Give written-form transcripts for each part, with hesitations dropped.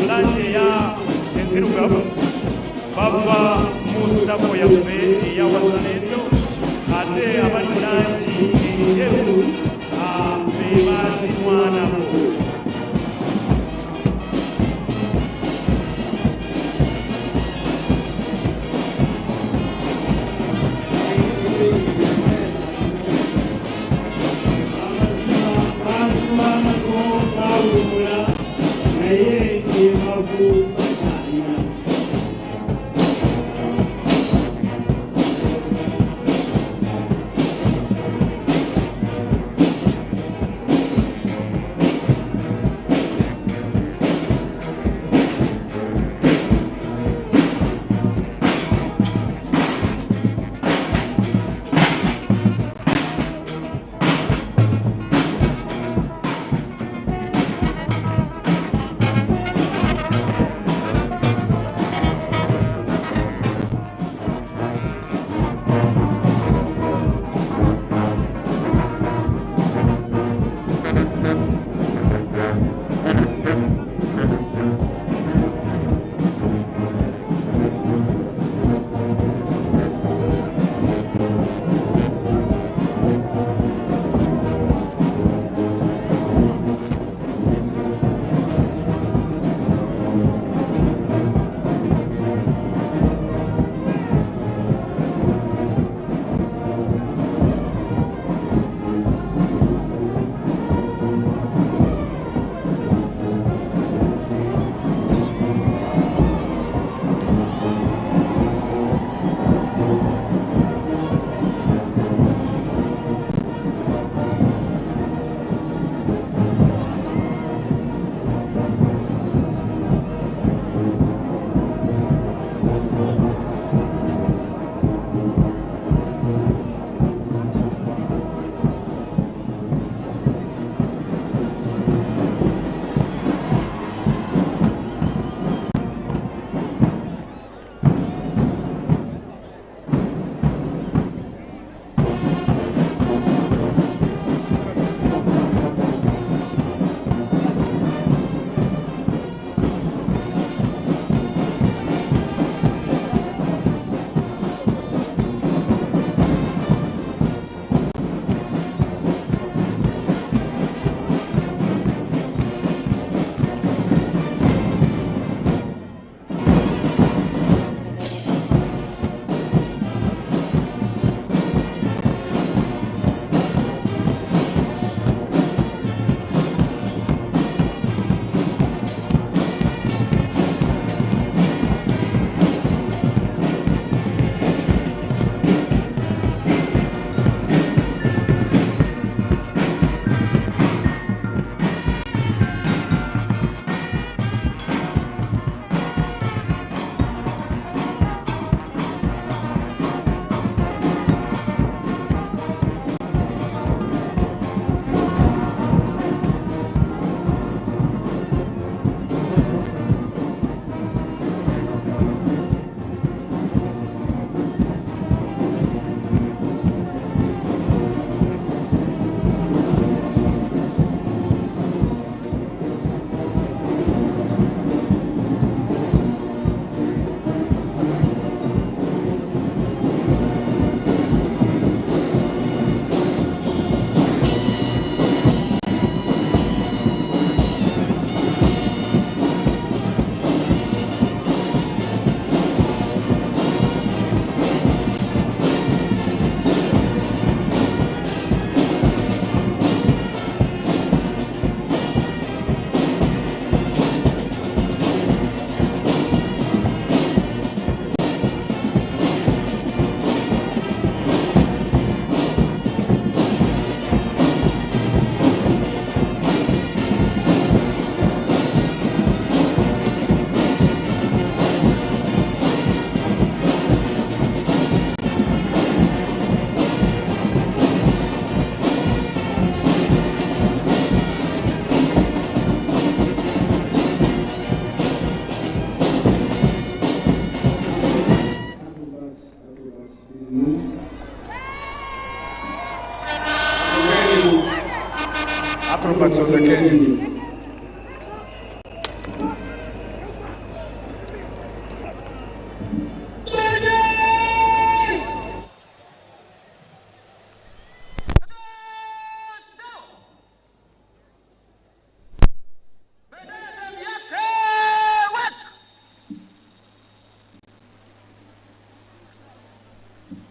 langi eya enzirugavu bava mu sako yaffe eyawazalendo ate abali mu langi enjeru be baazirwanako.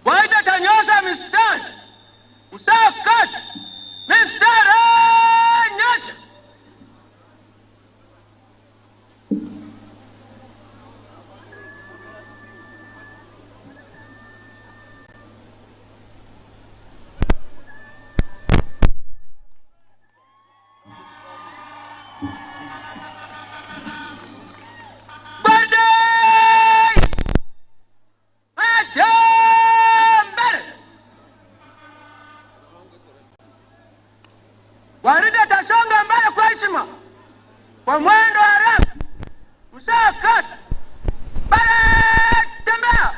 Waita tanyosha mistari. Usawa kati. Mistari nyosha. Warida tasonga mbele kwa heshima. Kwa mwendo haraka. Usawa kati. Mbele tembea.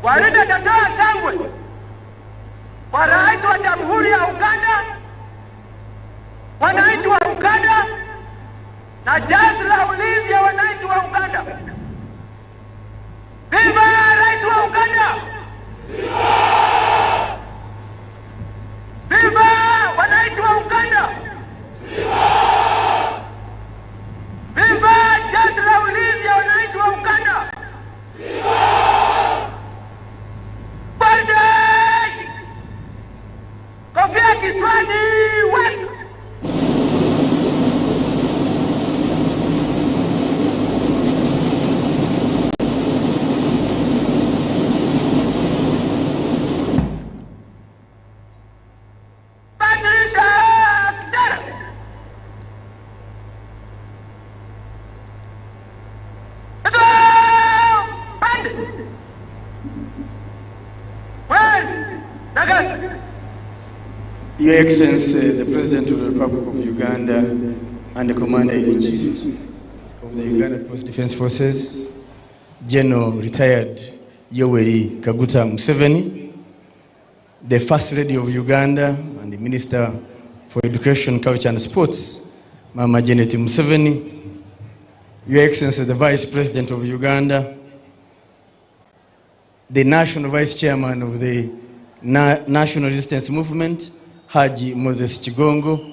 Warida tatoa shangwe kwa rais wa Jamhuri ya Uganda, wananchi wa Uganda na jeshi la ulinzi ya wananchi wa Uganda. Viva rais wa Uganda! Viva! Viva wananchi wa Uganda! Viva! Viva jeshi la ulinzi ya wananchi wa Uganda! Viva! Kofia kichwani wetu. Badilisha kitara. Bandi. Your Excellency, the President of the Republic of Uganda and the Commander-in-Chief of the Uganda Defense Forces, General Retired Yoweri Kaguta Museveni, the First Lady of Uganda and the Minister for Education, Culture and Sports, Mama Janet Museveni, Your Excellency, the Vice President of Uganda, the National Vice Chairman of the National Resistance Movement, Haji Moses Chigongo,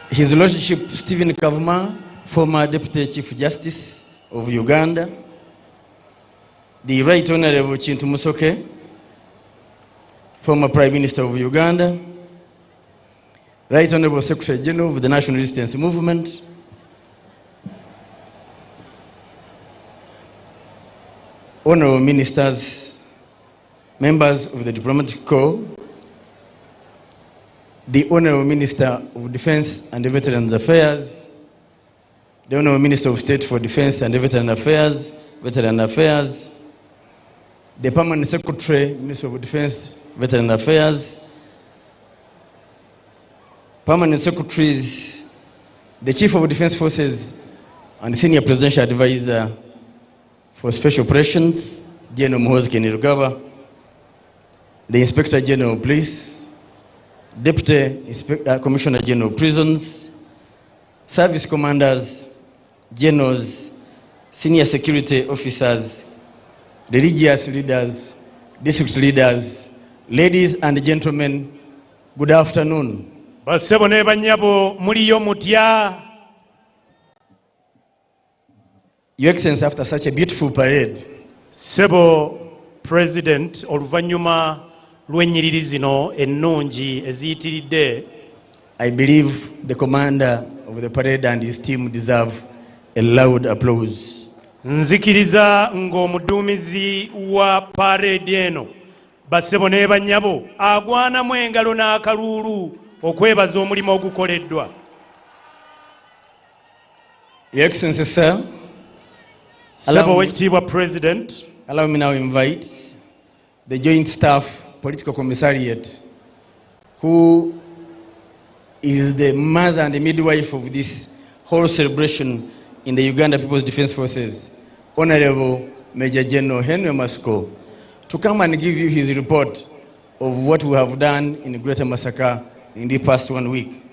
His Lordship Stephen Kavuma, former Deputy Chief Justice of Uganda, the Right Honorable Chintu Musoke, former Prime Minister of Uganda, Right Honorable Secretary General of the National Resistance Movement, Honorable Ministers, members of the Diplomatic Corps, the Honorable Minister of Defense and Veterans Affairs, the Honorable Minister of State for Defense and Veteran Affairs, the Permanent Secretary, Minister of Defense, Veteran Affairs, Permanent Secretaries, the Chief of Defense Forces and Senior Presidential Advisor for Special Operations, General MUHOOZI, the Inspector General of Police, Deputy Commissioner General of Prisons, service commanders, generals, senior security officers, religious leaders, district leaders, ladies and gentlemen, good afternoon. Bassebo ne banyabo muliyo mutya. Your Excellency, after such a beautiful parade, Sebo President oluvanyuma lw'ennyiriri zino ennungi eziyitiridde, I believe the commander of the parade and his team deserve a loud applause. nzikiriza ng'omuduumizi wa parade eno bassebo ne banyabo agwanamu engalo n'akaluulu okwebaza omulimu ogukoleddwa. Your Excellency, sir, Sebo Oweekitiibwa President, allow me now invite the Joint Staff Political Commissariat, who is the mother and the midwife of this whole celebration in the Uganda People's Defense Forces, Honorable Major General Henry Masco, to come and give you his report of what we have done in the Greater Massacre in the past 1 week.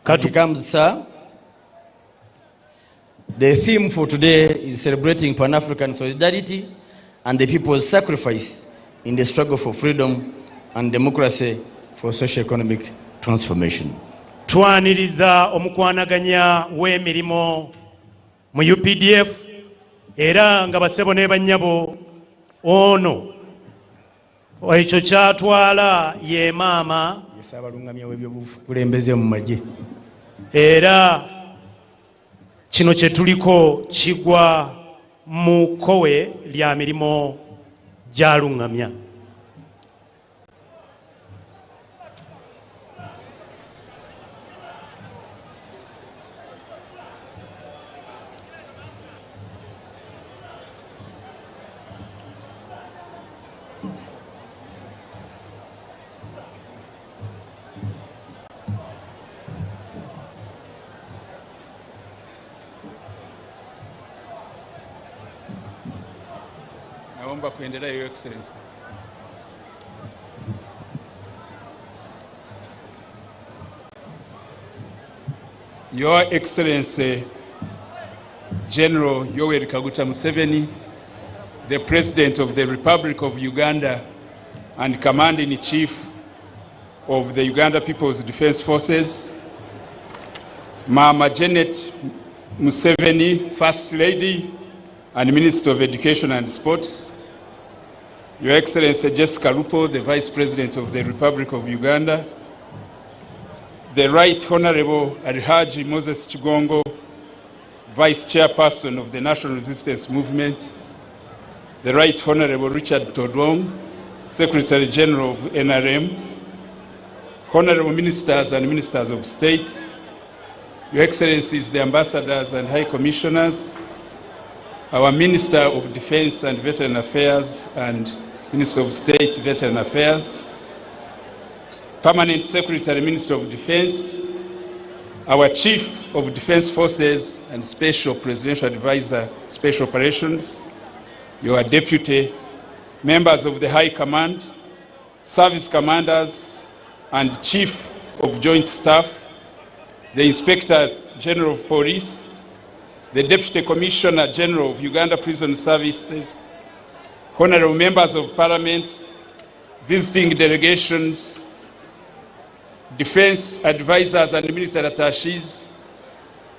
As he comes, sir, the theme for today is celebrating Pan-African solidarity and the people's sacrifice in the struggle for freedom and democracy for socio-economic transformation. twaniriza omukwanaganya w'emirimu mu UPDF era nga bassebo ne bannyabo ono ekyo kyatwala ye maama Ssabalungamya w'ebyobukulembeze mu magye. era kino kye tuliko kigwa mu kkowe lya mirimu gy'aluŋŋamya. Naomba kuendelea, Your Excellency. Your Excellency General Yoweri Kaguta Museveni, the President of the Republic of Uganda and Commander-in-Chief of the Uganda People's Defense Forces, Mama Janet Museveni, First Lady and Minister of Education and Sports, Your Excellency Jessica Lupo, the Vice President of the Republic of Uganda, the Right Honorable Alhaji Moses Chigongo, Vice Chairperson of the National Resistance Movement, the Right Honorable Richard Todong, Secretary General of NRM, Honorable Ministers and Ministers of State, Your Excellencies, the Ambassadors and High Commissioners, our Minister of Defense and Veteran Affairs and Minister of State Veteran Affairs, Permanent Secretary, Minister of Defense, our Chief of Defense Forces and Special Presidential Advisor, Special Operations, your Deputy, members of the High Command, Service Commanders and Chief of Joint Staff, the Inspector General of Police, the Deputy Commissioner General of Uganda Prison Services, honorable members of Parliament, visiting delegations, defense advisors and military attaches,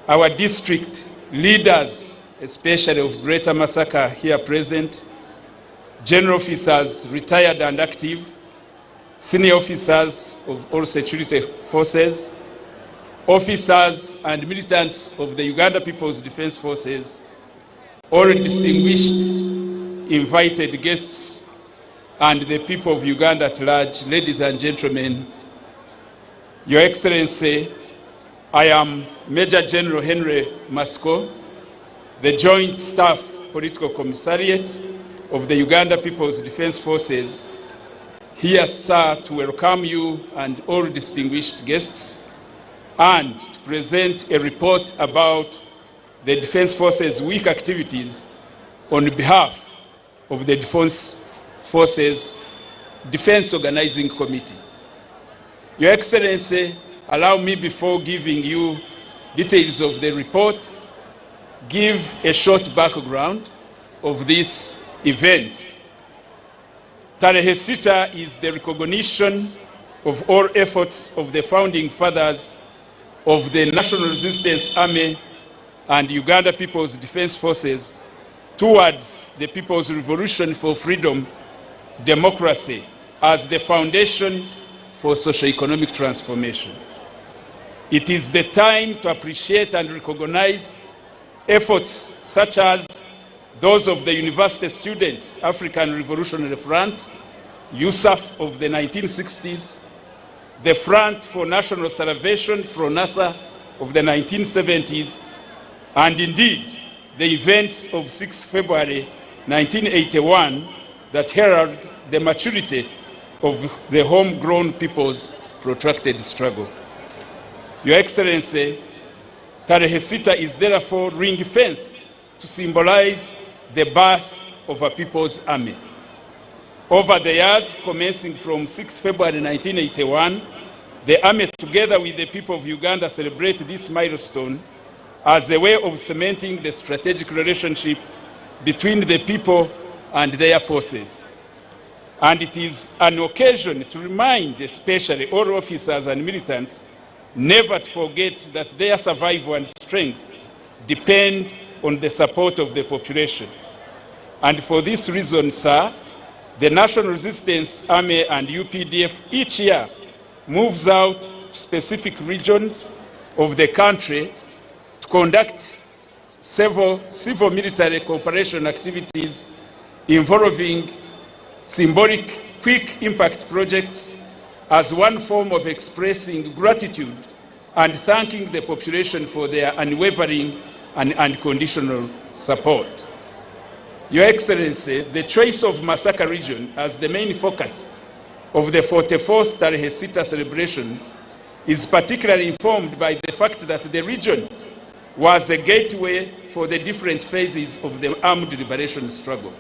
our district leaders, especially of Greater Massacre here present, general officers, retired and active, senior officers of all security forces, officers and militants of the Uganda People's Defense Forces, all distinguished invited guests, and the people of Uganda at large, ladies and gentlemen, Your Excellency, I am Major General Henry Masco, the Joint Staff Political Commissariat of the Uganda People's Defense Forces, here, sir, to welcome you and all distinguished guests and to present a report about the Defense Forces week activities on behalf of the Defense Forces Defense Organizing Committee. Your Excellency, allow me, before giving you details of the report, give a short background of this event. Tarehe Sita is the recognition of all efforts of the founding fathers of the National Resistance Army and Uganda People's Defense Forces towards the People's Revolution for Freedom, Democracy as the foundation for socio-economic transformation. It is the time to appreciate and recognize efforts such as those of the University Students African Revolutionary Front, USAF of the 1960s, the Front for National Salvation, FRONASA, of the 1970s, and indeed the events of 6 February 1981 that herald the maturity of the homegrown people's protracted struggle. Your Excellency, Tarehe Sita is therefore ring-fenced to symbolize the birth of a people's army. Over the years, commencing from 6 February 1981, the army, together with the people of Uganda, celebrate this milestone as a way of cementing the strategic relationship between the people and their forces. And it is an occasion to remind especially all officers and militants never to forget that their survival and strength depend on the support of the population. And for this reason, sir, the National Resistance Army and UPDF each year moves out to specific regions of the country to conduct several civil-military cooperation activities involving symbolic quick impact projects as one form of expressing gratitude and thanking the population for their unwavering and unconditional support. Your Excellency, the choice of Masaka region as the main focus of the 44th Tarehe Sita celebration is particularly informed by the fact that the region was a gateway for the different phases of the armed liberation struggle.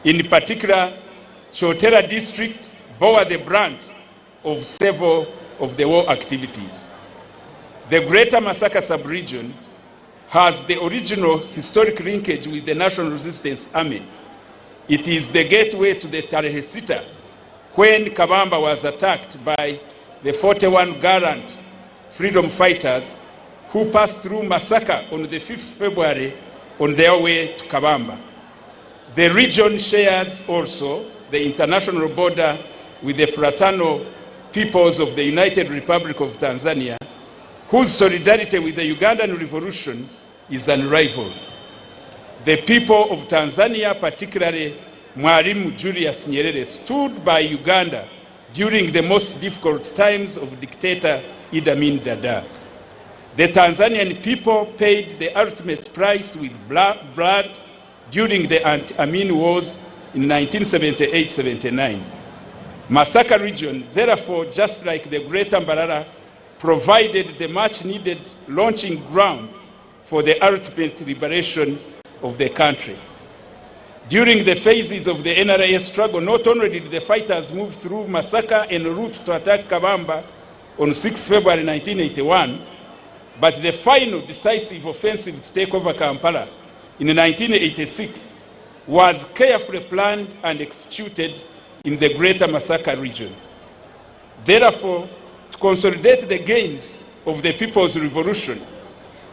In particular, Chotera district bore the brunt of several of the war activities. The Greater Masaka sub-region has the original historic linkage with the National Resistance Army. It is the gateway to the Tarehe Sita, when Kabamba was attacked by the 41 gallant freedom fighters who passed through Masaka on the 5th February on their way to Kabamba. The region shares also the international border with the fraternal peoples of the United Republic of Tanzania, whose solidarity with the Ugandan Revolution is unrivaled. The people of Tanzania, particularly Mwalimu Julius Nyerere, stood by Uganda during the most difficult times of dictator Idi Amin Dada. The Tanzanian people paid the ultimate price with blood during the anti-Amin wars in 1978-79. Masaka region, therefore, just like the Greater Mbarara, provided the much-needed launching ground for the ultimate liberation of the country. During the phases of the NRA struggle, not only did the fighters move through Masaka en route to attack Kabamba on 6 February 1981, but the final decisive offensive to take over Kampala in 1986 was carefully planned and executed in the Greater Masaka region. Therefore, to consolidate the gains of the People's Revolution,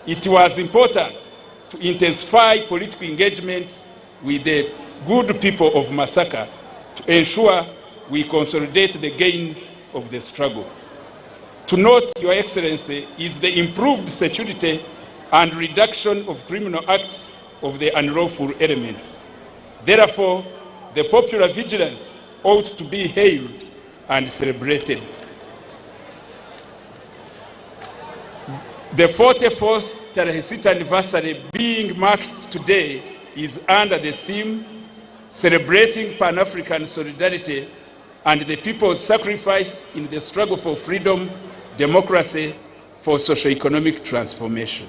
it was important to intensify political engagements with the good people of Masaka to ensure we consolidate the gains of the struggle. To note, Your Excellency, is the improved security and reduction of criminal acts of the unlawful elements. Therefore, the popular vigilance ought to be hailed and celebrated. The 44th Tarehe Sita anniversary being marked today is under the theme Celebrating Pan-African Solidarity and the People's Sacrifice in the Struggle for Freedom, Democracy, for Socio-Economic Transformation.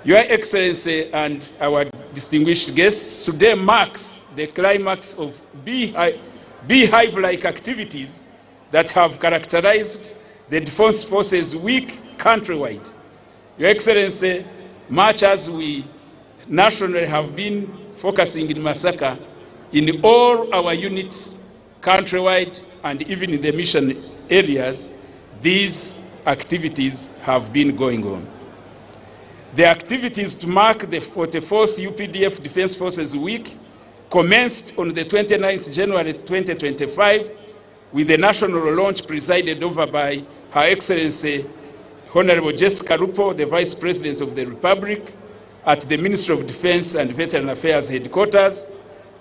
Your Excellency and our distinguished guests, today marks the climax of beehive-like activities that have characterized the Defense Forces Week countrywide, Your Excellency, much as we nationally have been focusing in Masaka, in all our units, countrywide, and even in the mission areas, these activities have been going on. The activities to mark the 44th UPDF Defense Forces Week commenced on the 29th January 2025 with the national launch presided over by Her Excellency Honorable Jessica Rupo, the Vice President of the Republic, at the Ministry of Defense and Veteran Affairs headquarters.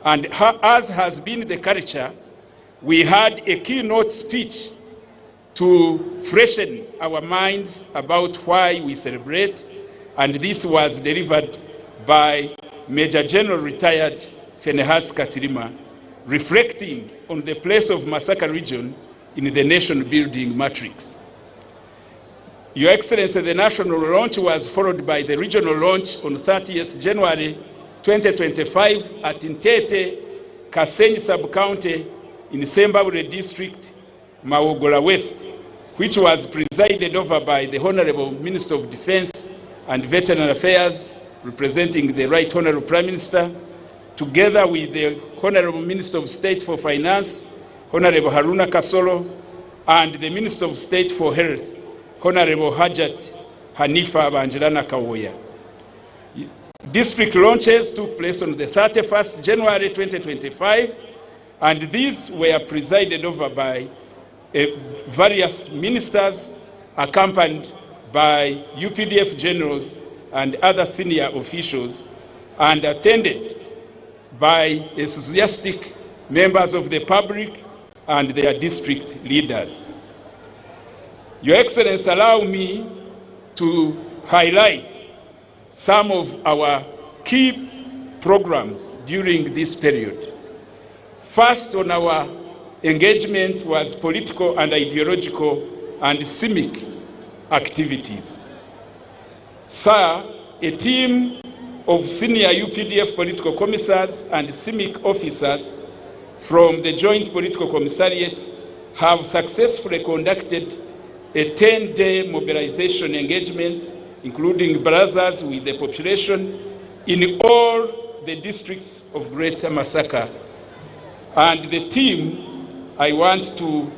And as has been the culture, we had a keynote speech to freshen our minds about why we celebrate, and this was delivered by Major General Retired Phinehas Katirima, reflecting on the place of Masaka region in the nation-building matrix. Your Excellency, the national launch was followed by the regional launch on 30th January 2025 at Ntete, Kasenyi Sub-County in Sembabule District, Mawogola West, which was presided over by the Honorable Minister of Defense and Veteran Affairs, representing the Right Honorable Prime Minister, together with the Honorable Minister of State for Finance, Honorable Haruna Kasolo, and the Minister of State for Health, Honorable Hajat Hanifa Banjirana Kawoya. District launches took place on the 31st January 2025, and these were presided over by various ministers, accompanied by UPDF generals and other senior officials, and attended by enthusiastic members of the public and their district leaders. Your Excellency, allow me to highlight some of our key programs during this period. First on our engagement was political and ideological and civic activities. Sir, a team of senior UPDF political commissars and civic officers from the Joint Political Commissariat have successfully conducted a 10-day mobilization engagement, including barazas with the population in all the districts of Greater Masaka. And the team, I want to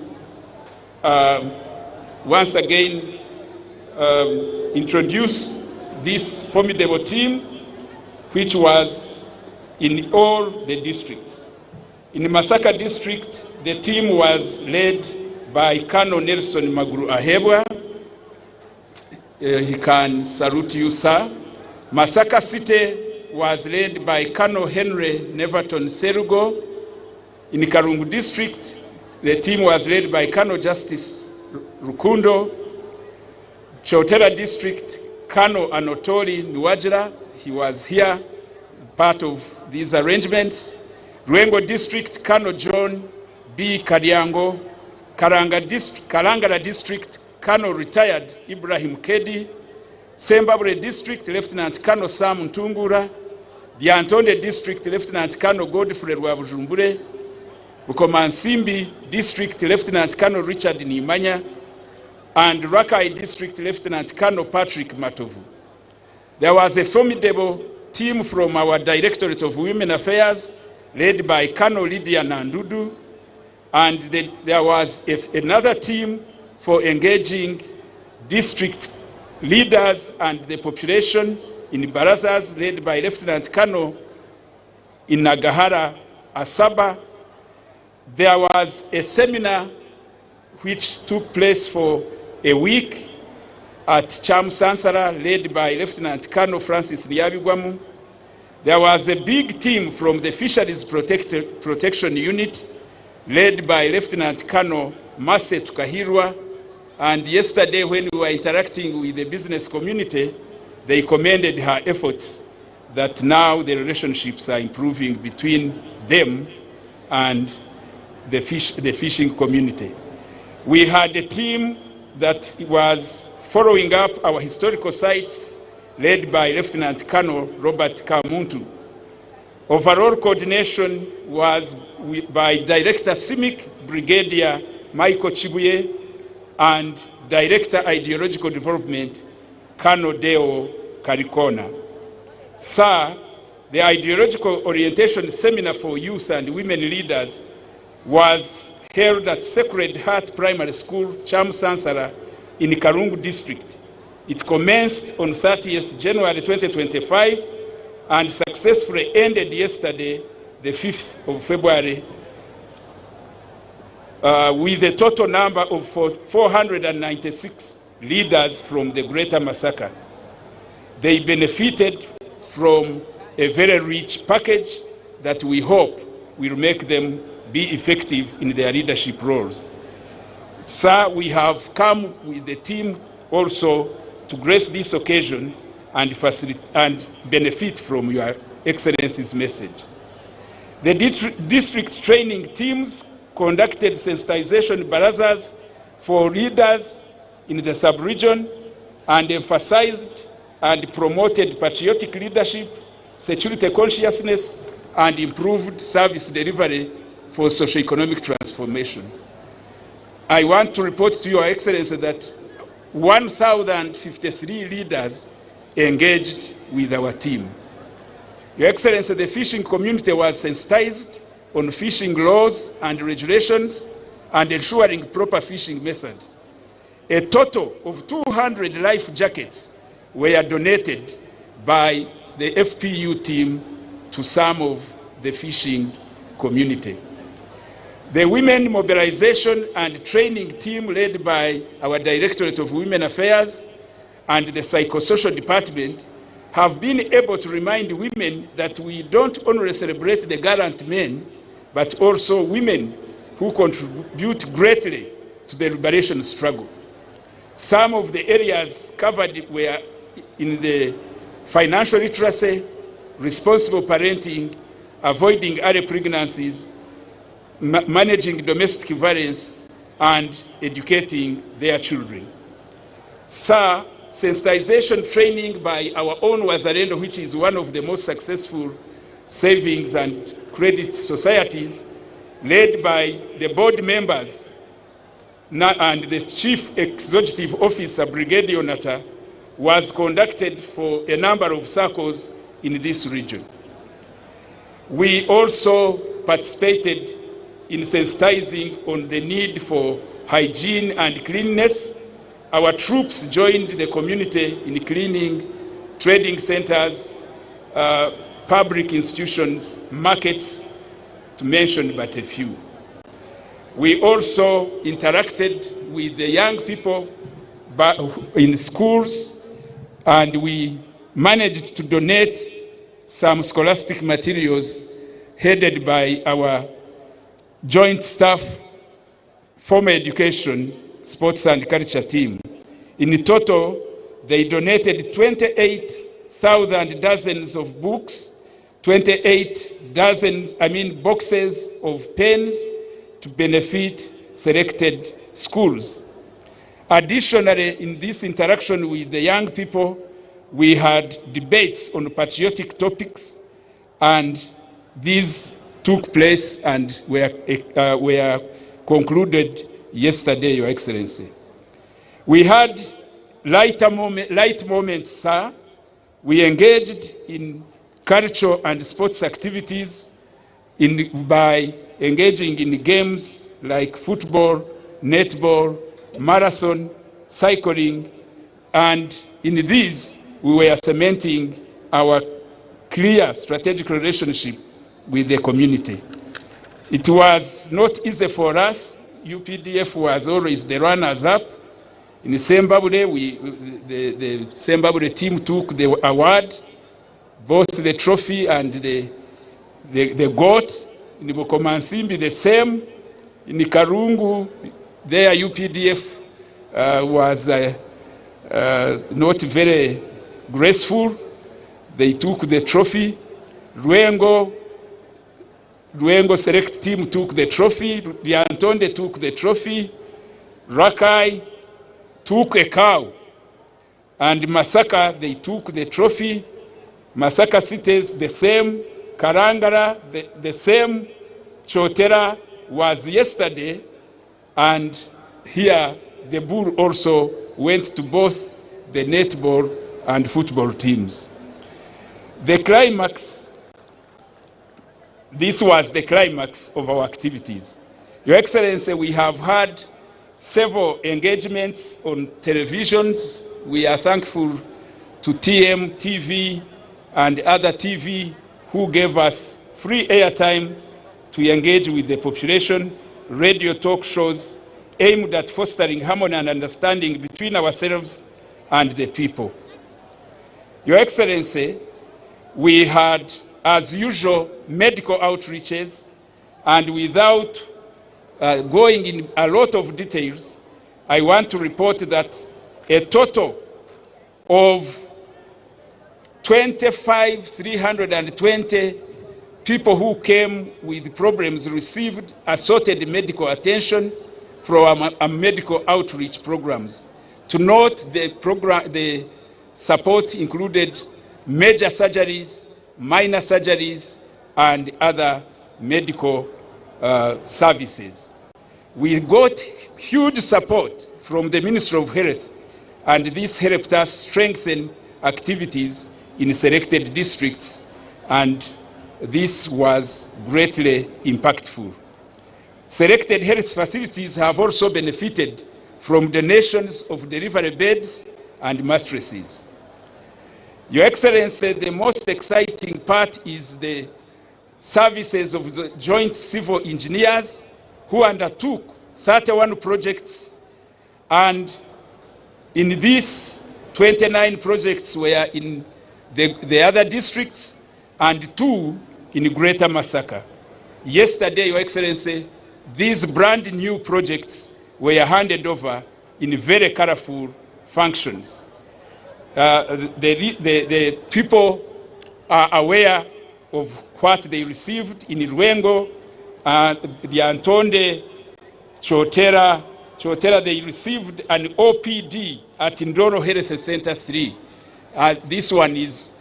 once again introduce this formidable team, which was in all the districts. In Masaka district, the team was led by Colonel Nelson Maguru Ahebwa. He can salute you, sir. Masaka City was led by Colonel Henry Neverton Serugo. In Karungu district, the team was led by Colonel Justice Rukundo. Chotera district, Colonel Anotori Nuwajira, he was here, part of these arrangements. Ruengo district, Colonel John B. Kadiango. Kalangala district, Colonel Retired Ibrahim Kedi. Sembabule district, Lieutenant Colonel Sam Ntungura. Diantonde district, Lieutenant Colonel Godfrey Rwabujumbure. Bukomansimbi district, Lieutenant Colonel Richard Nimanya. And Rakai district, Lieutenant Colonel Patrick Matovu. There was a formidable team from our Directorate of Women Affairs, led by Colonel Lydia Nandudu, and there was another team for engaging district leaders and the population in barazas, led by Lieutenant Colonel Inagahara Asaba. There was a seminar which took place for a week at Cham Sansara, led by Lieutenant Colonel Francis Liabigwamu. There was a big team from the Fisheries Protection Unit, led by Lieutenant Colonel Mase Tukahirwa. And yesterday, when we were interacting with the business community, they commended her efforts that now the relationships are improving between them and the fishing community. We had a team that was following up our historical sites, led by Lieutenant Colonel Robert Kamuntu. Overall coordination was by Director CIMIC, Brigadier Michael Chibuye, and Director Ideological Development, Colonel Deo Karikona. Sir, the ideological orientation seminar for youth and women leaders was held at Sacred Heart Primary School, Chamsansara, in Karungu district. It commenced on 30th January 2025 and successfully ended yesterday, the 5th of February, with a total number of 496 leaders from the Greater Masaka. They benefited from a very rich package that we hope will make them be effective in their leadership roles. Sir, we have come with the team also to grace this occasion and benefit from Your Excellency's message. The district training teams conducted sensitization barazas for leaders in the sub-region and emphasized and promoted patriotic leadership, security consciousness, and improved service delivery for socio-economic transformation. I want to report to Your Excellency that 1,053 leaders engaged with our team. Your Excellency, the fishing community was sensitized on fishing laws and regulations and ensuring proper fishing methods. A total of 200 life jackets were donated by the FPU team to some of the fishing community. The Women Mobilization and Training team led by our Directorate of Women Affairs and the Psychosocial Department have been able to remind women that we don't only celebrate the gallant men, but also women who contribute greatly to the liberation struggle. Some of the areas covered were in the financial literacy, responsible parenting, avoiding early pregnancies, managing domestic violence, and educating their children. Sir, sensitization training by our own Wazalendo, which is one of the most successful savings and credit societies, led by the board members and the Chief Executive Officer, Brigadier Onata, was conducted for a number of circles in this region. We also participated in sensitizing on the need for hygiene and cleanliness. Our troops joined the community in cleaning trading centers, public institutions, markets, to mention but a few. We also interacted with the young people in schools, and we managed to donate some scholastic materials headed by our Joint Staff, Former Education, Sports and Culture team. In total, they donated 28,000 dozens of books, 28 boxes of pens to benefit selected schools. Additionally, in this interaction with the young people, we had debates on patriotic topics, and these took place and were concluded yesterday, Your Excellency. We had light moments, sir. We engaged in cultural and sports activities by engaging in games like football, netball, marathon, cycling, and in these we were cementing our clear strategic relationship with the community. It was not easy for us. UPDF was always the runners-up. In Zimbabwe, the Zimbabwe team took the award, both the trophy and the goat. In Bukomansimbi, the same. In Karungu, their UPDF was not very graceful. They took the trophy. Ruengo select team took the trophy. Liantonde took the trophy. Rakai took a cow. And Masaka, they took the trophy. Masaka cities the same. Karangara, the same. Chotera was yesterday. And here, the bull also went to both the netball and football teams. The climax, this was the climax of our activities. Your Excellency, we have had several engagements on televisions. We are thankful to TM TV and other TV who gave us free airtime to engage with the population, radio talk shows aimed at fostering harmony and understanding between ourselves and the people. Your Excellency, we had, as usual, medical outreaches, and without going in a lot of details, I want to report that a total of 25,320 people who came with problems received assorted medical attention from our medical outreach programs. To note, the support included major surgeries, minor surgeries, and other medical services. We got huge support from the Ministry of Health, and this helped us strengthen activities in selected districts, and this was greatly impactful. Selected health facilities have also benefited from donations of delivery beds and mattresses. Your Excellency, the most exciting part is the services of the joint civil engineers who undertook 31 projects, and in these 29 projects were in the other districts and 2 in Greater Masaka. Yesterday, Your Excellency, these brand new projects were handed over in very colorful functions. The people are aware of what they received in Rwengo, the Antonde, Chotera, they received an OPD at Ndoro Health Center 3. This one is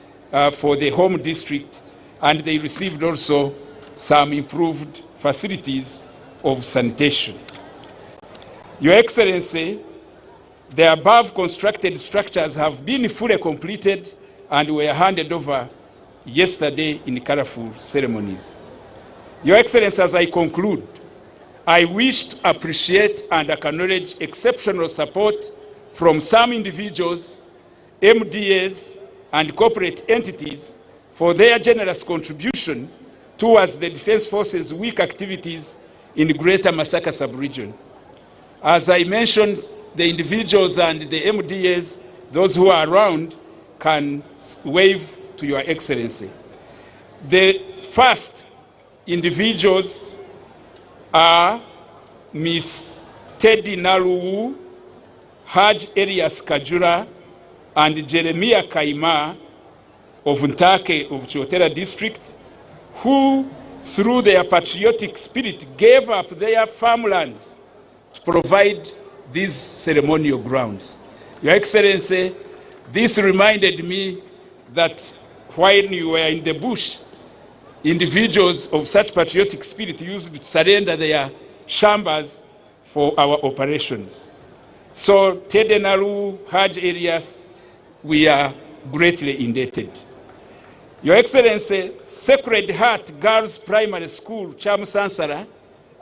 for the home district, and they received also some improved facilities of sanitation. Your Excellency, the above constructed structures have been fully completed and were handed over yesterday in colorful ceremonies. Your Excellency, as I conclude, I wish to appreciate and acknowledge exceptional support from some individuals, MDAs, and corporate entities for their generous contribution towards the Defense Forces' week activities in the Greater Masaka sub-region. As I mentioned, the individuals and the MDAs, those who are around, can wave to Your Excellency. The first individuals are Miss Teddy Naluwu, Haj Elias Kajura, and Jeremiah Kaima of Ntake of Chotera district, who, through their patriotic spirit, gave up their farmlands to provide these ceremonial grounds. Your Excellency, this reminded me that when you were in the bush, individuals of such patriotic spirit used to surrender their shambas for our operations. So, Tedenalu, Haj Elias, we are greatly indebted. Your Excellency, Sacred Heart Girls Primary School, Chamusansara,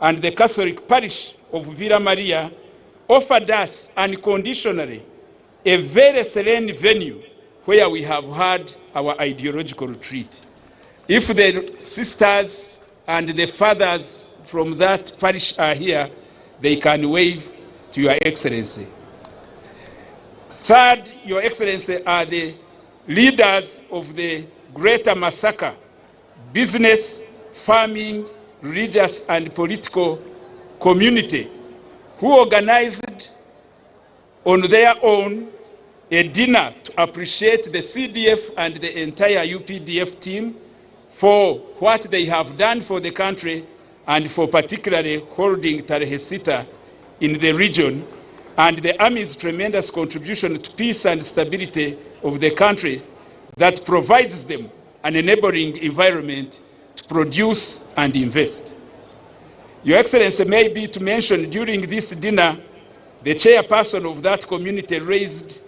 and the Catholic Parish of Villa Maria offered us unconditionally a very serene venue where we have had our ideological retreat. If the sisters and the fathers from that parish are here, they can wave to Your Excellency. Third, Your Excellency, are the leaders of the Greater Masaka business, farming, religious, and political community who organized on their own a dinner to appreciate the CDF and the entire UPDF team for what they have done for the country and for particularly holding Tarehe Sita in the region, and the Army's tremendous contribution to peace and stability of the country that provides them an enabling environment to produce and invest. Your Excellency, may be to mention during this dinner, the chairperson of that community raised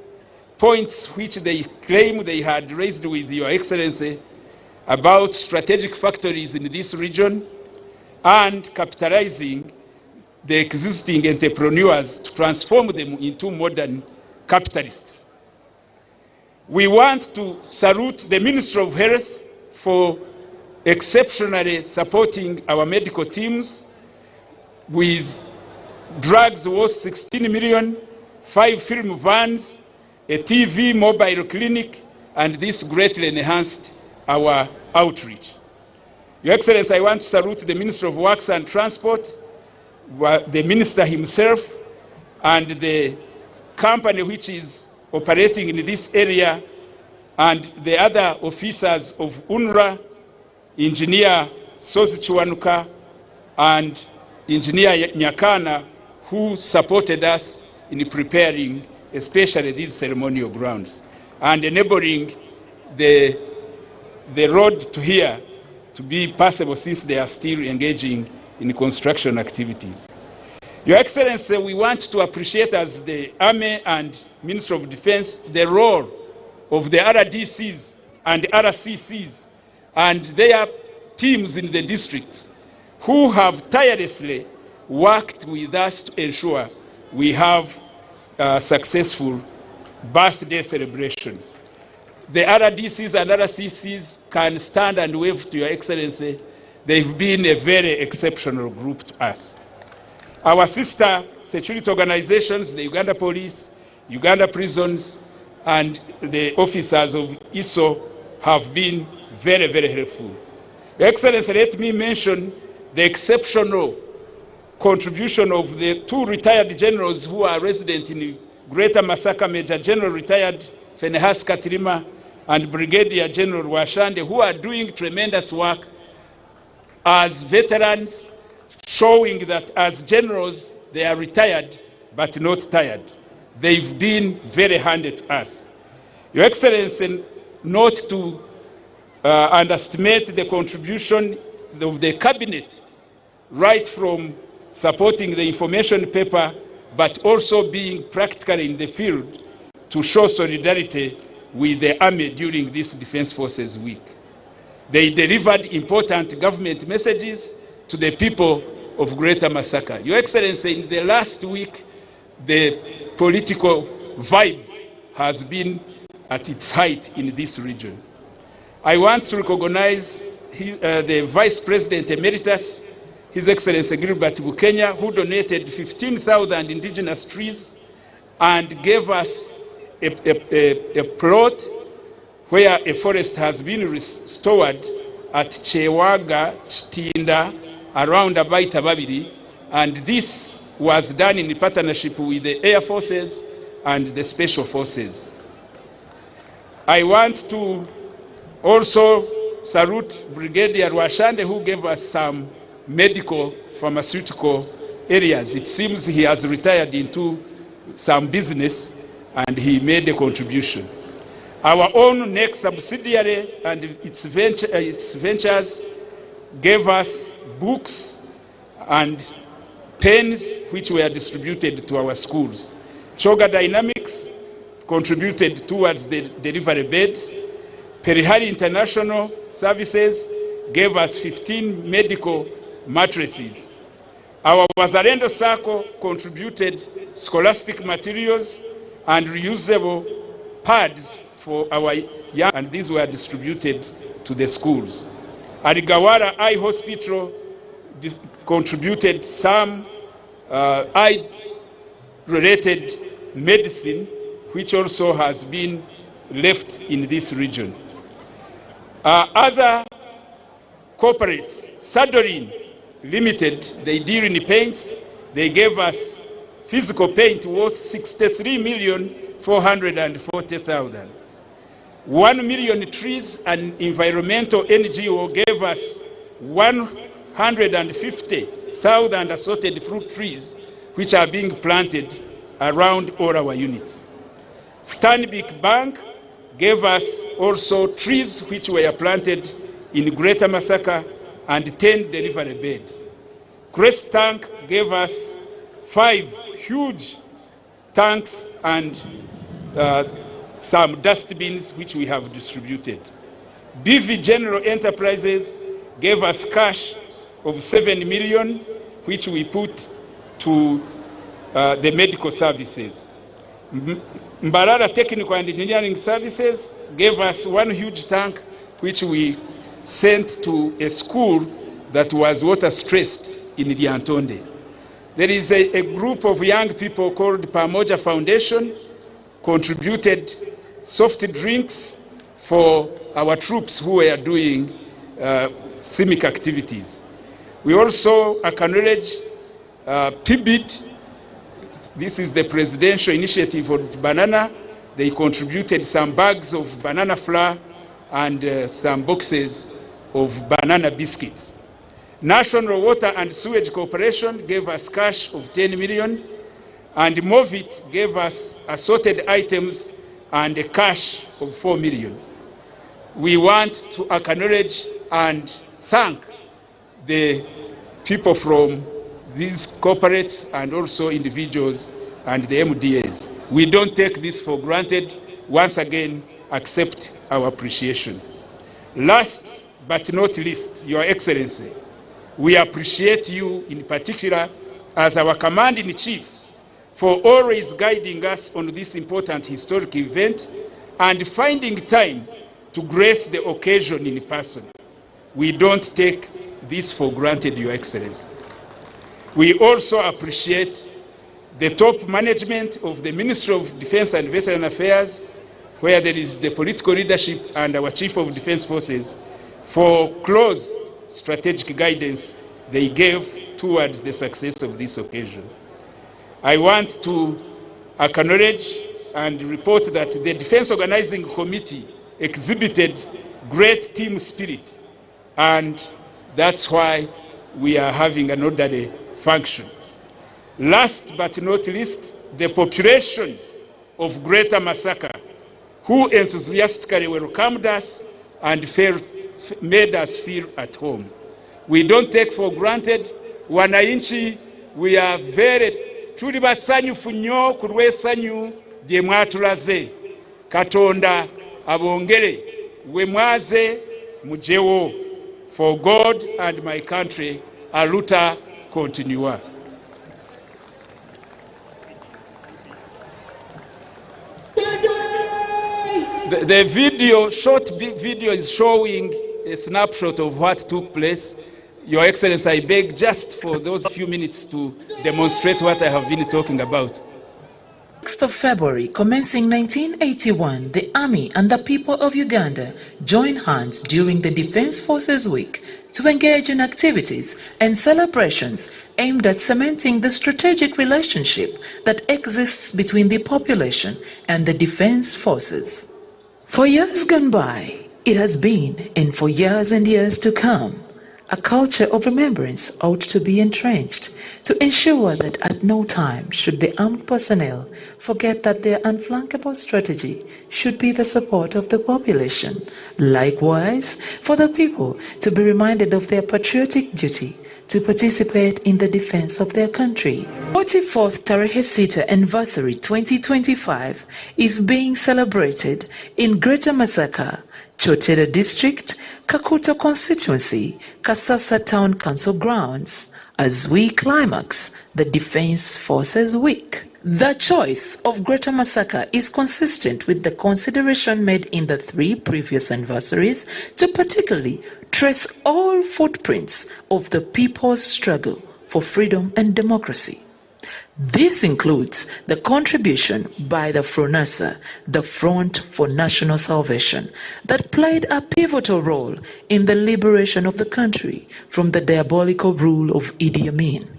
points which they claim they had raised with Your Excellency about strategic factories in this region and capitalizing the existing entrepreneurs to transform them into modern capitalists. We want to salute the Minister of Health for exceptionally supporting our medical teams with drugs worth 16 million, 5 film vans, a TV mobile clinic, and this greatly enhanced our outreach. Your Excellency, I want to salute the Minister of Works and Transport, the Minister himself, and the company which is operating in this area, and the other officers of UNRWA, Engineer Sosi Chiwanuka and Engineer Nyakana, who supported us in preparing especially these ceremonial grounds and enabling the road to here to be passable, since they are still engaging in construction activities. Your Excellency, we want to appreciate, as the Army and Minister of Defense, the role of the RDCs and RCCs and their teams in the districts who have tirelessly worked with us to ensure we have successful birthday celebrations. The RDCs and RCCs can stand and wave to Your Excellency. They've been a very exceptional group to us. Our sister security organizations, the Uganda Police, Uganda Prisons, and the officers of ISO have been very, very helpful. Your Excellency, let me mention the exceptional contribution of the 2 retired generals who are resident in Greater Masaka, Major General retired Fenehas Katirima and Brigadier General Washande, who are doing tremendous work as veterans, showing that as generals they are retired but not tired. They've been very handy to us. Your Excellency, not to underestimate the contribution of the Cabinet, right from supporting the information paper, but also being practical in the field to show solidarity with the Army during this Defense Forces Week. They delivered important government messages to the people of Greater Masaka. Your Excellency, in the last week, the political vibe has been at its height in this region. I want to recognize the Vice President Emeritus, His Excellency Gilbert Bukenya, who donated 15,000 indigenous trees and gave us a plot where a forest has been restored at Chewaga, Chitinda, around Abaita Babiri, and this was done in partnership with the Air Forces and the Special Forces. I want to also salute Brigadier Washande, who gave us some medical pharmaceutical areas. It seems he has retired into some business and he made a contribution. Our own next subsidiary and its ventures gave us books and pens which were distributed to our schools. Choga Dynamics contributed towards the delivery beds. Perihari International Services gave us 15 medical mattresses. Our Wazalendo Circle contributed scholastic materials and reusable pads for our young, and these were distributed to the schools. Aligawara Eye Hospital contributed some eye-related medicine, which also has been left in this region. Other corporates, Sadorin Limited, they deal in paints. They gave us physical paint worth 63,440,000. 1 million trees and environmental NGO gave us 150,000 assorted fruit trees, which are being planted around all our units. Stanbic Bank gave us also trees which were planted in Greater Masaka and 10 delivery beds. Crest Tank gave us 5 huge tanks and some dustbins which we have distributed. BV General Enterprises gave us cash of 7 million, which we put to the medical services. Mbarara Technical and Engineering Services gave us one huge tank, which we sent to a school that was water stressed in Lyantonde. There is a group of young people called Pamoja Foundation, contributed soft drinks for our troops who were doing civic activities. We also acknowledge PIBID. This is the Presidential Initiative of Banana. They contributed some bags of banana flour and some boxes of banana biscuits. National Water and Sewage Corporation gave us cash of 10 million, and Movit gave us assorted items and a cash of 4 million. We want to acknowledge and thank the people from these corporates and also individuals and the MDAs. We don't take this for granted. Once again, accept our appreciation. Last but not least, Your Excellency, we appreciate you in particular as our Commander-in-Chief for always guiding us on this important historic event and finding time to grace the occasion in person. We don't take this for granted, Your Excellency. We also appreciate the top management of the Ministry of Defense and Veteran Affairs, where there is the political leadership and our Chief of Defense Forces, for close strategic guidance they gave towards the success of this occasion. I want to acknowledge and report that the Defense Organizing Committee exhibited great team spirit, and that's why we are having an orderly function. Last but not least, the population of Greater Masaka, who enthusiastically welcomed us and made us feel at home. We don't take for granted. Wananchi, we are tuli basanyufu nnyo ku lw'essanyu lye mwatulaze. Katonda abongere, we mwaze mujewo. For God and my country, aluta continua. The video, short video, is showing a snapshot of what took place. Your Excellency, I beg just for those few minutes to demonstrate what I have been talking about. 6th of February, commencing 1981, the Army and the people of Uganda joined hands during the Defense Forces Week to engage in activities and celebrations aimed at cementing the strategic relationship that exists between the population and the defense forces. For years gone by, it has been, and for years and years to come, a culture of remembrance ought to be entrenched to ensure that at no time should the armed personnel forget that their unflankable strategy should be the support of the population. Likewise, for the people to be reminded of their patriotic duty to participate in the defense of their country. 44th Tarehe Sita Anniversary 2025 is being celebrated in Greater Masaka, Chotera District, Kakuta Constituency, Kasasa Town Council grounds, as we climax the Defense Forces Week. The choice of Greater Masaka is consistent with the consideration made in the 3 previous anniversaries to particularly trace all footprints of the people's struggle for freedom and democracy. This includes the contribution by the FRONASA, the Front for National Salvation, that played a pivotal role in the liberation of the country from the diabolical rule of Idi Amin.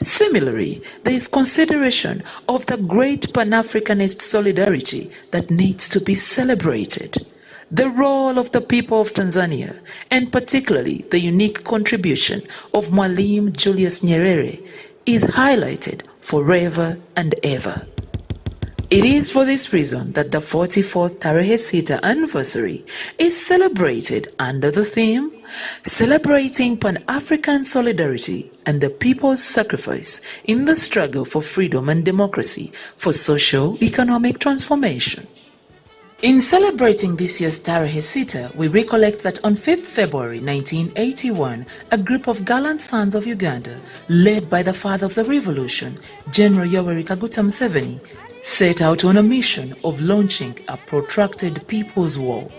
Similarly, there is consideration of the great Pan-Africanist solidarity that needs to be celebrated. The role of the people of Tanzania, and particularly the unique contribution of Mwalimu Julius Nyerere, is highlighted forever and ever. It is for this reason that the 44th Tarehe Sita anniversary is celebrated under the theme, Celebrating Pan-African Solidarity and the People's Sacrifice in the Struggle for Freedom and Democracy for Socio-Economic Transformation. In celebrating this year's Tarehe Sita, we recollect that on 5th February 1981, a group of gallant sons of Uganda, led by the father of the revolution, General Yoweri Kaguta Museveni, set out on a mission of launching a protracted people's war.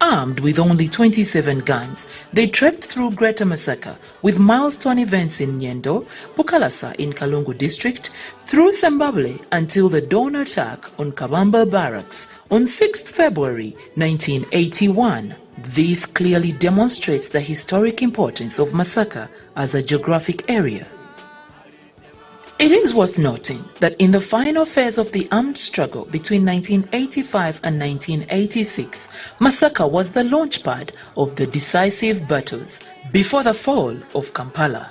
Armed with only 27 guns, they trekked through Greater Masaka with milestone events in Nyendo, Bukalasa in Kalungu district, through Zimbabwe until the dawn attack on Kabamba Barracks on 6th February 1981. This clearly demonstrates the historic importance of Masaka as a geographic area. It is worth noting that in the final phase of the armed struggle between 1985 and 1986, Masaka was the launchpad of the decisive battles before the fall of Kampala.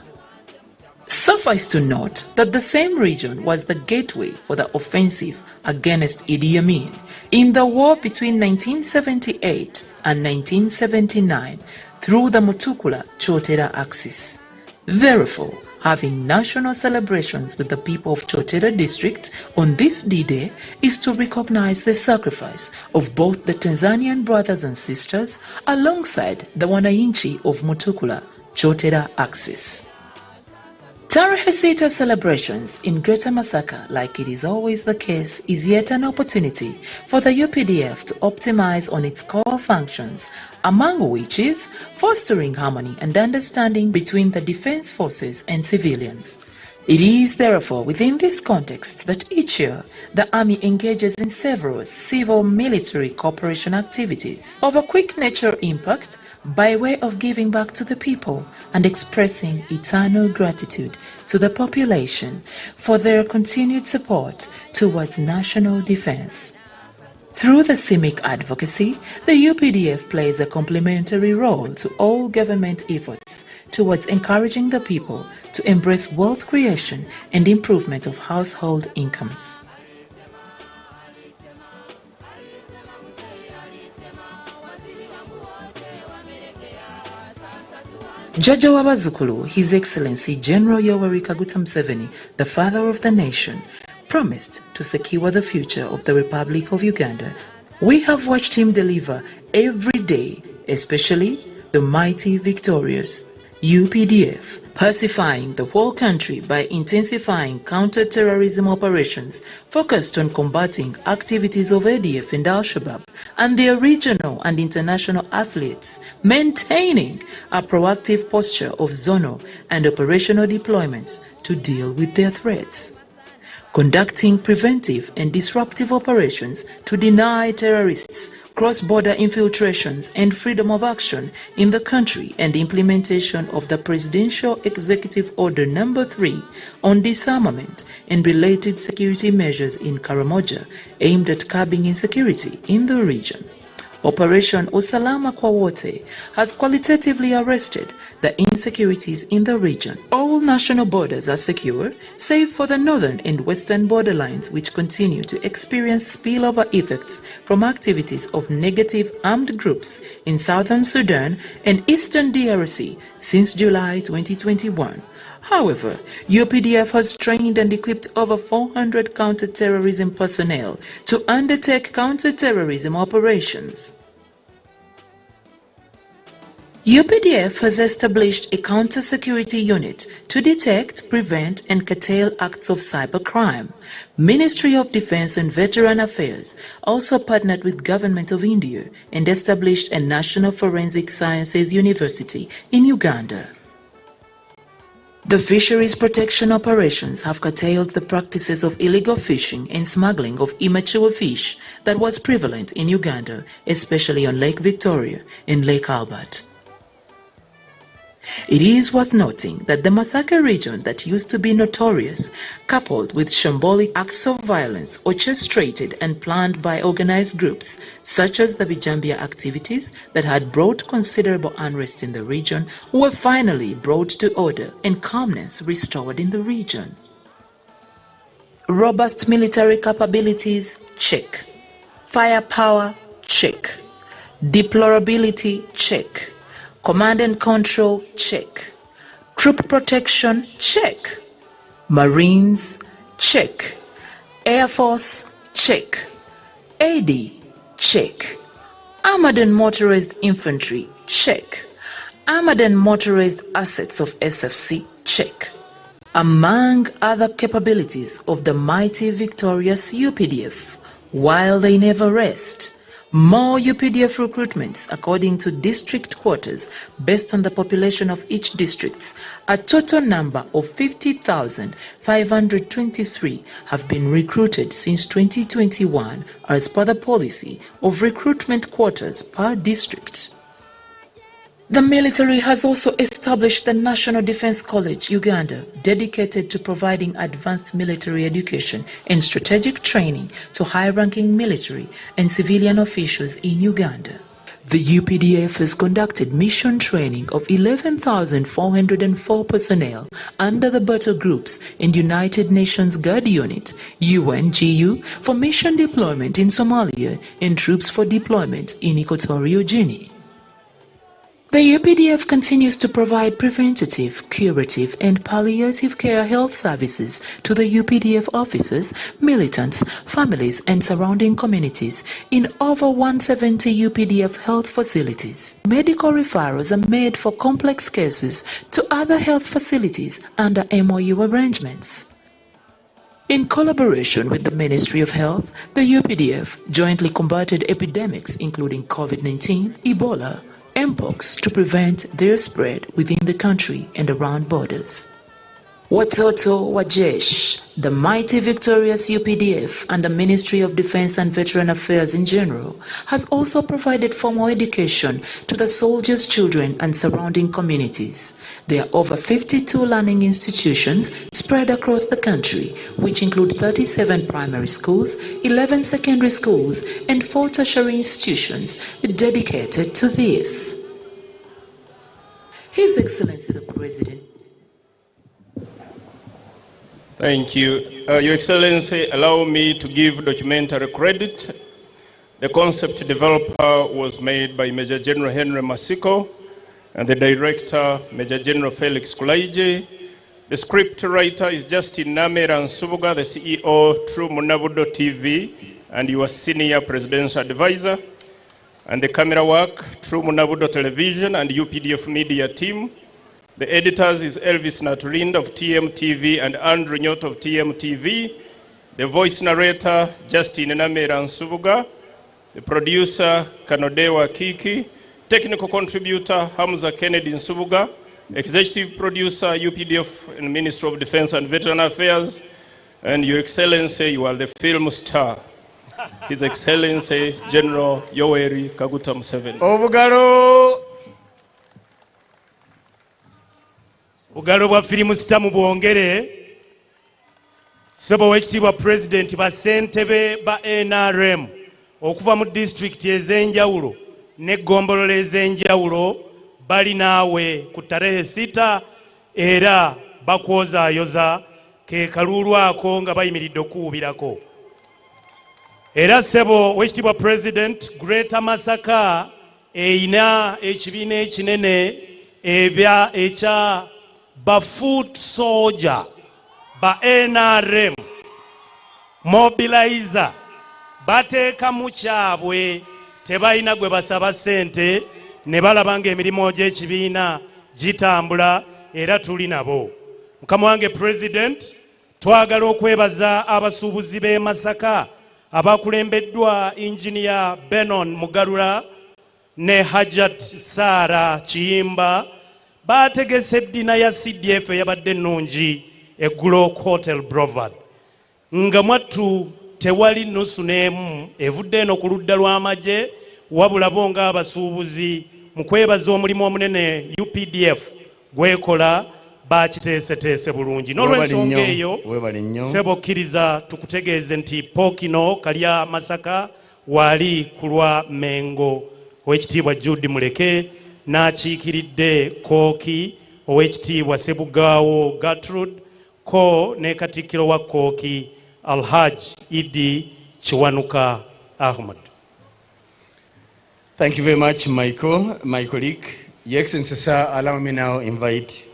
Suffice to note that the same region was the gateway for the offensive against Idi Amin in the war between 1978 and 1979 through the Mutukula-Chotera axis. Therefore, having national celebrations with the people of Chotera district on this D-Day is to recognize the sacrifice of both the Tanzanian brothers and sisters alongside the Wananchi of Mutukula, Chotera axis. Tarehe Sita celebrations in Greater Masaka, like it is always the case, is yet an opportunity for the UPDF to optimize on its core functions, among which is fostering harmony and understanding between the defense forces and civilians. It is therefore within this context that each year the Army engages in several civil-military cooperation activities of a quick nature impact by way of giving back to the people and expressing eternal gratitude to the population for their continued support towards national defense. Through the CIMIC advocacy, the UPDF plays a complementary role to all government efforts towards encouraging the people to embrace wealth creation and improvement of household incomes. Jaja Wabazukulu, His Excellency General Yoweri Kaguta Museveni, the father of the nation, promised to secure the future of the Republic of Uganda. We have watched him deliver every day, especially the mighty victorious UPDF, pacifying the whole country by intensifying counter-terrorism operations focused on combating activities of ADF and Al-Shabaab and their regional and international affiliates, maintaining a proactive posture of zonal and operational deployments to deal with their threats, conducting preventive and disruptive operations to deny terrorists cross-border infiltrations and freedom of action in the country, and implementation of the Presidential Executive Order No. 3 on disarmament and related security measures in Karamoja aimed at curbing insecurity in the region. Operation Usalama kwa Wote has qualitatively arrested the insecurities in the region. All national borders are secure, save for the northern and western borderlines, which continue to experience spillover effects from activities of negative armed groups in southern Sudan and eastern DRC since July 2021. However, UPDF has trained and equipped over 400 counter-terrorism personnel to undertake counter-terrorism operations. UPDF has established a counter-security unit to detect, prevent, and curtail acts of cybercrime. Ministry of Defense and Veteran Affairs also partnered with Government of India and established a National Forensic Sciences University in Uganda. The fisheries protection operations have curtailed the practices of illegal fishing and smuggling of immature fish that was prevalent in Uganda, especially on Lake Victoria and Lake Albert. It is worth noting that the Masaka region that used to be notorious, coupled with shambolic acts of violence orchestrated and planned by organized groups such as the Bijambia activities that had brought considerable unrest in the region, were finally brought to order and calmness restored in the region. Robust military capabilities, check. Firepower, check. Deplorability, check. Command and control, check. Troop protection, check. Marines, check. Air Force, check. AD, check. Armored and motorized infantry, check. Armored and motorized assets of SFC, check. Among other capabilities of the mighty victorious UPDF, while they never rest, more UPDF recruitments according to district quotas based on the population of each district. A total number of 50,523 have been recruited since 2021 as per the policy of recruitment quotas per district. The military has also established the National Defense College, Uganda, dedicated to providing advanced military education and strategic training to high-ranking military and civilian officials in Uganda. The UPDF has conducted mission training of 11,404 personnel under the battle groups and United Nations Guard Unit, UNGU, for mission deployment in Somalia and troops for deployment in Equatorial Guinea. The UPDF continues to provide preventative, curative, and palliative care health services to the UPDF officers, militants, families, and surrounding communities in over 170 UPDF health facilities. Medical referrals are made for complex cases to other health facilities under MOU arrangements. In collaboration with the Ministry of Health, the UPDF jointly combated epidemics including COVID-19, Ebola, Mpox to prevent their spread within the country and around borders. Watoto wa Jeshi, the mighty victorious UPDF and the Ministry of Defense and Veteran Affairs in general, has also provided formal education to the soldiers' children and surrounding communities. There are over 52 learning institutions spread across the country, which include 37 primary schools, 11 secondary schools, and 4 tertiary institutions dedicated to this. His Excellency the President. Thank you. Your Excellency, allow me to give documentary credit. The concept developer was made by Major General Henry Masiko and the director, Major General Felix Kulaije. The script writer is Justin Namera Nsubuga, the CEO, True Munabudo TV, and your senior presidential advisor. And the camera work, True Munabudo Television and UPDF Media team. The editors is Elvis Naturind of TMTV and Andrew Nyot of TMTV. The voice narrator, Justin Namera Nsubuga. The producer, Kanodewa Kiki. Technical contributor, Hamza Kennedy Nsubuga. Executive producer, UPDF and Ministry of Defense and Veteran Affairs. And Your Excellency, you are the film star. His Excellency, General Yoweri Kaguta Museveni. Obugalo. Bugalo bwa firimu sitamu bwongere. Sebo wekitibwa President ba ssentebe ba NRM okuva mu district ez'enjawulo n'eggombolola ez'enjawulo bali naawe ku Tarehe Sita era bakwozaayoza ke kaluulu ako nga bayimiridde okuwubirako. Era sebo wekitibwa President Greater Masaka eyina ekibiina ekinene ekya ba foot soldier ba NRM mobilizer bateeka mu kyabwe tebalina gwe basaba ssente ne balaba ng'emirimu gy'ekibiina gitambula era tuli nabo. Mukama wange President, twagala okwebaza abasuubuzi b'e Masaka abakulembeddwa Engineer Benon Mugarura ne Hajat Sara Kiyimba bategese eddina ya CDF eyabadde ennungi eggulo Hotel Brevard. Nga mwattu tewali nusu n'emu evudde eno ku ludda lw'amagye wabula bo ng'abasuubuzi mu kwebaza omulimu omunene UPDF gwekola bakiteeseteese bulungi. N'olw'ensonga eyo sebo kkiriza tukutegeeze nti Pookino Kalya Masaka wali ku lwa Mengo ow'ekitiibwa Jude Muleke n'akiikiridde Kooki ow'ekitiibwa Sebugaawo Gertrude ko ne Katikkiro wa Kooki Alhaji Idi Kiwanuka Ahmed. Thank you very much, my colleague. Your Excellency, sir, allow me now invite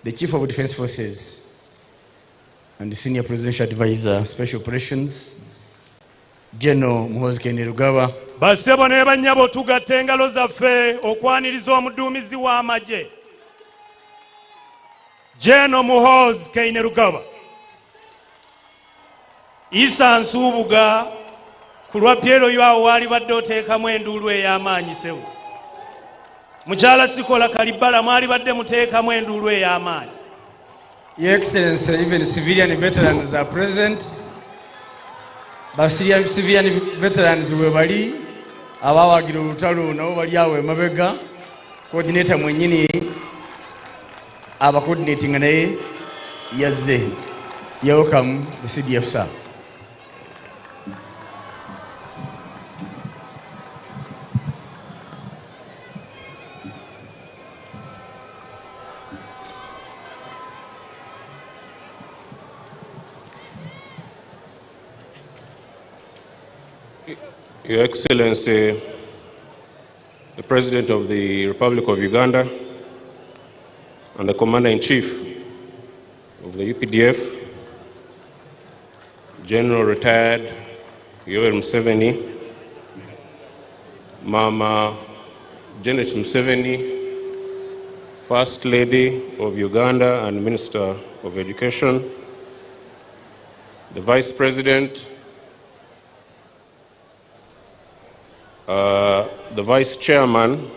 the Chief of Defense Forces and the Senior Presidential Advisor, Special Operations, General MUHOOZI Kainerugaba, bassebo ne bannyabo tugatte engalo zaffe okwaniriza omuduumizi w'amagye General MUHOOZI Kainerugaba. Isa Nsubuga ku lwa Piero yawo waali badde oteekamu enduulu ey'amaanyi sewo. Mukyala Sikola Kalibala mwali badde muteekamu enduulu ey'amaanyi. Your Excellency, even civilian veterans are present. Civilian veterans we bali abawagira olutalo nabo bali awo emabega. Coordinator mwennyini aba coordinating naye yazze. You welcome the CDF, sir. Your Excellency, the President of the Republic of Uganda and the Commander-in-Chief of the UPDF, General Retired MUSEVENI, Mama Janet Museveni, First Lady of Uganda and Minister of Education, the Vice President, the Vice Chairman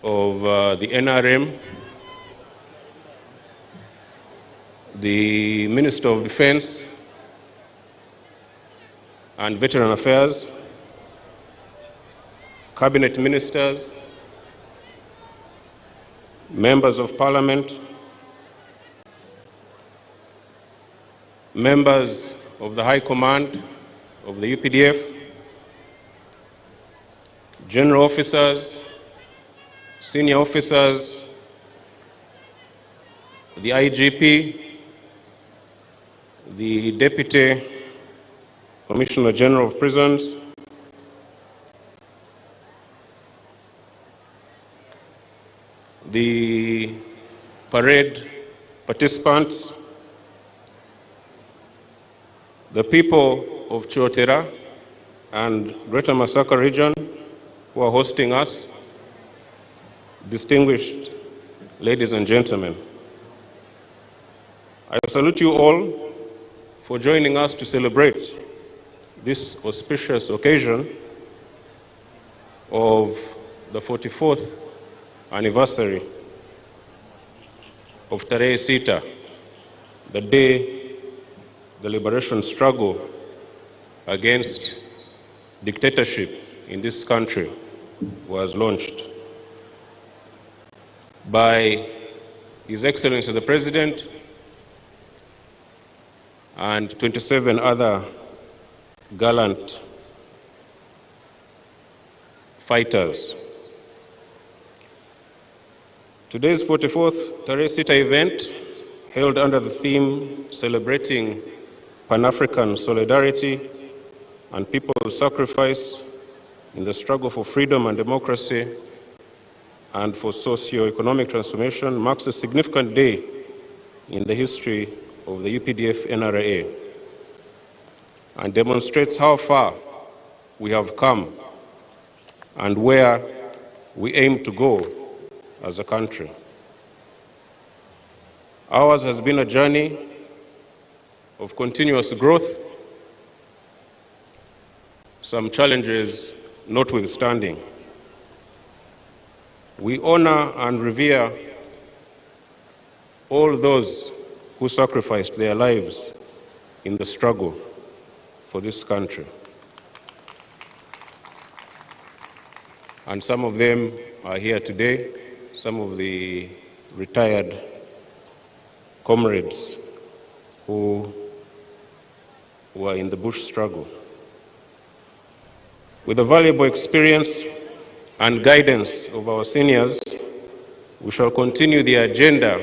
of the NRM, the Minister of Defense and Veteran Affairs, Cabinet Ministers, Members of Parliament, members of the High Command of the UPDF, general officers, senior officers, the IGP, the Deputy Commissioner General of Prisons, the parade participants, the people of Chotera and Greater Masaka region who are hosting us, distinguished ladies and gentlemen. I salute you all for joining us to celebrate this auspicious occasion of the 44th anniversary of Tarehe Sita, the day the liberation struggle against dictatorship in this country was launched by His Excellency the President and 27 other gallant fighters. Today's 44th Tarehe Sita event, held under the theme celebrating Pan-African solidarity and people's sacrifice in the struggle for freedom and democracy and for socio-economic transformation, marks a significant day in the history of the UPDF NRA and demonstrates how far we have come and where we aim to go as a country. Ours has been a journey of continuous growth, some challenges notwithstanding. We honor and revere all those who sacrificed their lives in the struggle for this country. And some of them are here today, some of the retired comrades who were in the bush struggle. With the valuable experience and guidance of our seniors, we shall continue the agenda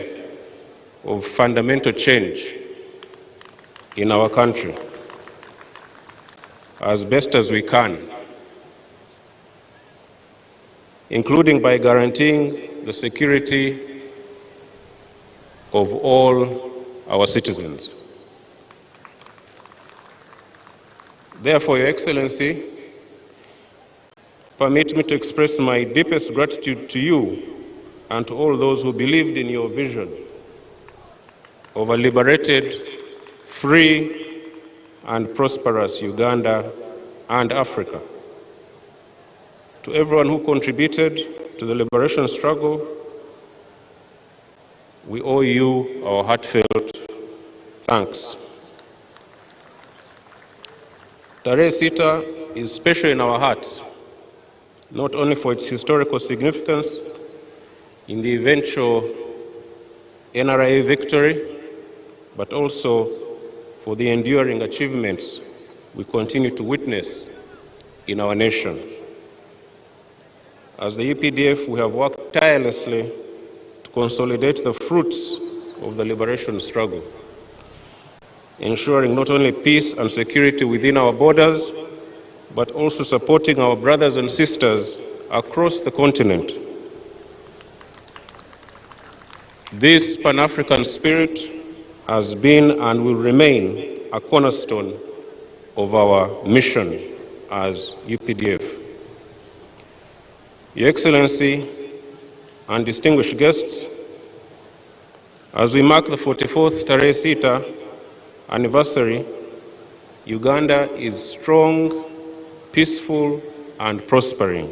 of fundamental change in our country as best as we can, including by guaranteeing the security of all our citizens. Therefore, Your Excellency, permit me to express my deepest gratitude to you and to all those who believed in your vision of a liberated, free, and prosperous Uganda and Africa. To everyone who contributed to the liberation struggle, we owe you our heartfelt thanks. Tarehe Sita is special in our hearts, not only for its historical significance in the eventual NRA victory, but also for the enduring achievements we continue to witness in our nation. As the UPDF, we have worked tirelessly to consolidate the fruits of the liberation struggle, ensuring not only peace and security within our borders, but also supporting our brothers and sisters across the continent. This Pan-African spirit has been and will remain a cornerstone of our mission as UPDF. Your Excellency and distinguished guests, as we mark the 44th Tarehe Sita anniversary, Uganda is strong, peaceful, and prospering.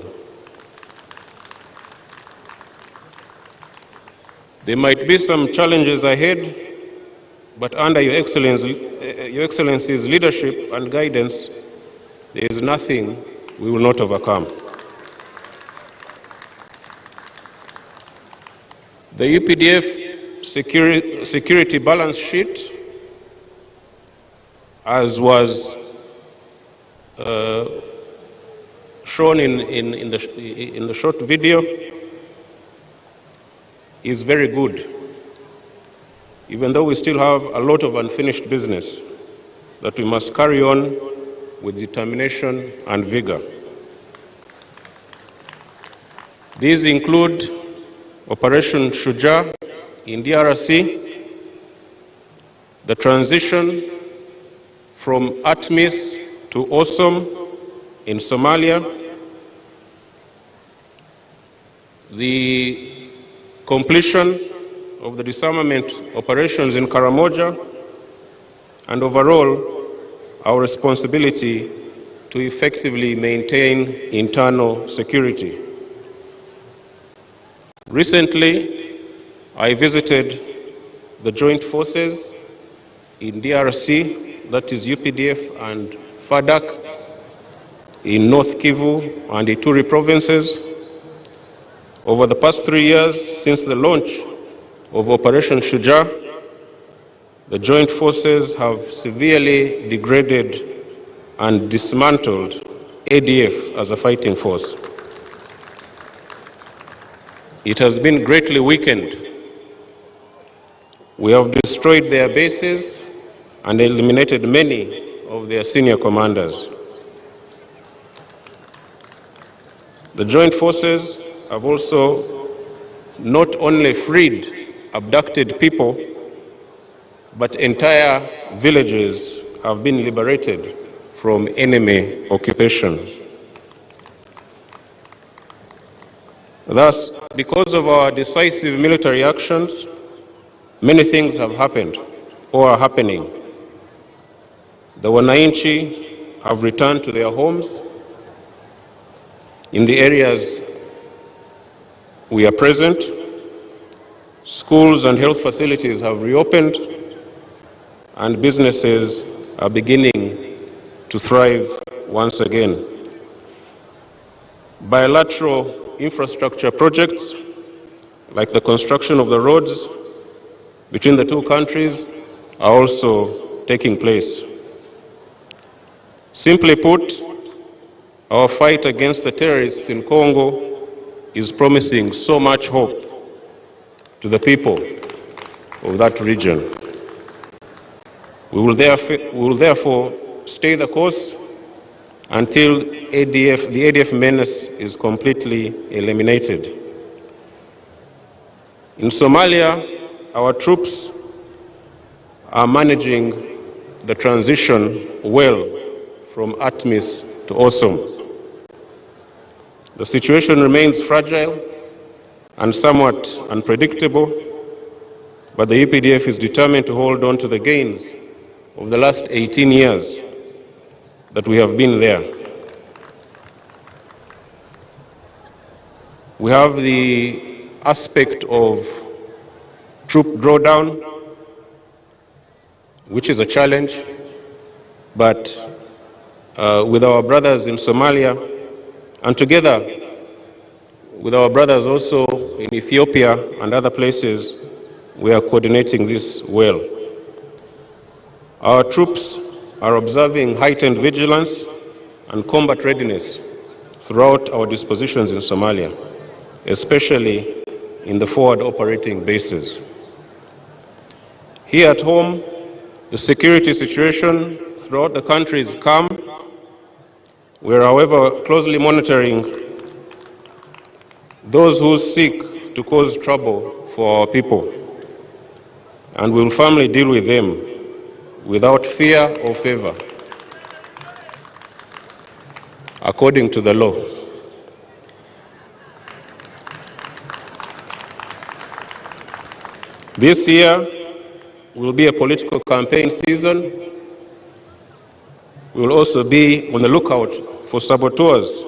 There might be some challenges ahead, but under Your Excellency's leadership and guidance, there is nothing we will not overcome. The UPDF security balance sheet, as was shown in the short video, is very good, even though we still have a lot of unfinished business that we must carry on with determination and vigor. These include Operation Shujaa in DRC, the transition from ATMIS to Awesome in Somalia, the completion of the disarmament operations in Karamoja, and overall, our responsibility to effectively maintain internal security. Recently, I visited the joint forces in DRC, that is UPDF and FADC, in North Kivu and Ituri provinces. Over the past 3 years since the launch of Operation Shujaa, the joint forces have severely degraded and dismantled ADF as a fighting force. It has been greatly weakened. We have destroyed their bases and eliminated many of their senior commanders. The joint forces have also not only freed abducted people, but entire villages have been liberated from enemy occupation. Thus, because of our decisive military actions, many things have happened or are happening. The Wananchi have returned to their homes in the areas we are present. Schools and health facilities have reopened, and businesses are beginning to thrive once again. Bilateral infrastructure projects, like the construction of the roads between the two countries, are also taking place. Simply put, our fight against the terrorists in Congo is promising so much hope to the people of that region. We will therefore stay the course until the ADF menace is completely eliminated. In Somalia, our troops are managing the transition well from ATMIS to awesome. The situation remains fragile and somewhat unpredictable, but the UPDF is determined to hold on to the gains of the last 18 years that we have been there. We have the aspect of troop drawdown, which is a challenge, but with our brothers in Somalia, and together with our brothers also in Ethiopia and other places, we are coordinating this well. Our troops are observing heightened vigilance and combat readiness throughout our dispositions in Somalia, especially in the forward operating bases. Here at home, the security situation throughout the country is calm. We are, however, closely monitoring those who seek to cause trouble for our people, and we will firmly deal with them without fear or favor, according to the law. This year will be a political campaign season. We will also be on the lookout for saboteurs,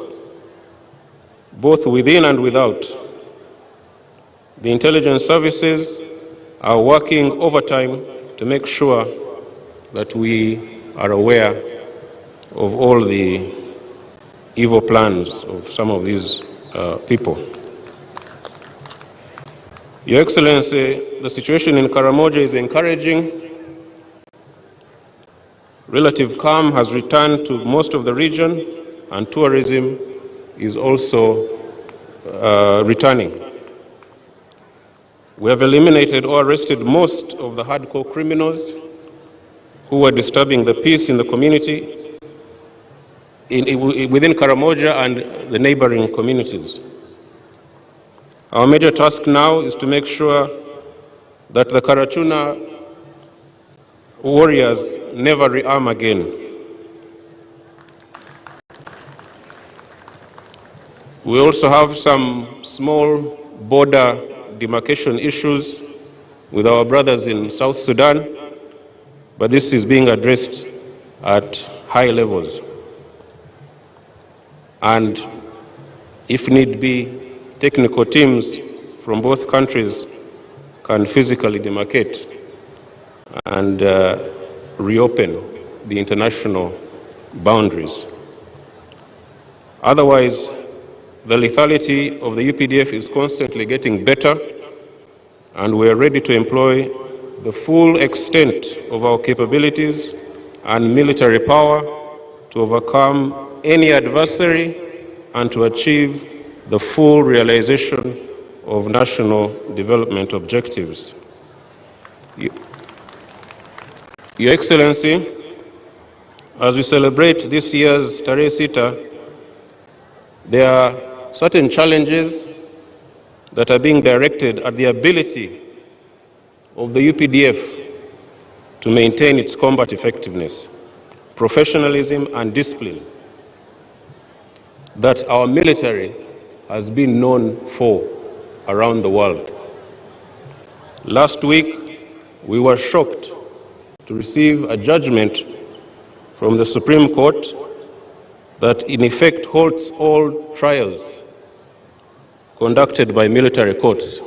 both within and without. The intelligence services are working overtime to make sure that we are aware of all the evil plans of some of these people. Your Excellency, the situation in Karamoja is encouraging. Relative calm has returned to most of the region, and tourism is also returning. We have eliminated or arrested most of the hardcore criminals who were disturbing the peace in the community within Karamoja and the neighboring communities. Our major task now is to make sure that the Karachuna warriors never rearm again. We also have some small border demarcation issues with our brothers in South Sudan, but this is being addressed at high levels. And if need be, technical teams from both countries can physically demarcate and reopen the international boundaries. Otherwise, the lethality of the UPDF is constantly getting better, and we are ready to employ the full extent of our capabilities and military power to overcome any adversary and to achieve the full realization of national development objectives. Your Excellency, as we celebrate this year's Tarehe Sita, there are certain challenges that are being directed at the ability of the UPDF to maintain its combat effectiveness, professionalism, and discipline that our military has been known for around the world. Last week, we were shocked to receive a judgment from the Supreme Court that in effect holds all trials conducted by military courts.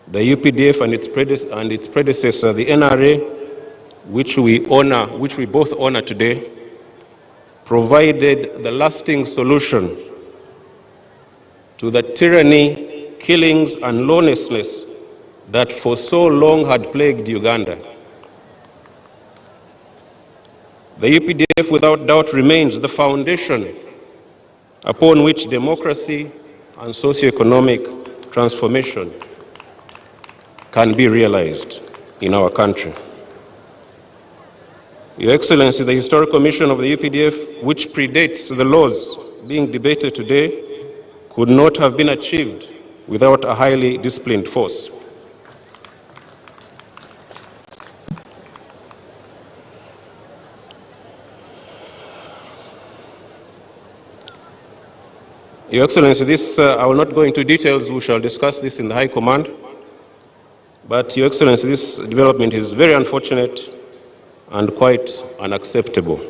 The UPDF and its predecessor, the NRA, which we both honor today, provided the lasting solution to the tyranny, killings, and lawlessness that for so long had plagued Uganda. The UPDF, without doubt, remains the foundation upon which democracy and socio-economic transformation can be realized in our country. Your Excellency, the historical mission of the UPDF, which predates the laws being debated today, could not have been achieved without a highly disciplined force. Your Excellency, I will not go into details. We shall discuss this in the High Command. But, Your Excellency, this development is very unfortunate and quite unacceptable.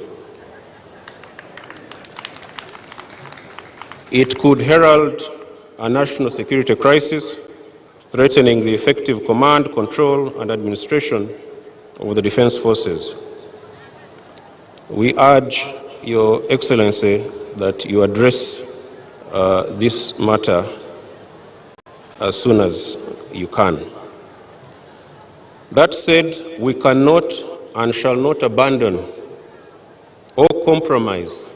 It could herald a national security crisis, threatening the effective command, control, and administration of the defense forces. We urge Your Excellency that you address this matter as soon as you can. That said, we cannot and shall not abandon or compromise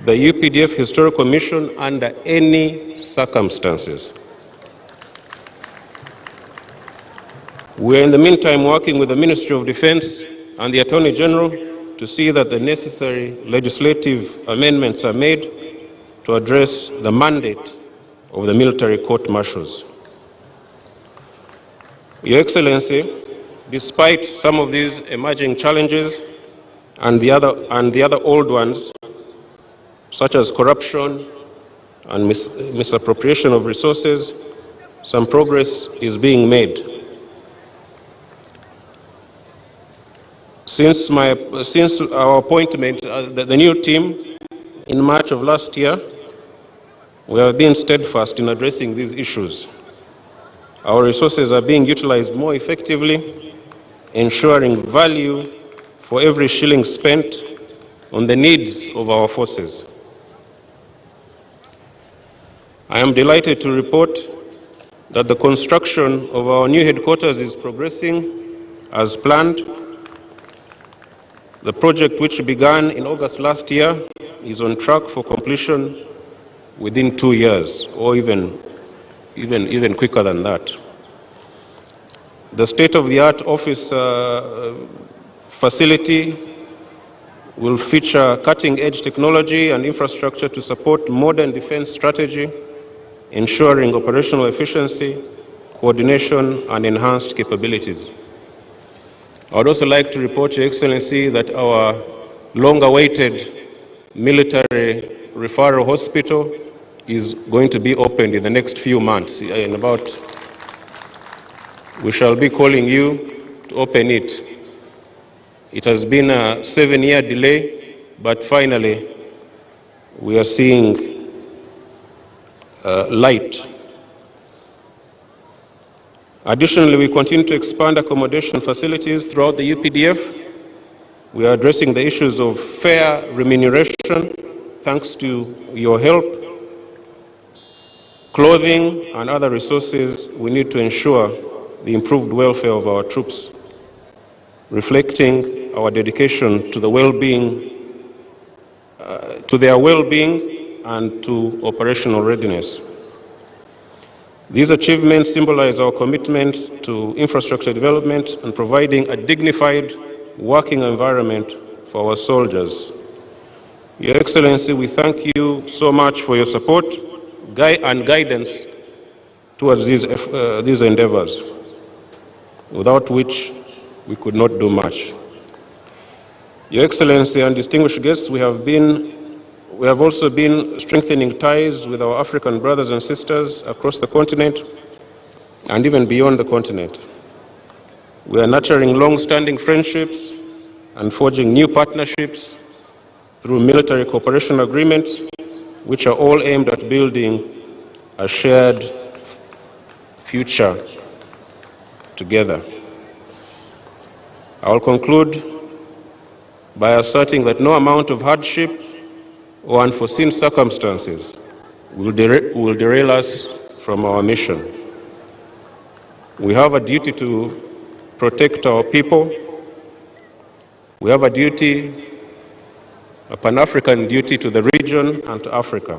the UPDF Historical Mission under any circumstances. We are in the meantime working with the Ministry of Defense and the Attorney General to see that the necessary legislative amendments are made to address the mandate of the military court-martials. Your Excellency, despite some of these emerging challenges and the other old ones, such as corruption and misappropriation of resources, some progress is being made. Since our appointment, the new team in March of last year, we have been steadfast in addressing these issues. Our resources are being utilized more effectively, ensuring value for every shilling spent on the needs of our forces. I am delighted to report that the construction of our new headquarters is progressing as planned. The project, which began in August last year, is on track for completion within 2 years, or even quicker than that. The state-of-the-art office facility will feature cutting-edge technology and infrastructure to support modern defense strategy, ensuring operational efficiency, coordination, and enhanced capabilities. I would also like to report, Your Excellency, that our long-awaited military referral hospital is going to be opened in the next few months. We shall be calling you to open it. It has been a 7-year delay, but finally we are seeing light. Additionally, we continue to expand accommodation facilities throughout the UPDF. We are addressing the issues of fair remuneration, thanks to your help, clothing, and other resources we need to ensure the improved welfare of our troops, reflecting our dedication to the well-being, to their well-being and to operational readiness. These achievements symbolize our commitment to infrastructure development and providing a dignified working environment for our soldiers. Your Excellency, we thank you so much for your support and guidance towards these endeavors, without which we could not do much. Your Excellency and distinguished guests, we have also been strengthening ties with our African brothers and sisters across the continent and even beyond the continent. We are nurturing long-standing friendships and forging new partnerships through military cooperation agreements, which are all aimed at building a shared future together. I will conclude by asserting that no amount of hardship or unforeseen circumstances will derail us from our mission. We have a duty to protect our people. We have a duty, a Pan-African duty to the region and to Africa.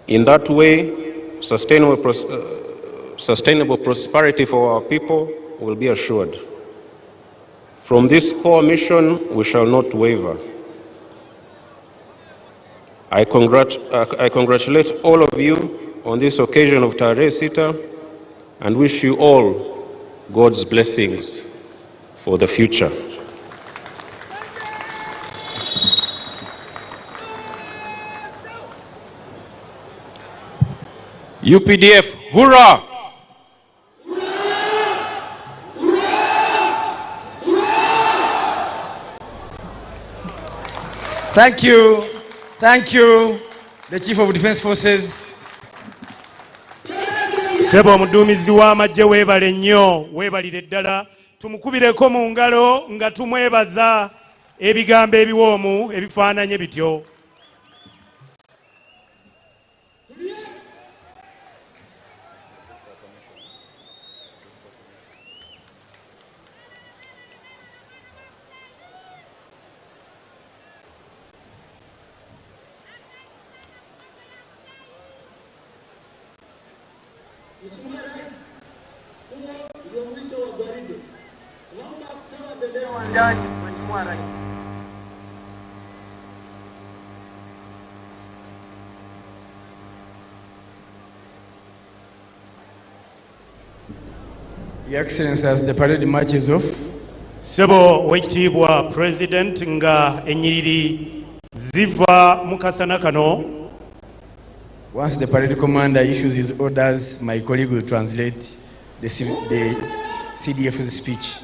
In that way, sustainable prosperity for our people will be assured. From this core mission, we shall not waver. I congratulate all of you on this occasion of Tarehe Sita and wish you all God's blessings for the future. UPDF, hurrah! Thank you. Thank you, the Chief of Defense Forces. Sebo omuduumizi w'amagye weebale nnyo, weebalire ddala. Tumukubireko mu ngalo nga tumwebaza ebigambo ebiwoomu ebifaananye bityo. Your Excellency, as the parade marches off, Sebo owekitiibwa President nga ennyiriri ziva mu kasana kano. once the parade commander issues his orders, my colleague will translate the CDF's speech.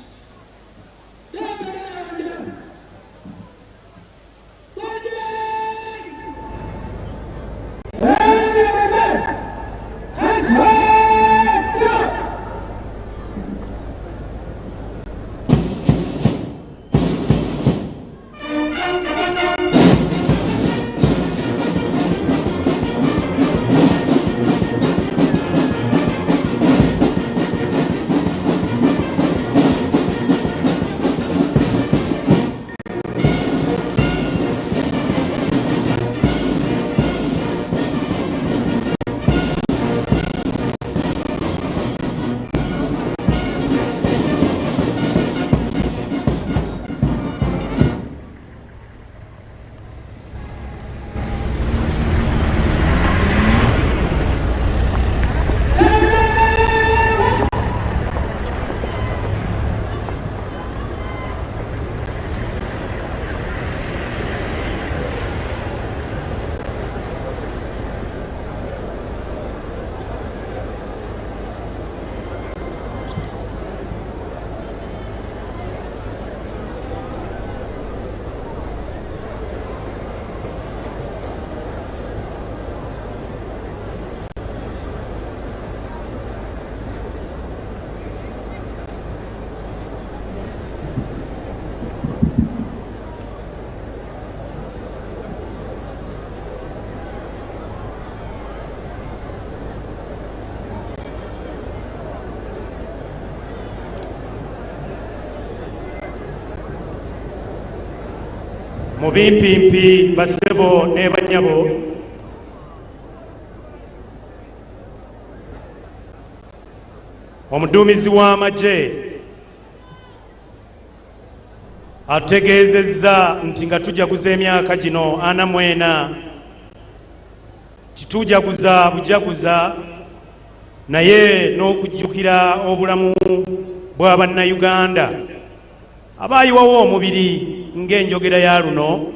Mu bimpimpi bassebo ne bannyabo, omuduumizi w'amagye ategeezezza nti nga tujaguza emyaka gino 44 titujaguza bujaguza naye n'okujjukira obulamu bwa bannayuganda abaayiwawo omubiri ng'enjogera ya luno,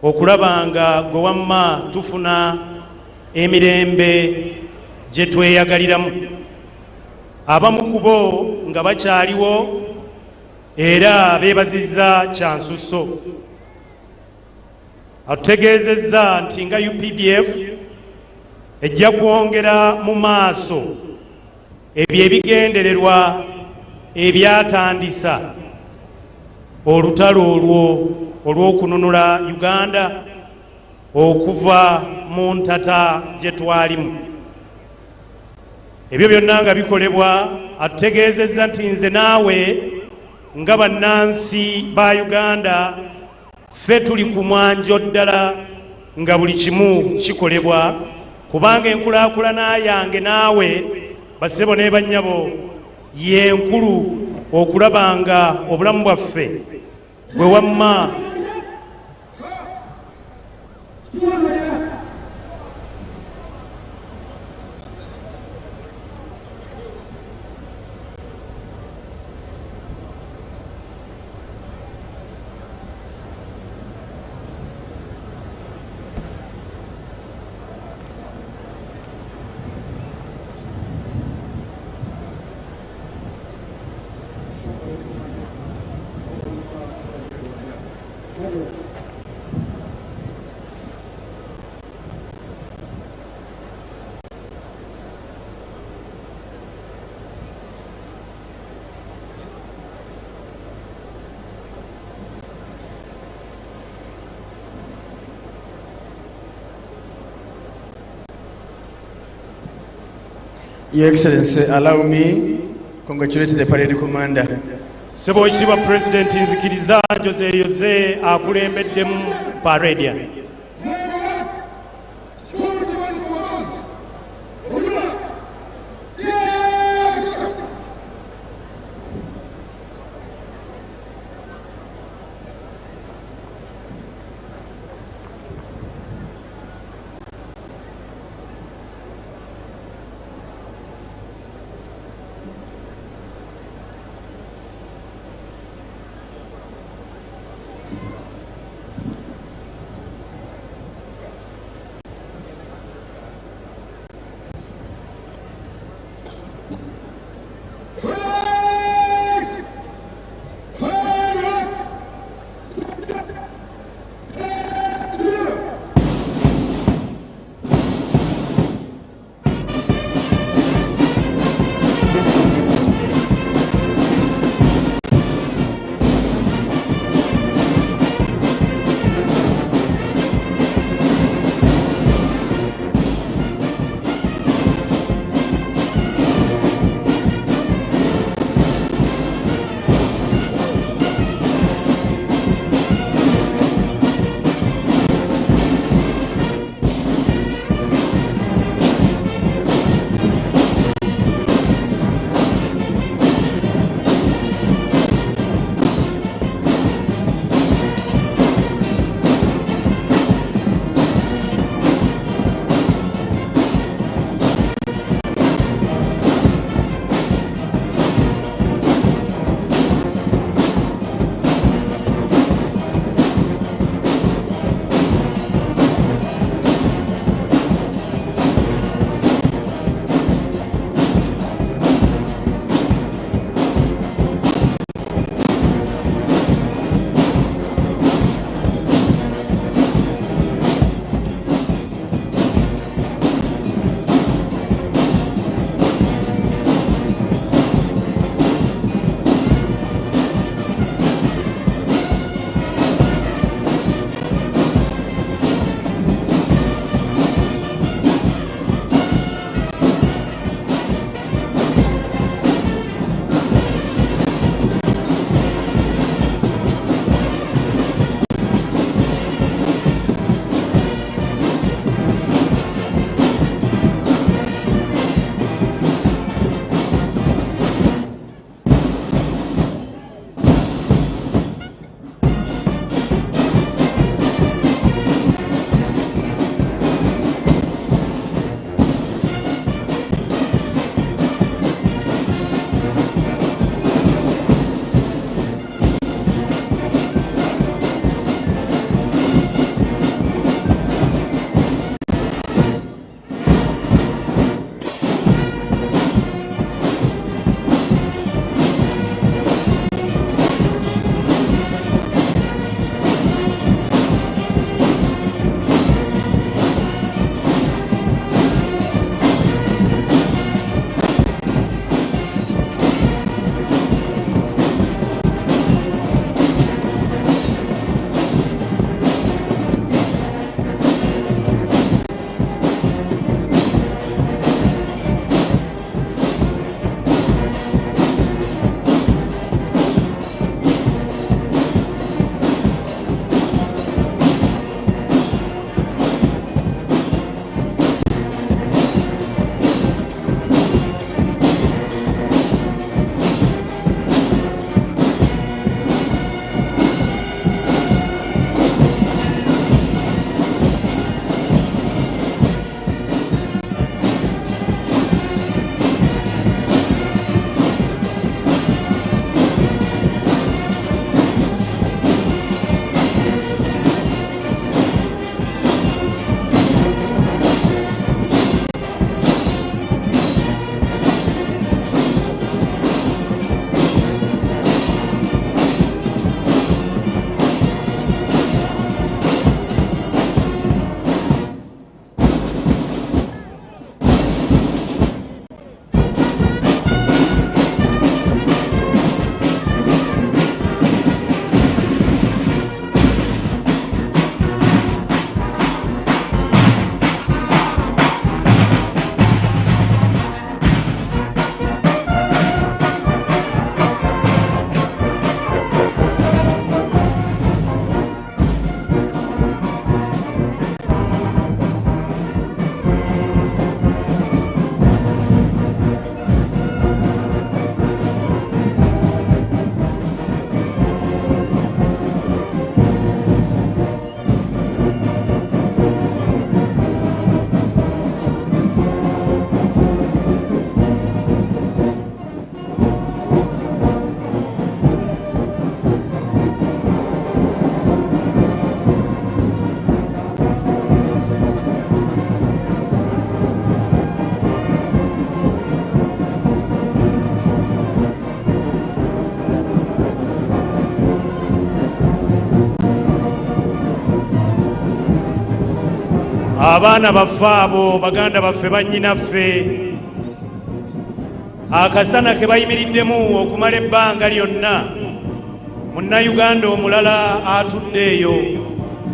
okulaba nga gwe wamma tufuna emirembe gye tweyagaliramu. Abamu ku bo nga bakyaliwo era beebazizza kyansusso. Atutegeezezza nti nga UPDF ejja kwongera mu maaso ebyo ebigendererwa ebyatandisa olutalo olwo olw'okununula Uganda okuva mu ntata gye twalimu. Ebyo byonna nga bikolebwa, atutegeezezza nti nze naawe nga bannansi ba Uganda ffe tuli ku mwanjo ddala nga buli kimu kikolebwa, kubanga enkulaakulana yange naawe bassebo ne bannyabo yenkulu okulaba nga obulamu bwaffe bwe wamma Your Excellency, allow me congratulate the parade commander. Sebo ekitiibwa President nzikiriza Jose akulembeddemu parade. abaana baffe abo baganda baffe bannyinaffe akasana ke bayimiriddemu okumala ebbanga lyonna munnayuganda omulala atudde eyo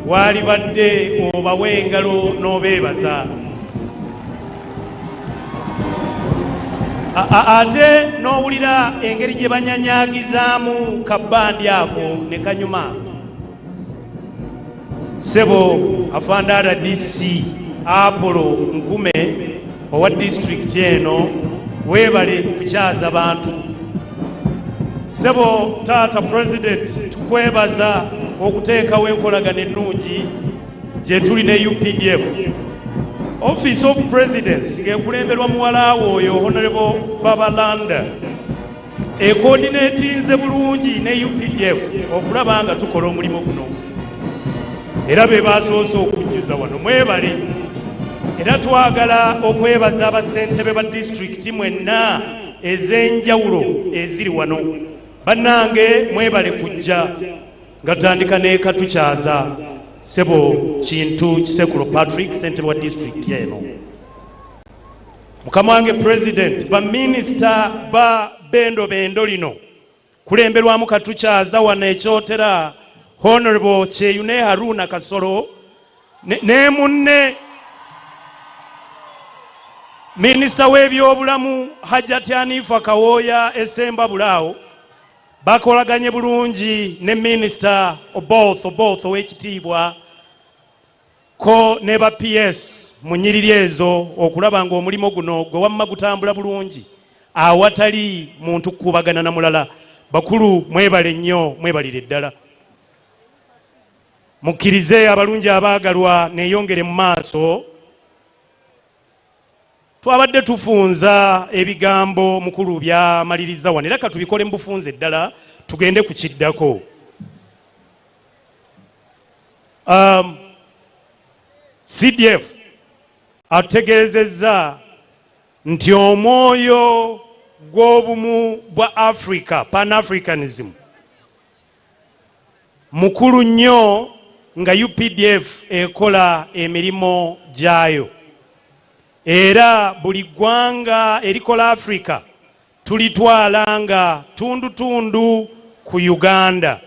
waali badde obawe engalo n'obeebaza ate n'owulira engeri gye banyanyagizaamu kabbandi ako ne kanyuma sebo afanda RDC Apollo Nkume owa district eno webale kukyaza bantu sebo taata president tukwebaza okuteekawo enkolagana ennungi gye tuli ne UPDF office of presidency ng'ekulemberwa muwalaawo oyo honorable Babalanda ekodineetinze bulungi ne UPDF okulaba nga tukola omulimu guno era be basoose okujjuza wano mwebale era twagala okwebaza abasentebe ba disitulikiti mwenna ez'enjawulo eziri wano bannange mwebale kujja nga tutandika n'eka tukyaza sebo kintu Kisekulo Patrick ssentebe wa disitulikiti eno mukama wange president baminisita ba bendo lino kulemberwamu katukyaza wano ekyotera honorable Kyeyune Haruna Kasolo ne munne minisita w'ebyobulamu Hajjati Hanifa Kawoya Esemba Bulaawo bakolaganye bulungi ne minisita both ow'ekitiibwa ko ne ba PS mu nnyiriri ezo okulaba ng'omulimu guno gwe wamma gutambula bulungi awatali muntu kukubagana na mulala bakulu mwebale nnyo mwebalire ddala mukkirize abalungi abaagalwa neeyongere mu maaso twabadde tufunza ebigambo mukulu byamaliriza wano era katubikole mu bufunze ddala tugende ku kiddako CDF ategeezezza nti omwoyo gw'obumu bwa Africa Pan-Africanism mukulu nnyo nga UPDF ekola emirimu gyayo era buli ggwanga erikola Africa tulitwala nga tundu ku Uganda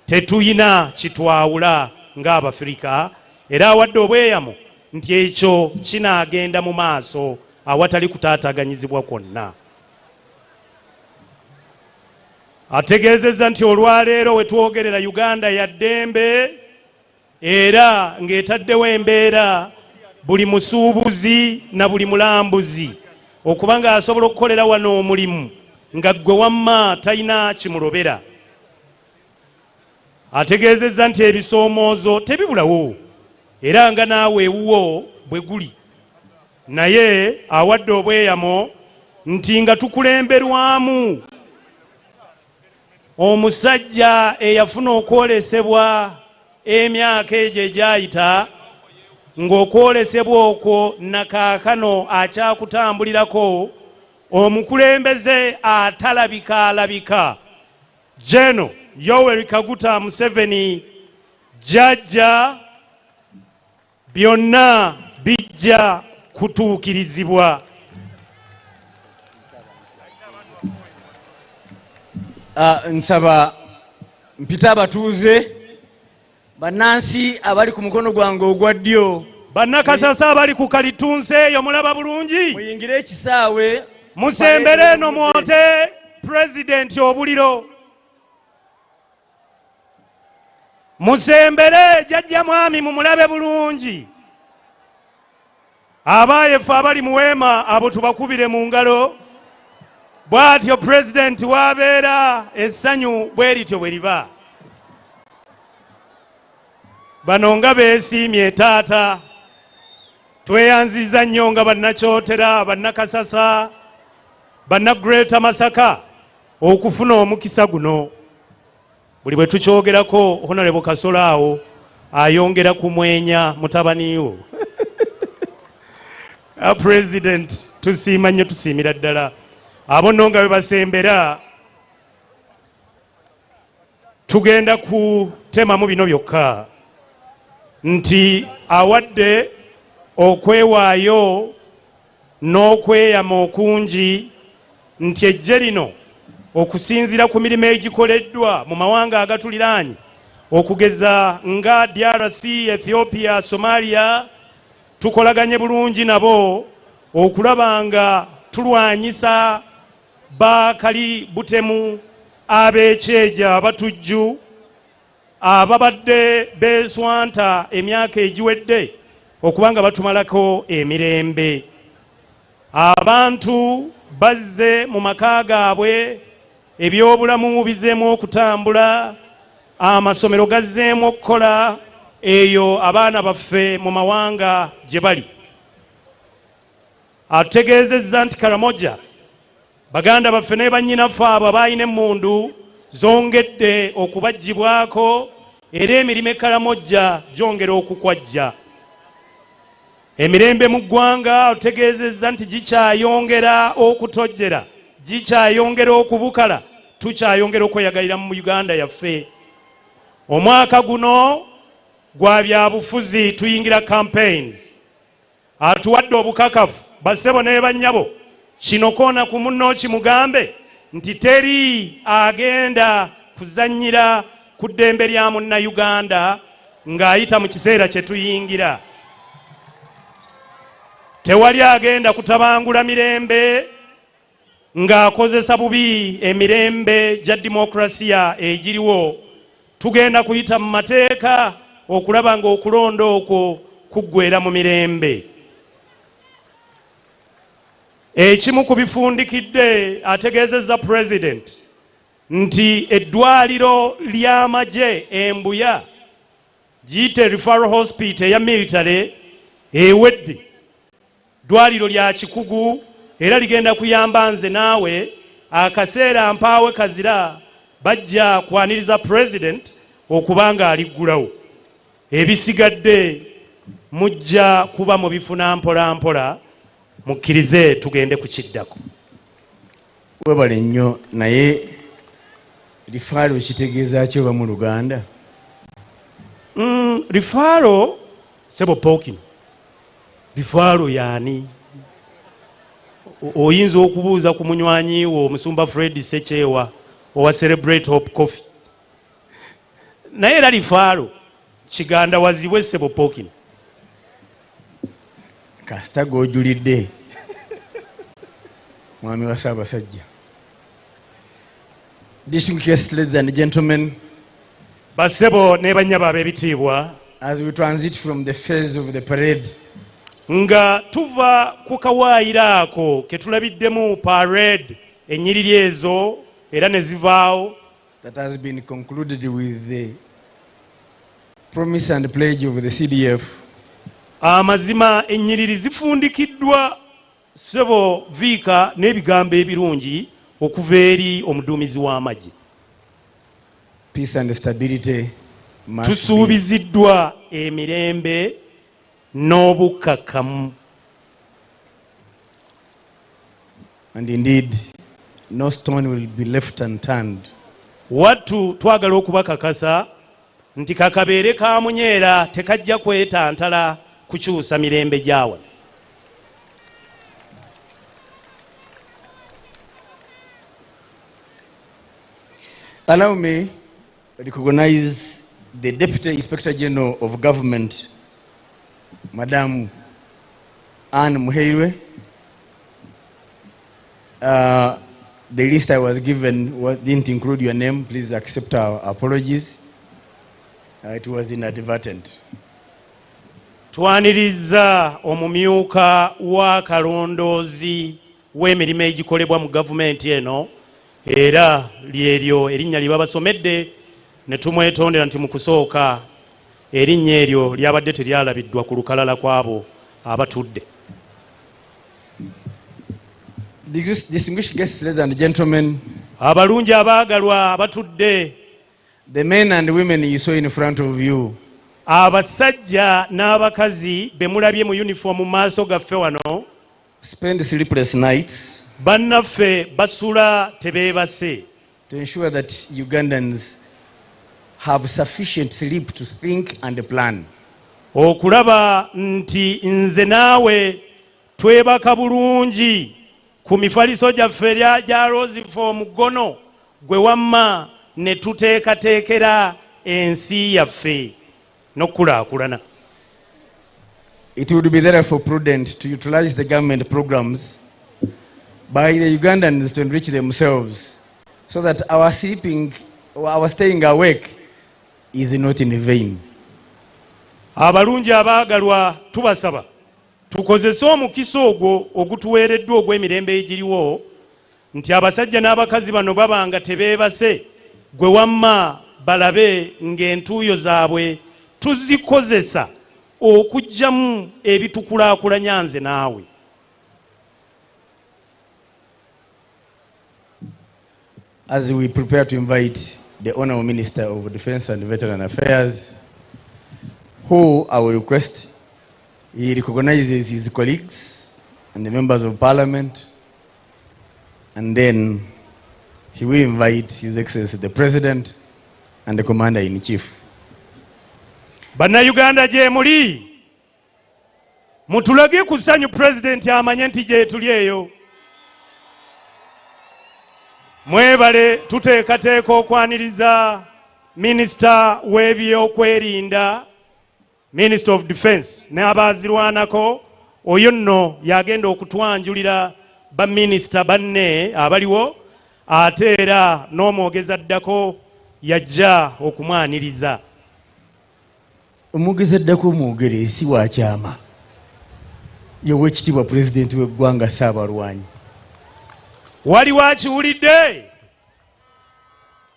tetuyina kitwawula ng'Abafirika era awadde obweyamo nti ekyo kinaagenda mu maaso awatali kutaataganyizibwa kwonna ategeezezza nti olwaleero we twogerera Uganda ya ddembe era ng'etaddewo embeera buli musuubuzi na buli mulambuzi okuba nga asobola okukolera wano omulimu nga ggwe wamma talina kimulobera ategeezezza nti ebisoomoozo tebibulawo era nga naawe ewuwo bwe guli naye awadde obweyamo nti nga tukulemberwamu omusajja eyafuna okwolesebwa emyaka egyo egyayita ng'okwolesebwa okwo nakaakano akyakutambulirako omukulembeze atalabika General Yoweri Kaguta Museveni jjajja byonna bijja kutuukirizibwa nsaba mpita abatuuze bannansi abali ku mukono gwange ogwa ddyo bannakasasa abali ku kalitunsi eyo mulaba bulungi muyingire ekisaawe musembere eno mwote pulezidenti obuliro musembere jjajja mwami mumulabe bulungi abaayefe abali mu weema abo tubakubire mu ngalo bw'atyo pulezidenti w'abeera essanyu bwe lityo bwe liba bano nga beesiimye taata tweyanziza nnyo nga bannakyotera bannakasasa bannagreta Masaka okufuna omukisa guno buli bwe tukyogerako honorable Kasolo awo ayongera kumwenya mutabaniwo president tusiima nnyo tusiimira ddala abo nno nga bwe basembera tugenda kutemamu bino byokka nti awadde okwewaayo n'okweyama okungi nti eggye lino okusinziira ku mirimu egikoleddwa mu mawanga agatuliraanye okugeza nga DRC, Ethiopia, Somalia, tukolaganye bulungi nabo okulaba nga tulwanyisa bakali butemu ab'ekyeja abatujju ababadde beeswanta emyaka egiwedde okubanga batumalako emirembe. Abantu bazze mu maka gaabwe, ebyobulamu bizeemu okutambula, amasomero gazzeemu okukola, eyo abaana baffe mu mawanga gye bali. Ategeezezza nti Karamoja baganda baffe ne bannyinaffe abo abalina emmundu zongedde okubaggyibwako era emirimu Karamoja gyongera okukwajja. Emirembe mu ggwanga otegeezezza nti gikyayongera okutojjera, gikyayongera okubukala, tukyayongera okweyagalira mu Uganda yaffe. Omwaka guno gwa byabufuzi tuyingira campaigns. Atuwadde obukakafu bassebo ne bannyabo kino koona ku munno kimugambe nti teri agenda kuzannyira ku ddembe lya munnayuganda ng'ayita mu kiseera kye tuyingira. Tewali agenda kutabangula mirembe ng'akozesa bubi emirembe gya demokrasiya egiriwo. Tugenda kuyita mu mateeka okulaba ng'okulonda okwo kuggweera mu mirembe. Ekimu ku bifundikidde ategeezezza President nti eddwaliro ly'amagye Embuya giyite referral hospital eya military ewedde. Ddwaliro lya kikugu era ligenda kuyamba nze naawe akaseera mpaawe kazira bajja kwaniriza President okubanga aliggulawo. Ebisigadde mujja kuba mu bifuna mpola mpola, mukkirize tugende ku kiddako. Webale nnyo naye rifaalo kitegeeza ki oba mu Luganda? Rifaalo sebo poking. Rifaalo yaani? Oyinza okubuuza ku munywanyi wo Omusumba Fred Sechewa owa Celebrate Hope Coffee. Naye era rifaalo kiganda wazibwe sebo poking. Kasita gw'ojulidde mwami wa Ssaabasajja. Distinguished guests, ladies and gentlemen, bassebo ne bannyabo ab'ebitiibwa, as we transit from the phase of the parade, nga tuva ku kawaayiro ako ke tulabiddemu parade ennyiriri ezo era ne zivaawo, that has been concluded with the promise and pledge of the CDF, amazima ennyiriri zifundikiddwa sebo viika n'ebigambo ebirungi okuva eri omuduumizi w'amagye. Peace and stability must tusuubiziddwa emirembe n'obukkakkamu. And indeed, no stone will be left unturned. Wattu twagala okubakakasa nti kakabeere kamunyeera tekajja kwetantala kukyusa mirembe gyawa. Allow me to recognize the Deputy Inspector General of Government, Madam Anne Muheirwe. The list I was given didn't include your name. Please accept our apologies. It was inadvertent. Twaniriza omumyuka wa kalondoozi w'emirimu egikolebwa mu gavumenti eno era lyeryo erinnya lye babasomedde ne tumwetondera nti mu kusooka erinnya eryo lyabadde teryalabiddwa ku lukalala kw'abo abatudde. Distinguished guests, ladies and gentlemen, abalungi abaagalwa abatudde, the men and women you saw in front of you, abasajja n'abakazi be mulabye mu uniform mu maaso gaffe wano, spend sleepless nights bannaffe basula tebeebase, to ensure that Ugandans have sufficient sleep to think and plan. okulaba nti nze naawe twebaka bulungi ku mifaliso gyaffe gya Roseville mugono gwe wamma ne tuteekateekera ensi yaffe n'okulaakulana. It would be therefore prudent to utilize the government programs by the Ugandans to enrich themselves so that our sleeping or our staying awake is not in vain. Abalungi abaagalwa tubasaba tukozese omukisa ogwo ogutuweereddwa ogw'emirembe egiriwo nti abasajja n'abakazi bano baba nga tebeebase gwe wamma balabe ng'entuuyo zaabwe tuzikozesa okuggyamu ebitukulaakulanya nze naawe. As we prepare to invite the Honourable Minister of Defence and Veteran Affairs, who I will request he recognizes his colleagues and the members of Parliament, and then he will invite His Excellency the President and the Commander-in-Chief. Bannayuganda gye muli mutulage ku ssanyu President amanye nti gye tuli eyo. Mwebale tuteekateeka okwaniriza Minisita w'ebyokwerinda, Minister of Defence ne abaazirwanako. Oyo nno yagenda okutwanjulira baminisita banne abaliwo, ate era n'omwogezi addako yajja okumwaniriza. Omwogezi addako omwogere si wa kyama y'Oweekitiibwa Pulezidenti w'eggwanga Ssaabalwanyi. Waliwo akiwulidde?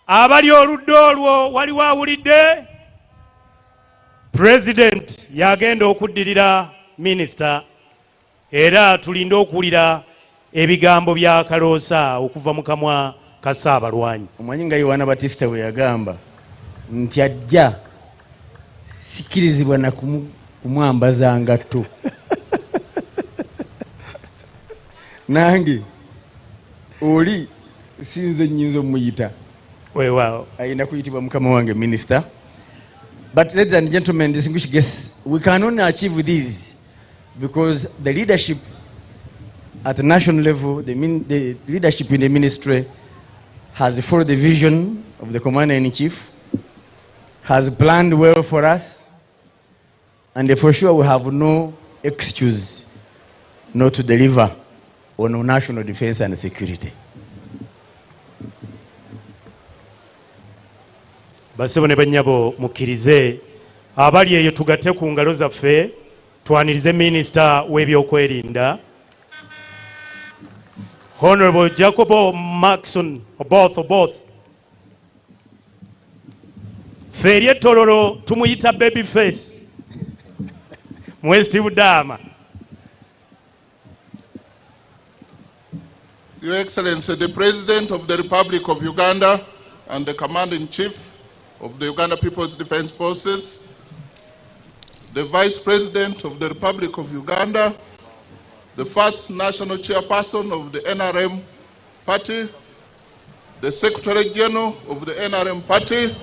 Abali oludda olwo waliwo awulidde? President yagenda okuddirira minisita era tulinde okuwulira ebigambo bya kaloosa okuva mu kamwa ka Ssaabalwanyi. Omanyi nga Yohana Batisita bwe yagamba nti ajja sikkirizibwa na kumwambaza ngatto. Nange oli sinze nnyinza omuyita weewaawo ayina kuyitibwa mukama wange minisita. But ladies and gentlemen, distinguished guests, we can only achieve this because the leadership at the national level, the leadership in the ministry has followed the vision of the Commander-in-Chief, has planned well for us, and for sure we have no excuse not to deliver on our national defense and security. Basebo ne bannyabo mukkirize abali eyo tugatte ku ngalo zaffe twanirize minisita w'ebyokwerinda Honorable Jacobo Maxon Oboth. Ffe ery'ettololo tumuyita baby face mwesti Budama. Your Excellency, the President of the Republic of Uganda and the Commander-in-Chief of the Uganda People's Defense Forces, the Vice President of the Republic of Uganda, the first national chairperson of the NRM party, the Secretary General of the NRM party,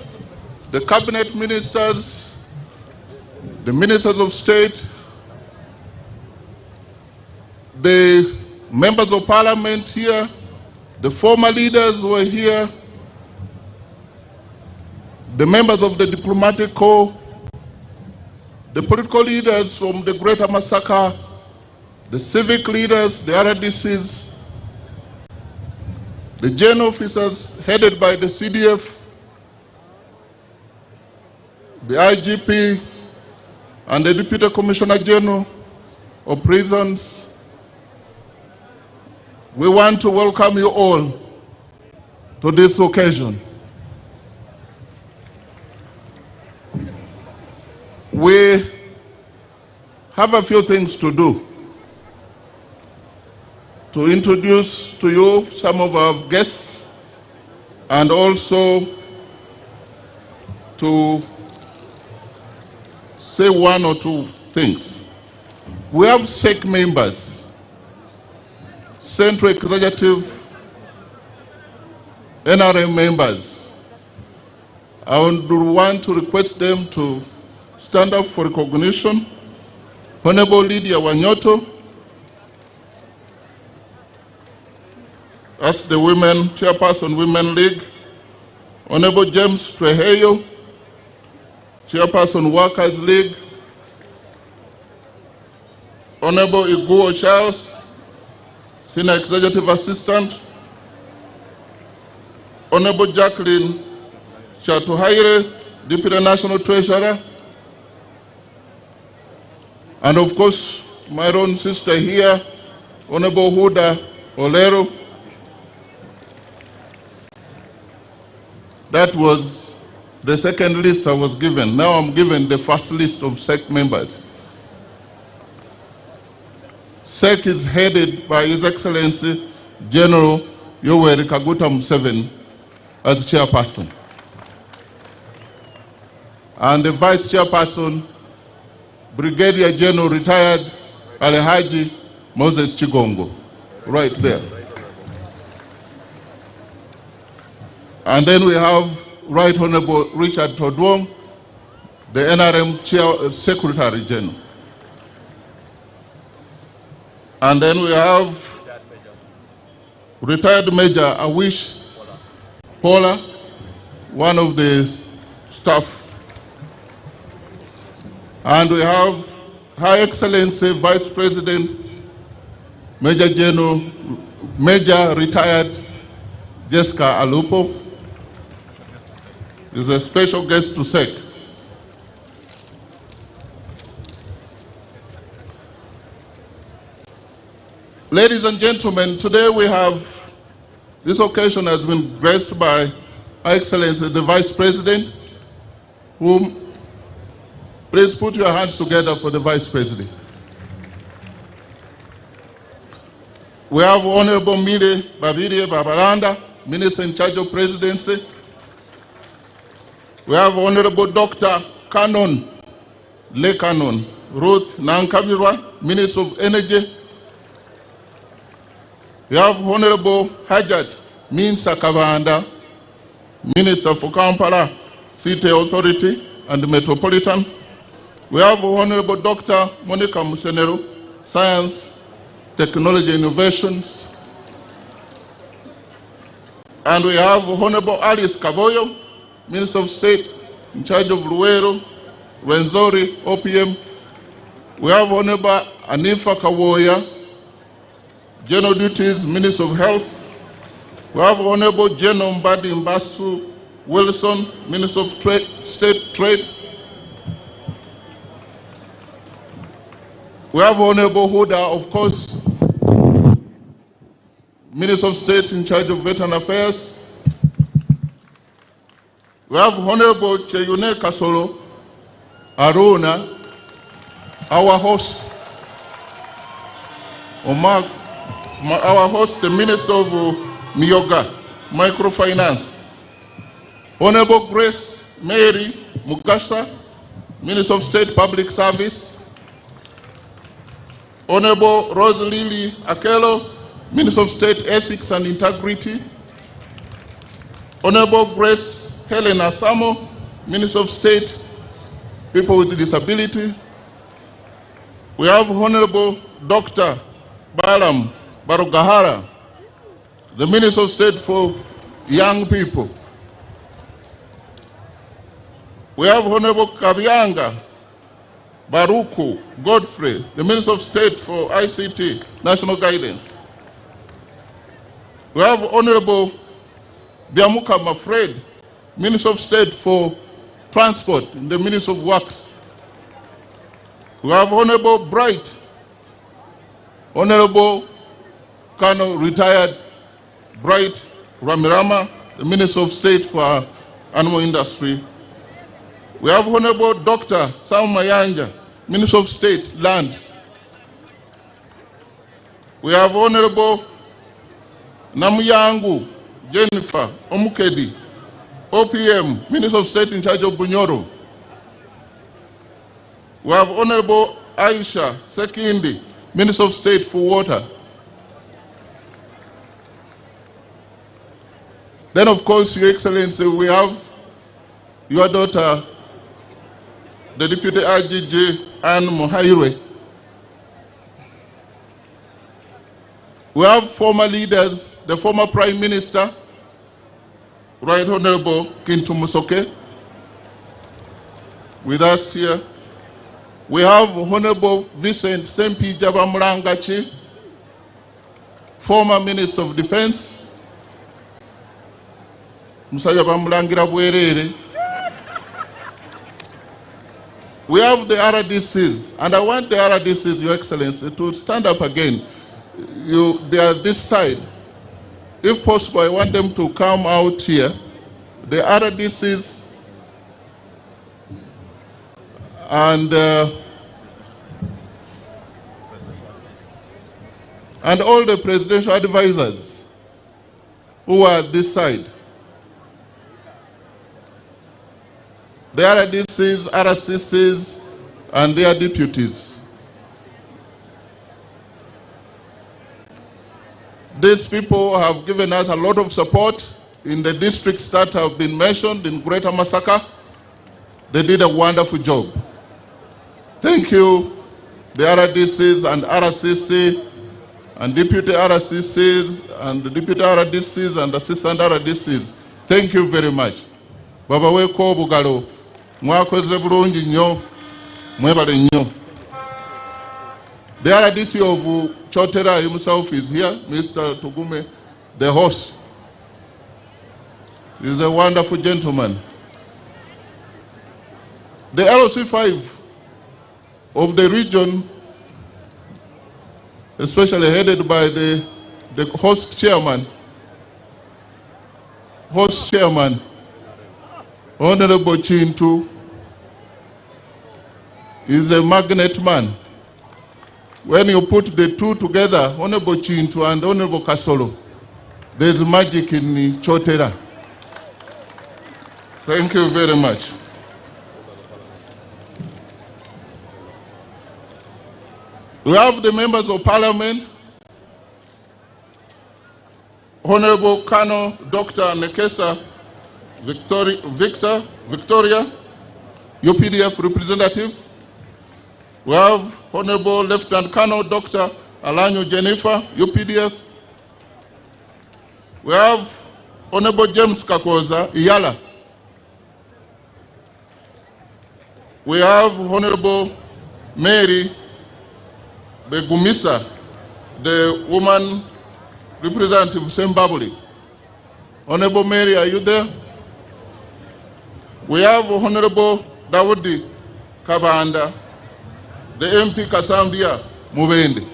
the cabinet ministers, the ministers of state, the members of parliament here, the former leaders who are here, the members of the diplomatic corps, the political leaders from the Greater Massacre, the civic leaders, the RDCs, the general officers headed by the CDF, the IGP, and the Deputy Commissioner General of Prisons. We want to welcome you all to this occasion. We have a few things to do. To introduce to you some of our guests and also to say one or two things. We have SEC members, Central Executive NRM members. I would want to request them to stand up for recognition. Honorable Lydia Wanyoto, as the Women Chairperson, Women League. Honorable James Treheyo, Chairperson, Workers League. Honorable Iguo Charles, Senior Executive Assistant. Honorable Jacqueline Chatuhaire, Deputy National Treasurer. And of course, my own sister here, Honorable Huda Olero. That was the second list I was given. Now I'm given the first list of SEC members. SEC is headed by His Excellency General Yoweri Kaguta Museveni as chairperson. And the vice chairperson, Brigadier General retired Alhaji Moses Chigongo, right there. And then we have Right Honorable Richard Todwong, the NRM Secretary General. And then we have retired Major Awish Paula, one of the staff. And we have Her Excellency Vice President, Major General, Major retired Jessica Alupo, is a special guest to SEC. Ladies and gentlemen, today we have, this occasion has been graced by Her Excellency the Vice President, whom, please put your hands together for the Vice President. We have Honorable Mire Babiri Babalanda, Minister in charge of Presidency. We have Honorable Dr. Canon, Le Canon, Ruth Nankabirwa, Minister of Energy. We have Honorable Hajat Minsa Kavanda, Minister for Kampala City Authority and Metropolitan. We have Honorable Dr. Monica Musenero, Science, Technology, Innovations. And we have Honorable Alice Kaboyo, Minister of State in charge of Luero, Rwenzori, OPM. We have Honorable Anifa Kawoya, General Duties, Minister of Health. We have Honorable General Mbadi Mbasu Wilson, Minister of State Trade. We have Honorable Huda, of course, Minister of State in charge of Veteran Affairs. We have Honorable Cheyune Kasolo Aruna, our host, our host, the Minister of Miyoga, Microfinance. Honorable Grace Mary Mukasa, Minister of State Public Service. Honorable Rose Lily Akelo, Minister of State Ethics and Integrity. Honorable Grace Helen Asamo, Minister of State People with Disability. We have Honorable Dr. Balam Barugahara, the Minister of State for Young People. We have Honorable Kabyanga Baruku Godfrey, the Minister of State for ICT, National Guidance. We have Honorable Biamuka Mafred, Minister of State for Transport, the Minister of Works. We have Honorable Bright, Honorable Colonel retired Bright Ramirama, the Minister of State for Animal Industry. We have Honorable Dr. Sam Mayanja, Minister of State, Lands. We have Honorable Namuyangu Jennifer Omukedi, OPM, Minister of State in charge of Bunyoro. We have Honorable Aisha Sekindi, Minister of State for Water. Then, of course, Your Excellency, we have your daughter, the Deputy IGG, and Muhaire. We have former leaders, the former Prime Minister, Right Honorable Kintu Musoke, with us here. We have Honorable Vincent Sempi Jabamurangachi, former Minister of Defense. Musaya Bamurangira Bwerere. We have the RDCs, and I want the RDCs, Your Excellency, to stand up again. They are this side. If possible, I want them to come out here. The RDCs and all the presidential advisors who are this side. The RDCs, RCCs, and their deputies. These people have given us a lot of support in the districts that have been mentioned in Greater Masaka. They did a wonderful job. Thank you, the RDCs and RCC, and deputy RCCs, and the deputy RDCs, and assistant RDCs. Thank you very much. Baba weko bugalo, mwakoze bulungi nnyo, mwebale nnyo. The RDC of Chotera himself is here, Mr. Tugume, the host. He's a wonderful gentleman. The LOC5 of the region, especially headed by the host chairman, Honorable Chintu, is a magnet man. When you put the two together, Honorable Chintu and Honorable Kasolo, there's magic in Chotera. Thank you very much. We have the members of parliament, Honorable Colonel Dr. Nekesa Victoria, UPDF representative. We have Honorable Lieutenant Colonel Dr. Alanyo Jennifer, UPDF. We have Honorable James Kakoza, Iyala. We have Honorable Mary Begumisa, the woman representative of Zimbabwe. Honorable Mary, are you there? We have Honorable Dawudi Kabanda, the MP Kasambia Mubende.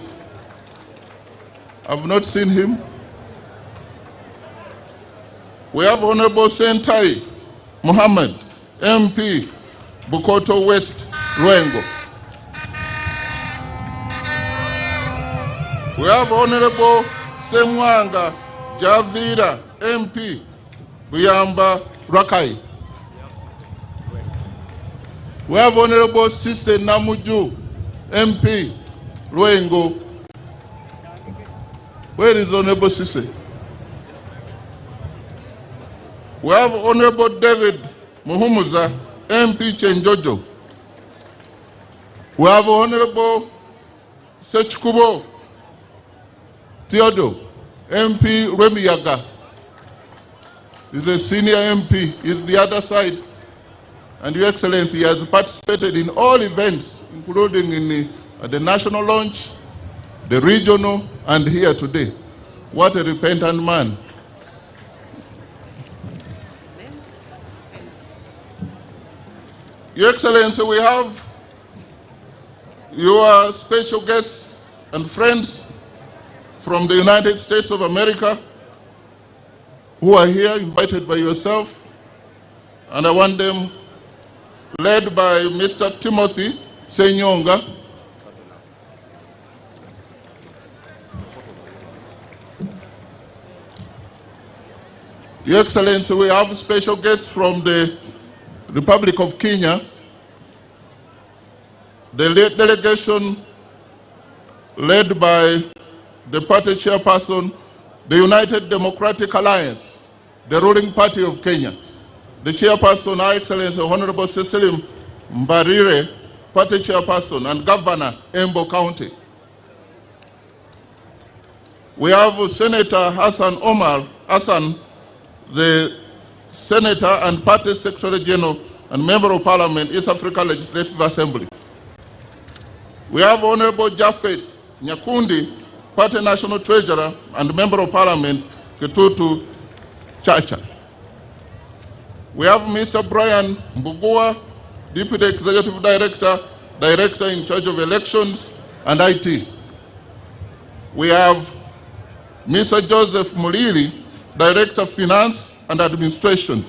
I've not seen him. We have Honorable Sentai Muhammad, MP Bukoto West, Ruengo. We have Honorable Semwanga Javira, MP Buyamba Rakai. We have Honorable Sise Namuju, MP Ruengo. Where is Honorable Sise? We have Honorable David Muhumuza, MP Chenjojo. We have Honorable Sechkubo Theodo, MP Remiyaga. He's a senior MP. He's the other side. And Your Excellency, he has participated in all events, including in the national launch, the regional, and here today. What a repentant man. Your Excellency, we have your special guests and friends from the United States of America who are here, invited by yourself, and I want them led by Mr. Timothy Senyonga. Your Excellency, we have special guests from the Republic of Kenya, the delegation led by the party chairperson, the United Democratic Alliance, the ruling party of Kenya. The chairperson, Her Excellency Honorable Cecily Mbarire, party chairperson, and Governor Embo County. We have Senator Hassan Omar Hassan, the Senator and Party Secretary General and Member of Parliament, East Africa Legislative Assembly. We have Honorable Jafet Nyakundi, Party National Treasurer and Member of Parliament, Kitutu Chacha. We have Mr. Brian Mbugua, Deputy Executive Director, Director in charge of Elections and IT. We have Mr. Joseph Muliri, Director of Finance and Administration.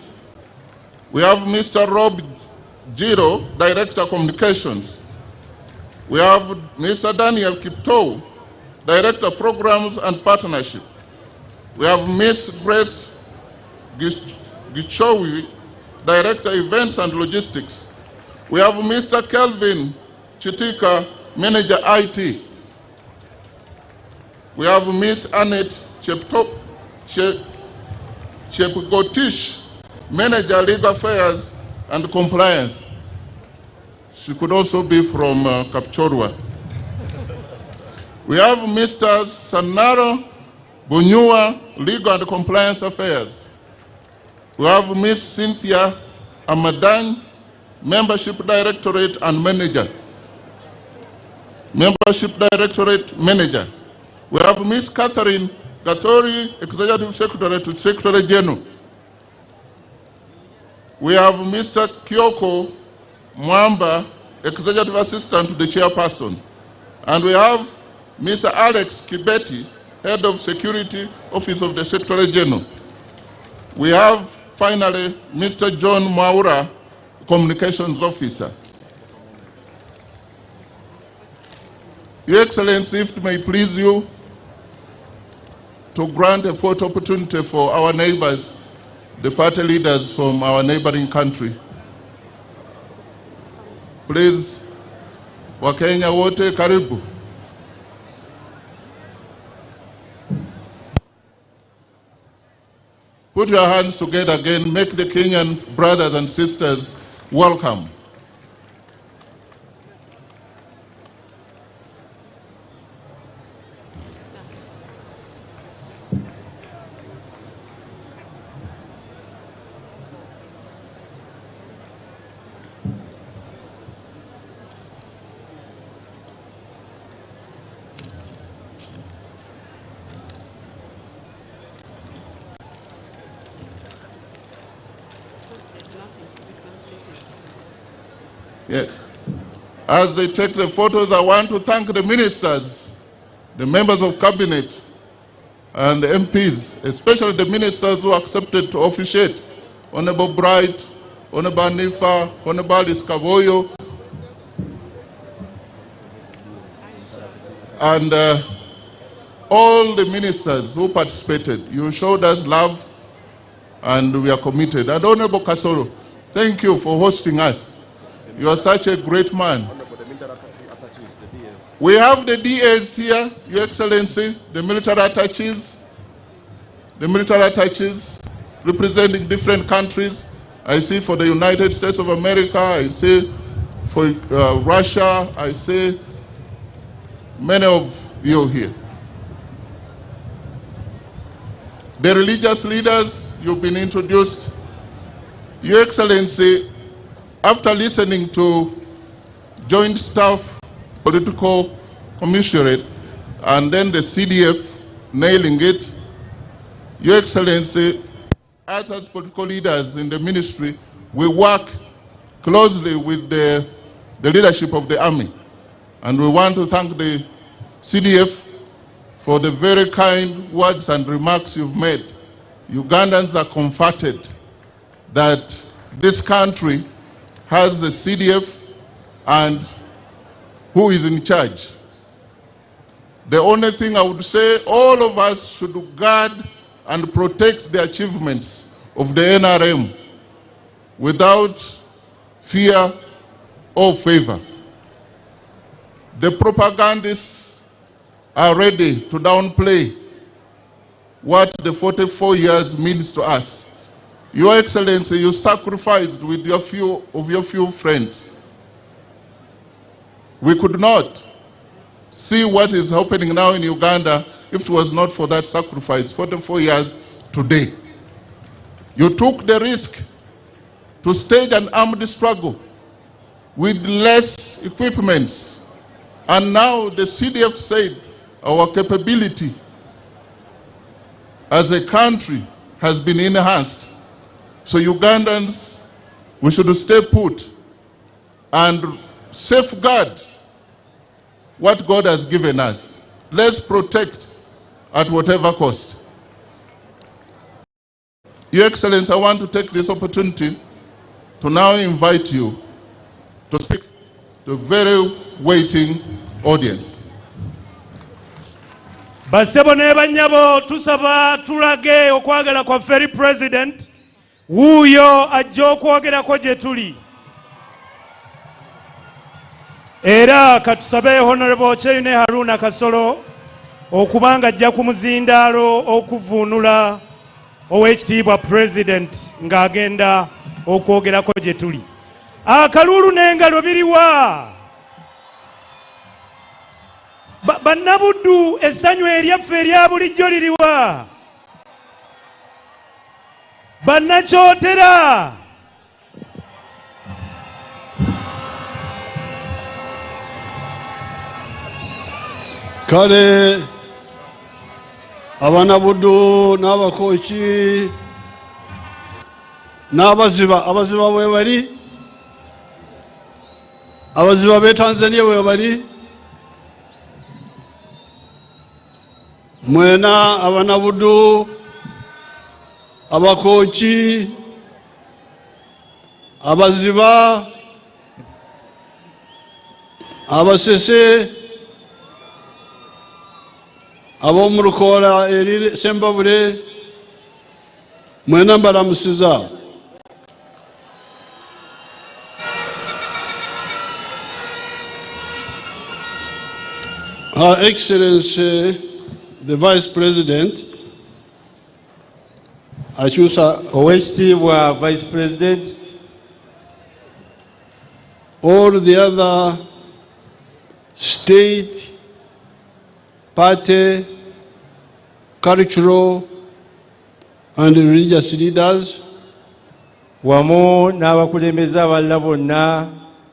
We have Mr. Rob Giro, Director of Communications. We have Mr. Daniel Kipto, Director of Programs and Partnership. We have Ms. Grace Gichowi, Director of Events and Logistics. We have Mr. Kelvin Chitika, Manager IT. We have Ms. Annette Chepgotish, Manager Legal Affairs and Compliance. She could also be from Kapchorwa. We have Mr. Sanaro Bunyua, Legal and Compliance Affairs. We have Ms. Cynthia Amadan, Membership Directorate and Manager. Membership Directorate Manager. We have Ms. Catherine Gatori, Executive Secretary to Secretary General. We have Mr. Kyoko Mwamba, Executive Assistant to the Chairperson. And we have Mr. Alex Kibeti, Head of Security, Office of the Secretary General. We have, finally, Mr. John Maura, Communications Officer. Your Excellency, if it may please you, to grant a photo opportunity for our neighbors, the party leaders from our neighboring country. Please, Wakenya wote karibu. Put your hands together again, make the Kenyan brothers and sisters welcome. Yes. As they take the photos, I want to thank the ministers, the members of cabinet, and the MPs, especially the ministers who accepted to officiate. Honorable Bright, Honorable Nifa, Honorable Iskavoyo, and all the ministers who participated. You showed us love, and we are committed. And Honorable Kasoro, thank you for hosting us. You are such a great man. We have the DAs here, Your Excellency, the military attaches representing different countries. I see for the United States of America, I see for Russia, I see many of you here. The religious leaders, you've been introduced. Your Excellency, after listening to Joint Staff Political Commissariat and then the CDF nailing it, Your Excellency, us as political leaders in the ministry, we work closely with the leadership of the army. And we want to thank the CDF for the very kind words and remarks you've made. Ugandans are comforted that this country has the CDF and who is in charge. The only thing I would say, all of us should guard and protect the achievements of the NRM without fear or favor. The propagandists are ready to downplay what the 44 years means to us. Your Excellency, you sacrificed with your few friends We could not see what is happening now in Uganda if it was not for that sacrifice 44 years today. You took the risk to stage an armed struggle with less equipments. And now the CDF said our capability as a country has been enhanced. So Ugandans, we should stay put and safeguard what God has given us. Let's protect at whatever cost. Your Excellency, I want to take this opportunity to now invite you to speak to a very waiting audience. Basebo ne banyabo tusaba tulage okwagala kwa Ferry President wuyo ajja okwogerako gye tuli. Era katusabe Honorable Cheyune Haruna Kasolo okubanga ajja ku muzindaalo okuvuunula Oweekitiibwa President ng'agenda okwogerako gye tuli. Akalulu n'engalo biriwa? Bannabuddu essanyu eryaffe erya bulijjo liriwa? Bannakyotera? Kale abanabuddu n'abakooki n'abaziba bwe bali, abaziba b'e Tanzania bwe bali, mwena abanabuddu, abakooki, abaziba, abasese, ab'omu Lukoola eri Sembabule, mwena mbalamusiza. Her Excellency, the Vice President, Achusa Oweekitiibwa Vice President, all the other state, party, cultural, and religious leaders, wamu n'abakulembeze abalala bonna,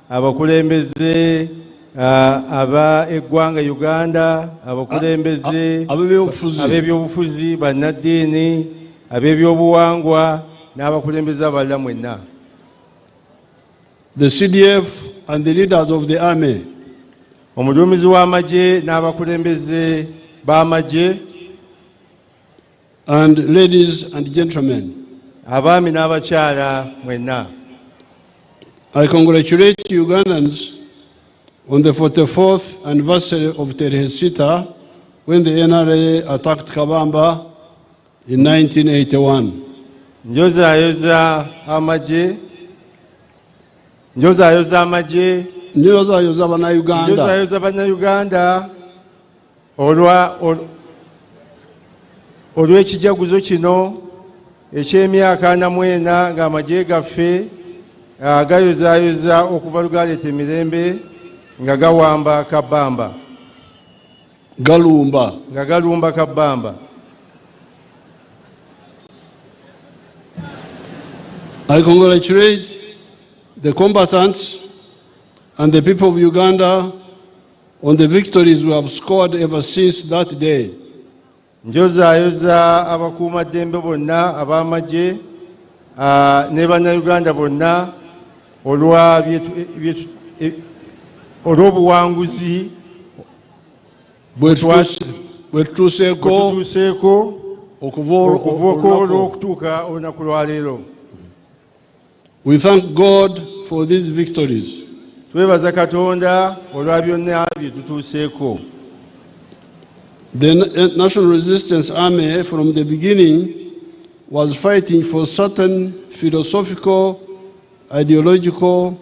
abakulembeze aba eggwanga Uganda, abakulembeze ab'ebyobufuzi, bannaddiini, ab'ebyobuwangwa n'abakulembeze abalala mwenna. The CDF and the leaders of the army, Omulumizi w'amagye n'abakulembeze b'amagye, and ladies and gentlemen, abaami n'abakyala mwenna. I congratulate Ugandans on the 44th anniversary of Tarehe Sita, when the NRA attacked Kabamba in 1981. Njozaayoza amagye, Njozaayoza bannayuganda olw'ekijaguzo kino eky'emyaka 40 ng'amagye gaffe gayozaayoza okuva lugaleeta emirembe nga gawamba Kabamba, galumba Kabamba. I congratulate the combatants and the people of Uganda on the victories we have scored ever since that day. Njozaayoza abakuumaddembe bonna ab'amagye ne bannayuganda bonna olw'obuwanguzi bwe tutuuseeko okuva olw'okutuuka olunaku lwa leero. We thank God for these victories. Twebaza Katonda olwa byonna bye tutuuseeko. The National Resistance Army from the beginning was fighting for certain philosophical, ideological,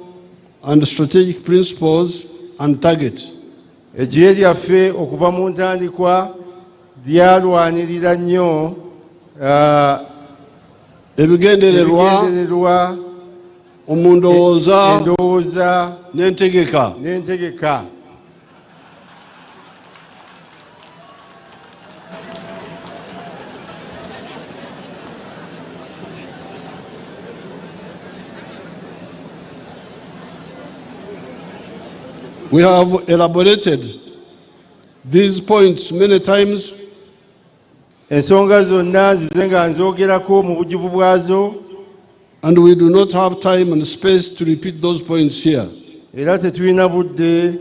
and strategic principles and targets. Eggye lyaffe okuva mu ntandikwa lyalwanirira nnyo ebigendererwa, endowooza n'entegeka. We have elaborated these points many times. Ensonga zonna nzize nga nzogerako mu bujjuvu bwazo. And we do not have time and space to repeat those points here. Era tetulina budde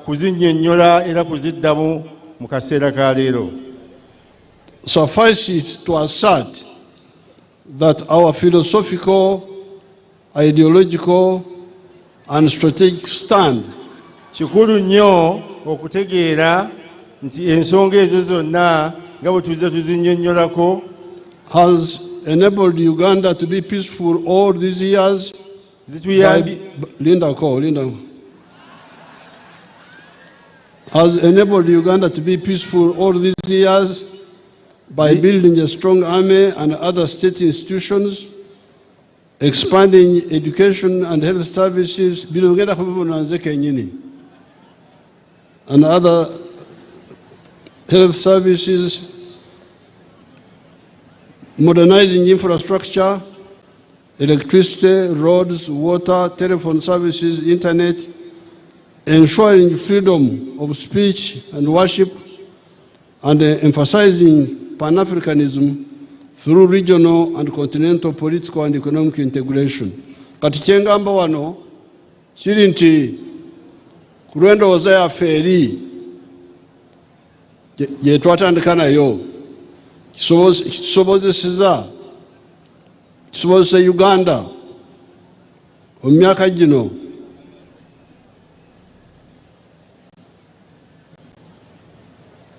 kuzinnyonnyola era kuziddamu mu kaseera ka leero. Suffice it to assert that our philosophical, ideological, and strategic stand kikulu nnyo okutegeera nti ensonga ezo zonna nga bwe tuze tuzinnyonnyolako has enabled Uganda to be peaceful all these years. Has enabled Uganda to be peaceful all these years by building a strong army and other state institutions, expanding education and health services, and other health services, modernizing infrastructure, electricity, roads, water, telephone services, internet, ensuring freedom of speech and worship, and emphasizing Pan-Africanism through regional and continental political and economic integration. Kati kyengamba wano kiri nti ku lw'endowooza yaffe eri gye twatandika nayo kisobozesa Uganda mu myaka gino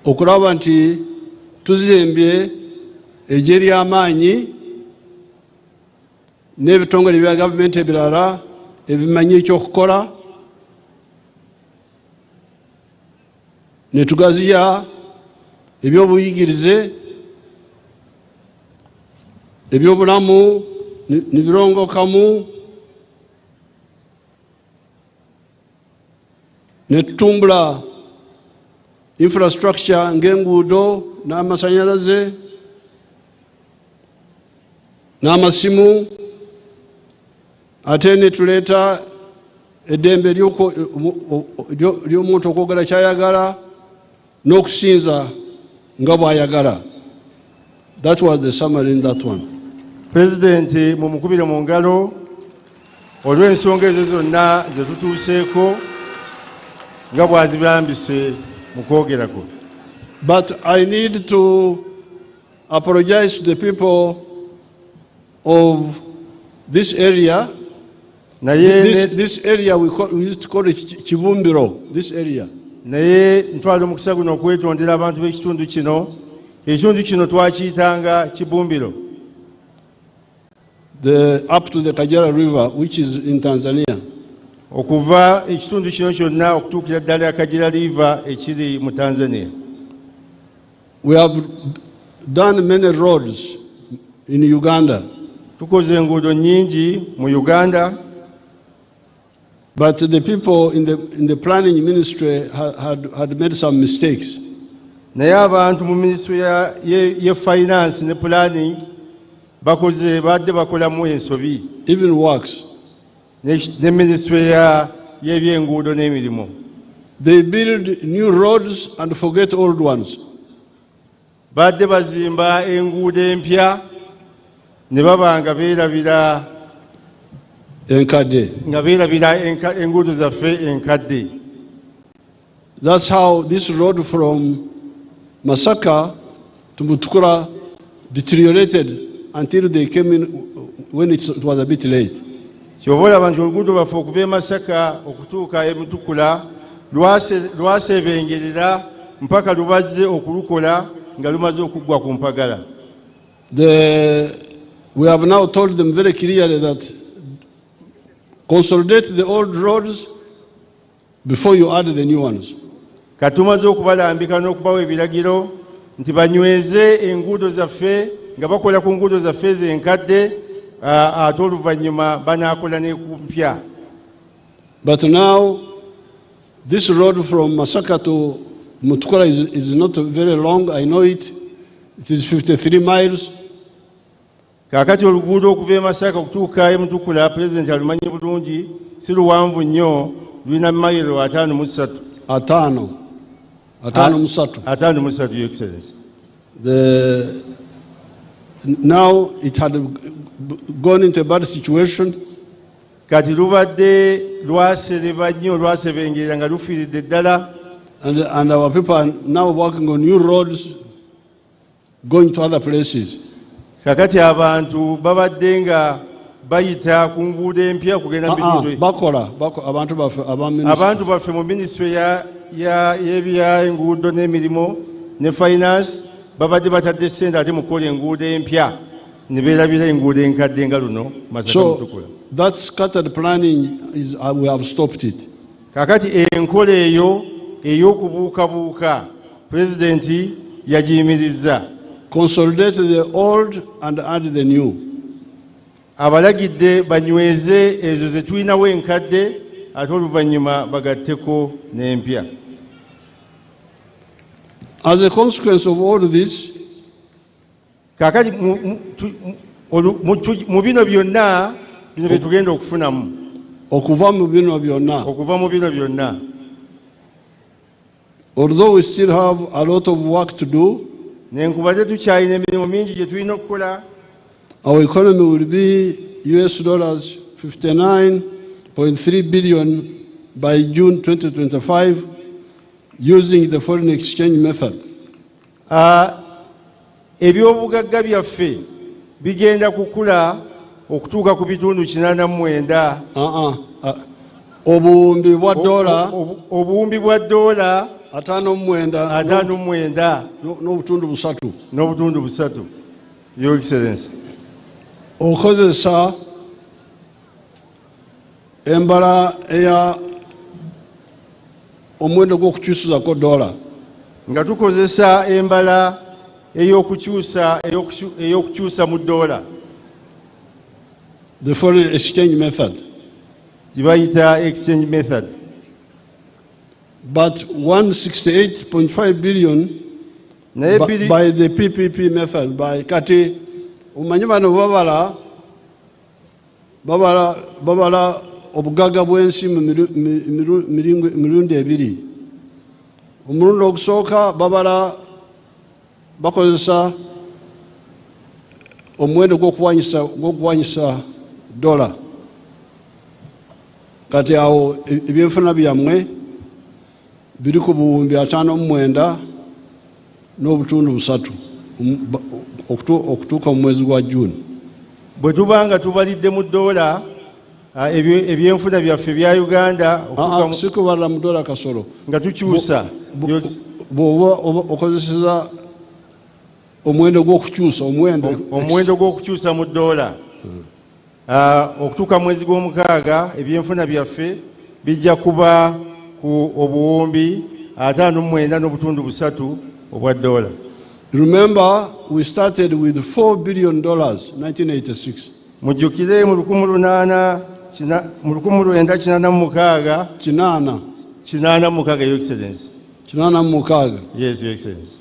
okulaba nti tuzimbye eggye ly'amaanyi n'ebitongole bya gavumenti ebirala ebimanyi ekyokukola, ne tugaziya ebyobuyigirize, ebyobulamu ne birongokamu, ne tutumbula infrastructure ng'enguudo n'amasanyalaze n'amasimu, ate ne tuleeta eddembe ly'omuntu okwogera ky'ayagala n'okusinza nga bw'ayagala. That was the summary in that one. President mumukubire mu ngalo olw'ensonga ezo zonna ze tutuuseeko nga bw'azibambise mu kwogerako. But I need to apologize to the people of this area. This area we used to call it Kibumbiro, this area. Naye ntwala omukisa guno okwetondera abantu b'ekitundu kino. Ekitundu kino twakiyitanga Kibumbiro. Up to the Kajara River, which is in Tanzania. Okuva ekitundu kino kyonna okutuukira ddala Kajara River ekiri mu Tanzania. We have done many roads in Uganda. Tukoze enguudo nnyingi mu Uganda. But the people in the planning ministry had made some mistakes. Naye abantu mu ministry ye finance ne planning badde bakolamu ensobi. Even works. Ne ministry y'ebyenguudo n'emirimu. They build new roads and forget old ones. Badde bazimba enguudo empya ne baba nga beerabira enkadde. Nga beerabira enguudo zaffe enkadde. That's how this road from Masaka to Mutukula deteriorated until they came in when it was a bit late. Kyobola abantu oluguudo baffe okuva e Masaka okutuuka e Mutukula lwasebengerera mpaka lubazze okulukola nga lumaze okuggwa ku mpagala. We have now told them very clearly that consolidate the old roads before you add the new ones. Katumaze okubalambika n'okubawa ebiragiro nti banyweze enguudo zaffe nga bakola ku nguudo zaffe enkadde ate oluvannyuma banaakola ne ku mpya. But now this road from Masaka to Mutukula is not very long. I know it. It is 53 miles. Kaakati oluguudo okuva e Masaka okutuuka e Mutukula President alumanyi bulungi, si luwanvu nnyo, lulina mayiro 53. Atano musatu. Atano musatu, Your Excellency. Now it had gone into a bad situation. Kati lubadde lwasereba nnyo, lwasebengerera nga lufiiridde ddala. And our people are now working on new roads, going to other places. Kakati abantu babadde nga bayita ku nguudo empya kugenda mu bakola abantu baffe mu ministry y'ebyenguudo n'emirimu ne finance babadde batadde ssente ate mu kukola enguudo empya ne beerabira enguudo enkadde nga luno Masaka Mutukula. That scattered planning is we have stopped it. Kakati enkola eyo ey'okubuukabuuka pulezidenti yagiyimirizza. Consolidate the old and add the new. Abalagidde banyweze ezo ze tulinawo enkadde ate oluvannyuma bagatteko n'empya. As a consequence of all this, kakati mu bino byonna bino bye tugenda okufunamu okuva mu bino byonna, although we still have a lot of work to do, nenkubadde tukyalina emirimu mingi gye tulina okukola. Our economy will be $59.3 billion by June 2025 using the foreign exchange method. Ebyobugagga byaffe bigenda kukula okutuuka ku bitundu 89. Obuwumbi bwa dola $59 n'obutundu busatu. Your Excellency. Okozesa embala eya omuwendo gw'okukyusizako dola. Nga tukozesa embala ey'okukyusa mu dola. The foreign exchange method. Kibayita exchange method. But 168.5 billion by the PPP method, by kati umanyi bano babala obugaga bw'ensi mu mirundi ebiri. Omulundi ogusooka bakozesa omuwendo gw'okuwanyisa dola. Kati awo ebyenfuna byammwe biri ku buwumbi 59 n'obutundu busatu okutuuka mu mwezi gwa June. Bwe tubanga tubalidde mu dola ebyenfuna byaffe bya Uganda sikubalira mu dola kasolo nga tukyusa bw'oba okozeseza omuwendo gw'okukyusa mu dola okutuuka mwezi gw'omukaaga ebyenfuna byaffe bijja kuba ku obuwumbi 59 n'obutundu busatu obwa dola. Remember, we started with $4 billion 1986. Mujjukire mu 1986 Your Excellency. 86. Yes, Your Excellency.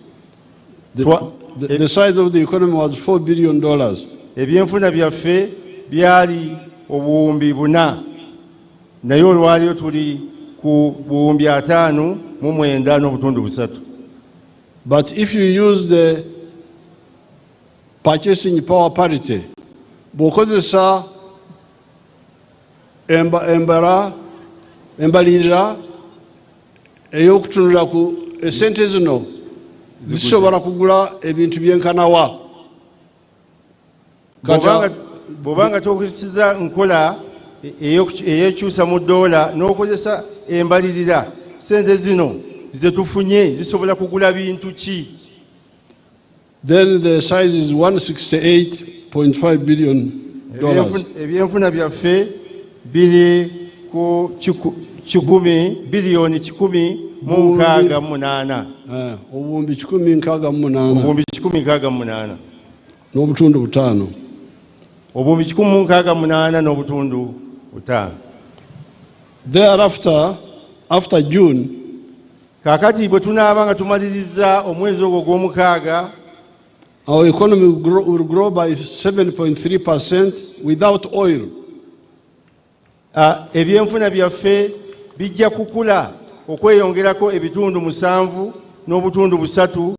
The size of the economy was $4 billion. Ebyenfuna byaffe byali obuwumbi 4 naye olwaliyo tuli ku buwumbi 59 n'obutundu busatu. But if you use the purchasing power parity, bw'okozesa embalirira ey'okutunula ku esente zino zisobola kugula ebintu byenkanawa. Bw'obanga tokozesa nkola eyekyusa mu dola n'okozesa embalirira, sente zino ze tufunye zisobola kugula bintu ki? Then the size is $168.5 billion. Ebyenfuna byaffe biri ku biliyoni 168. Obuwumbi 168 n'obutundu 5. Obuwumbi 168 n'obutundu 5. Thereafter, after June, kakati bwe tunaaba nga tumaliriza omwezi ogwo gw'omukaaga, our economy will grow by 7.3% without oil. Ebyenfuna byaffe bijja kukula okweyongerako ebitundu 7 n'obutundu 3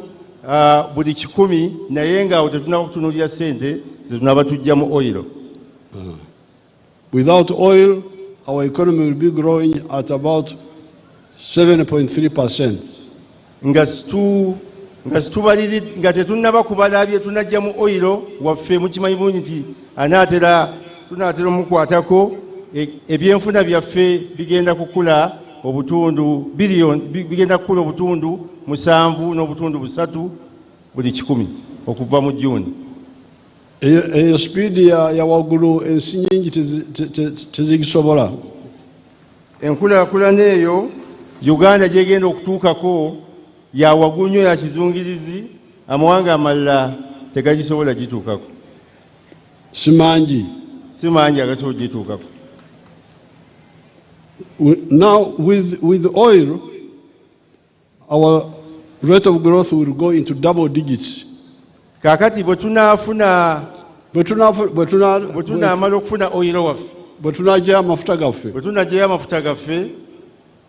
buli 100 naye ng'awo tetunaba kutunuulira ssente ze tunaba tujja mu oil. Without oil, our economy will be growing at about 7.3%. nga tetunnaba kubala bye tunajja mu oil waffe mukimanyi bulungi nti tunaatera omukwatako ebyenfuna byaffe bigenda kukula obutundu bigenda kukula obutundu 7 n'obutundu 3 buli 100 okuva mu June. Eyo speed ya waggulu ensi nyingi tezigisobola. Enkulaakulana eyo Uganda gyegenda okutuukako ya waggulu nnyo ya kizungirizi, amawanga amalala tegagisobola gituukako. Simangi agasobola gituukako. Now with oil, our rate of growth will go into double digits. Kakati bwetunaamala okufuna oil waffe, bwetunagyayo amafuta gaffe,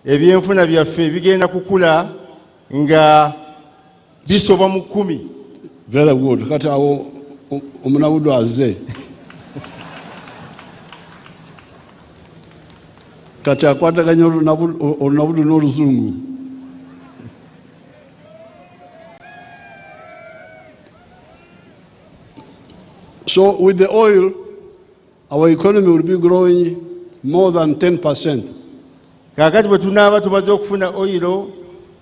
ebyenfuna byaffe bigenda kukula nga bisoba mu 10. Very good. Kati awo omunabudu azze. Kati akwataganya olunabudu n'oluzungu. So with the oil, our economy will be growing more than 10%. Kakati bwe tunaaba tumaze okufuna oil,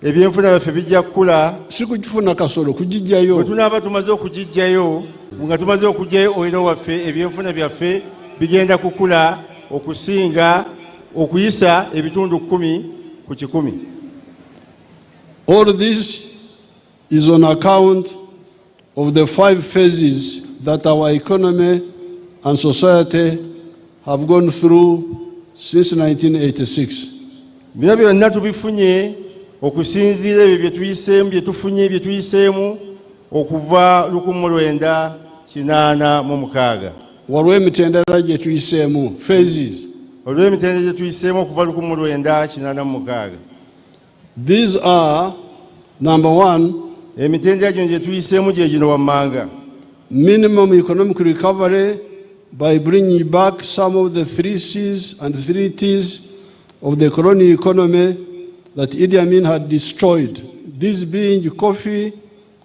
ebyenfuna byaffe bijja kukula. Si kugifuna kasolo, kugijjayo. Bwe tunaaba tumaze okugijjayo, nga tumaze okugyayo oil waffe, ebyenfuna byaffe bigenda kukula okusinga okuyisa ebitundu 10 ku 100. All this is on account of the 5 phases that our economy and society have gone through since 1986. Bino byonna tubifunye okusinziira ebyo bye tuyiseemu okuva 1986. Waliwo emitendera gye tuyiseemu, phases. Waliwo emitendera gye tuyiseemu okuva 1986. These are, number 1, emitendera gino gye tuyiseemu gye gino wammanga. Minimum economic recovery by bringing back some of the 3 C's and 3 T's of the colonial economy that Idi Amin had destroyed, these being coffee,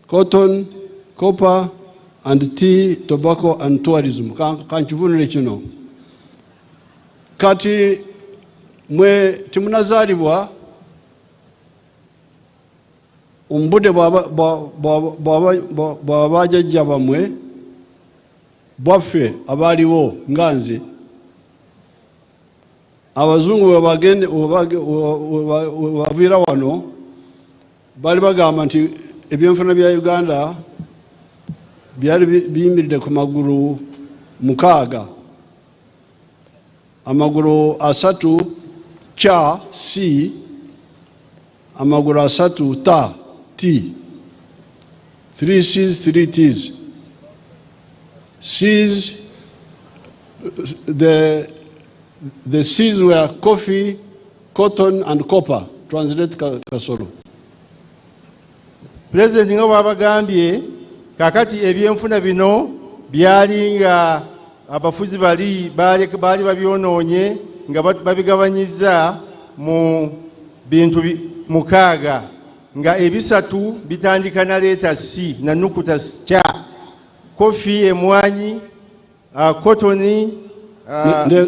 cotton, copper, and tea, tobacco, and tourism. Kanchivunire kino. Kati mwe timunazalibwa ombude bw'abajjajja bamwe bwaffe abaaliwo nga nze, abazungu webaviira wano baali bagamba nti ebyenfuna bya Uganda byali biyimiridde ku magulu 6, amagulu 3 cha C, amagulu 3 ta T, 3 C's, 3 T's. C's, the C's were coffee, cotton, and copper. Translate kasolo. President nga bw'abagambye, kakati ebyenfuna bino byali nga abafuzi baali babyonoonye nga babigabanyiza mu bintu 6, nga ebisatu bitandika na leeta C na nukuta cha: coffee, emwanyi, cotton,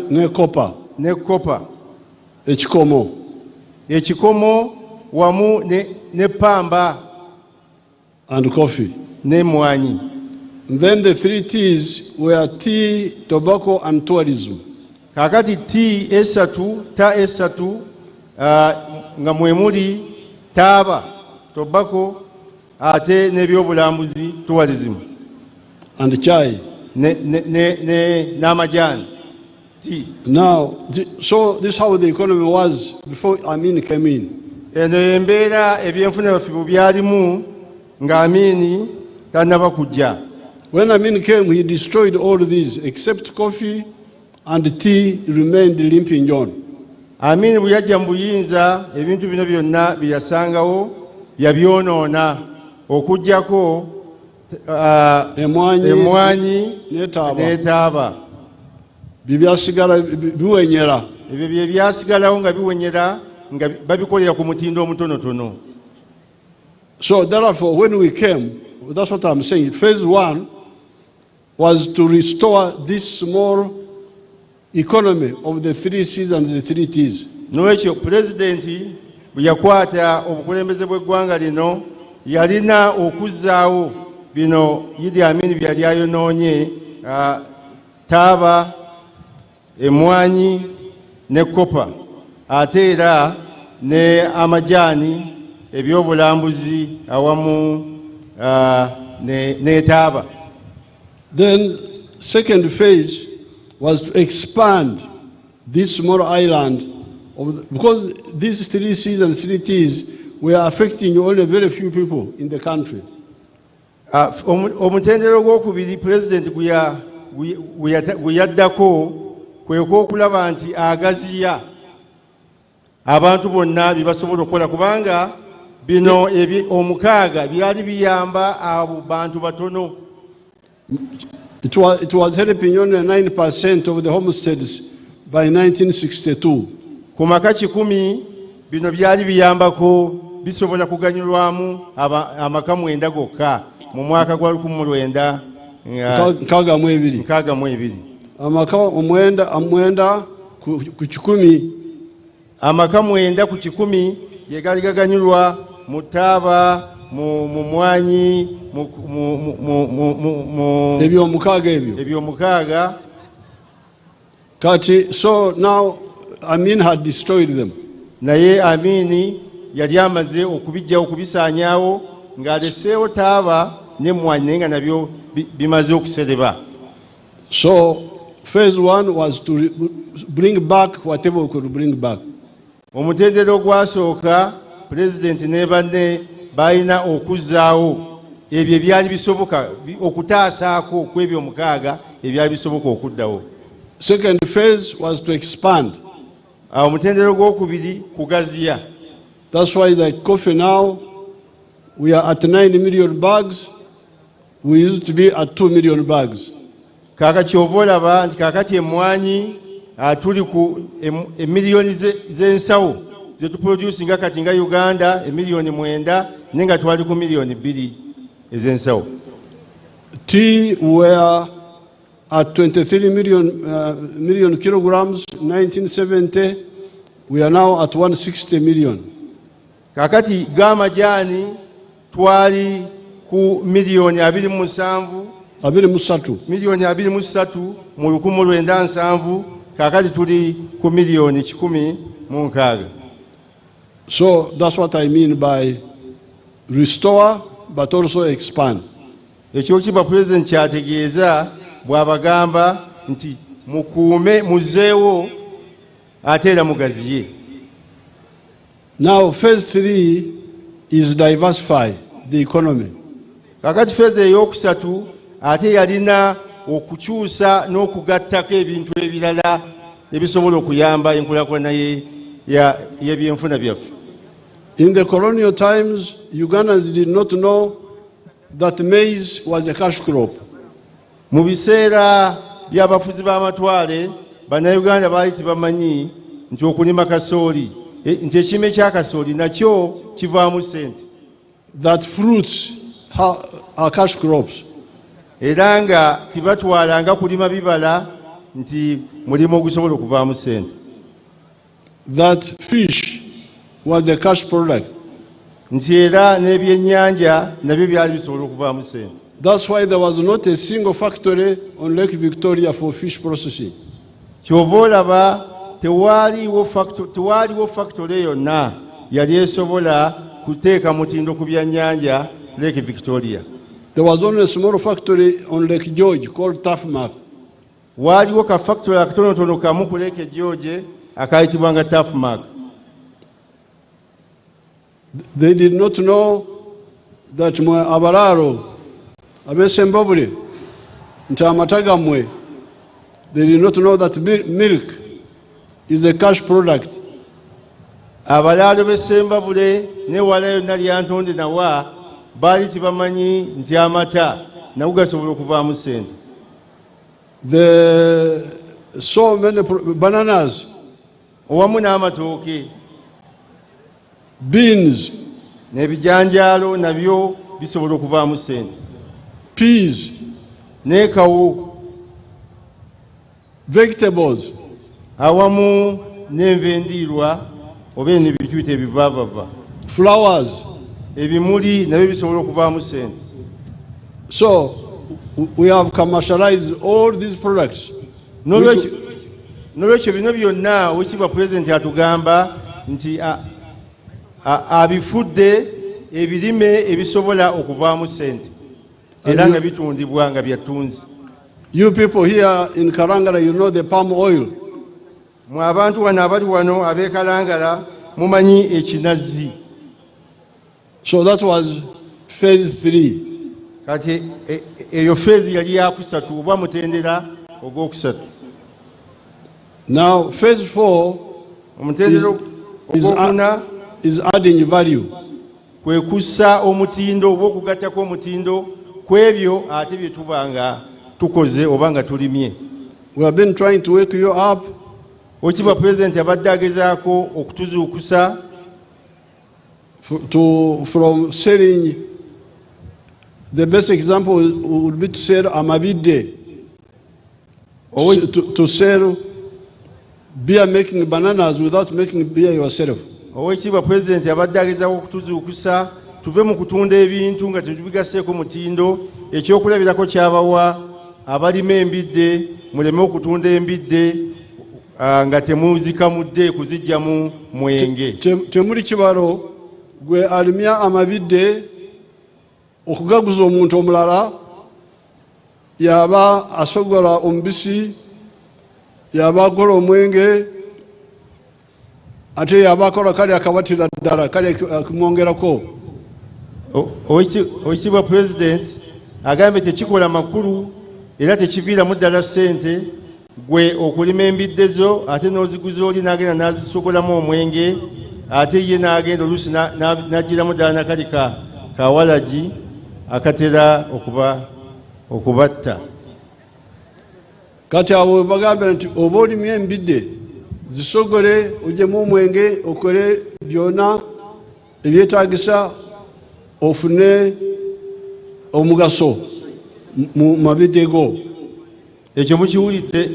ne copper. Ekikomo wamu ne pamba and coffee ne mwanyi. Then the 3 T's were tea, tobacco, and tourism. Kakati tea ta esatu nga mwemuli taaba, tobacco, ate n'ebyobulambuzi, tourism. And chai. Namajani. Tea. Now, so this is how the economy was before Amin came in. Eno embeera ebyenfuna byaffe byalimu nga Amin tannaba kujja. When Amin came, he destroyed all these except coffee and tea remained limping on. Amin bwe yajja mu buyinza ebintu bino byonna byasangawo yabyonoona okujjako emwanyi n'etaaba bibyasigala biwenyera. Ebyo bye byasigalawo nga biwenyera nga babikolera ku mutindo omutonotono. So therefore when we came, that's what I'm saying, phase 1 was to restore this small economy of the 3 C's and the 3 T's. Noekyo President bwe yakwata obukulembeze bw'eggwanga lino yalina okuzzaawo bino Idi Amin byali ayonoonye, taaba, emwanyi ne kopa, ate era ne amajaani, ebyobulambuzi awamu ne taaba. Then second phase was to expand this small island because these 3 C's and 3 T's were affecting only very few people in the country. Omutendero gw'okubiri President gwe yaddako kwe kw'okulaba nti agaziya abantu bonna bye basobola okukola, kubanga bino omukaaga byali biyamba abo bantu batono. It was helping only 9% of the homesteads by 1962. Ku maka 10 bino byali biyambako bisobola kuganyulwamu amaka 9 gokka mu mwaka gwa 1962. Amaka 9 ku 10. Amaka 9 ku 10 ye gali gaganyulwa mu taaba, mu mwanyi, ebyomukaaga. Kati, so now Amin had destroyed them. Naye Amin yali amaze okubijjawo, okubisaanyaawo, ng'aleseewo taaba ne mwanyi naye nga nabyo bimaze okusereba. So phase 1 was to bring back whatever we could bring back. Omutendero gwasooka President ne banne balina okuzzaawo ebyo ebyali bisoboka okutaasaako ku ebyo omukaaga ebyali bisoboka okuddawo. Second phase was to expand. Omutendero gw'okubiri kugaziya. That's why like coffee now we are at 9 million bags. We used to be at 2 million bags. Kaka kyova olaba nti kakati emwanyi tuli ku emiliyoni z'ensawo zetuproducinga kati nga Uganda emiliyoni 9 naye nga twali ku miliyoni 2 ez'ensawo. Tea were at 23 million kilograms 1970. We are now at 160 million. Kakati g'amajaani twali ku miliyoni 27 miliyoni 23 mu 1970. Kakati tuli ku miliyoni 16. So that's what I mean by restore but also expand. Ekyokiba President kyategeeza bw'abagamba nti mukuume muzeewo ate era mugaziye. Now phase 3 is diversify the economy. Kakati phase ey'okusatu ate yalina okukyusa n'okugattako ebintu ebirala ebisobola okuyamba enkulaakulana y'ebyenfuna byaffe. In the colonial times, Ugandans did not know that maize was a cash crop. Mu biseera by'abafuzi b'amatwale bannayuganda baali tebamanyi nti okulima kasooli, nti ekirime kya kasooli nakyo kivaamu ssente. That fruits are cash crops. Era nga tibatwalanga kulima bibala nti mulimu ogusobola okuvaamu ssente. That fish was a cash product. Nti era n'ebyennyanja nabyo byali bisobola okuvaamu ssente. That's why there was not a single factory on Lake Victoria for fish processing. Kyova olaba tewaaliwo factory yonna yali esobola kuteeka mutindo ku byannyanja Lake Victoria. There was only a small factory on Lake George called Taffmark. Waaliwo ka factory akatonotono kamu ku Lake George akayitibwanga Taffmark. They did not know that abalaro abesembabule nti amatagamwe. They did not know that milk is a cash product abalaalo b'Essembabule ne wala yonna lyantonde nawa baali tebamanyi nti amata nago gasobola okuvaamu ssente. So many bananas, owamu n'amatooke, beans, n'ebijanjaalo nabyo bisobola okuvaamu ssente, peas, n'ekawo, vegetables, awamu n'enva endiirwa oba n'ebituyita ebivaavava, flowers. ebimuli nabyo bisobola okuvaamu ssente. So we have commercialized all these products. N'olwekyo bino byonna Oweekitiibwa Pulezidenti atugamba nti abifudde ebirime ebisobola okuvaamu ssente era nga bitundibwa nga bya ttunzi. You people here in Karangala, you know the palm oil. Mwe abantu wano abali wano ab'e Karangala mumanyi ekinazi. So that was phase 3. Kati eyo phase yali yakusatu oba mutendera ogwokusatu. Now phase 4 omutendera ogwokuna is adding value. Kwe kussa omutindo oba okugattako omutindo kwebyo ate bye tuba nga tukoze oba nga tulimye. We have been trying to wake you up. Oweekitiibwa Pulezidenti abadde agezaako okutuzuukusa from selling. The best example would be to sell amabide, to sell beer making bananas without making beer yourself. Oweekitiibwa Pulezidenti abadde agezaako okutuzuukusa tuve mu kutunda ebintu nga tetubigaseeko mutindo. Ekyokulabirako kyabawa abalima embidde muleme okutunda embidde nga temuzikamudde kuziggyamu mwenge. Temuli kibalo gwe alimya amabidde okugaguza omuntu omulala yaba asogola omubisi yaba akola omwenge ate yaba akola kali akabatira ddala kali akumwongerako. Oweekitiibwa Pulezidenti agambye tekikola makulu era tekiviiramu ddala ssente gwe okulima embidde zo ate n'oziguza oli n'agenda n'azisogolamu omwenge ate ye n'agenda oluusi n'aggiramu ddala nakali kawalagi akatera okubatta. Kati abo bagambira nti oba olimya embidde zisogole ojjemu omwenge okole byonna ebyetaagisa ofune omugaso mu mabidde go. Ekyo mukiwulidde.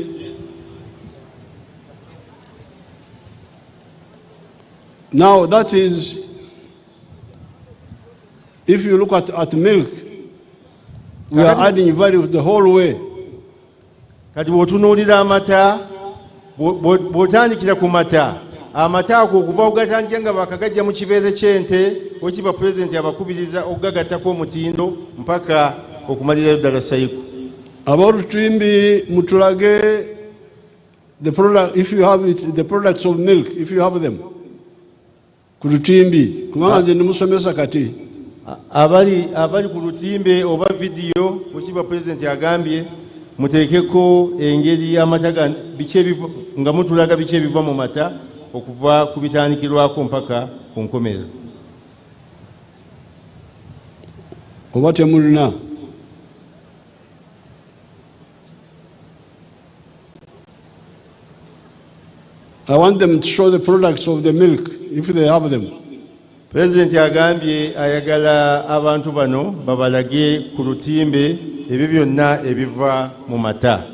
Now that is, if you look at milk, we are adding value the whole way. Kati bw'otunuulira amata, bw'otandikira ku mata, amata ago okuva ogatandika nga bakagajja mu kibeere ky'ente, Oweekitiibwa Pulezidenti abakubiriza okugagattako omutindo mpaka okumalirayo ddala sayiko. Ab'olutuyimbi mutulage the product, if you have it, the products of milk, if you have them. Ku lutuyimbi kubanga nze ndimusomesa kati. Abali ku lutimbe oba vidiyo Oweekitiibwa Pulezidenti agambye muteekeko engeri amata nga mutulaga biki ebiva mu mata okuva ku bitandikirwako mpaka ku nkomerero. Oba temulina? I want them to show the products of the milk if they have them. Pulezidenti agambye ayagala abantu bano babalage ku lutimbe ebyo byonna ebiva mu mata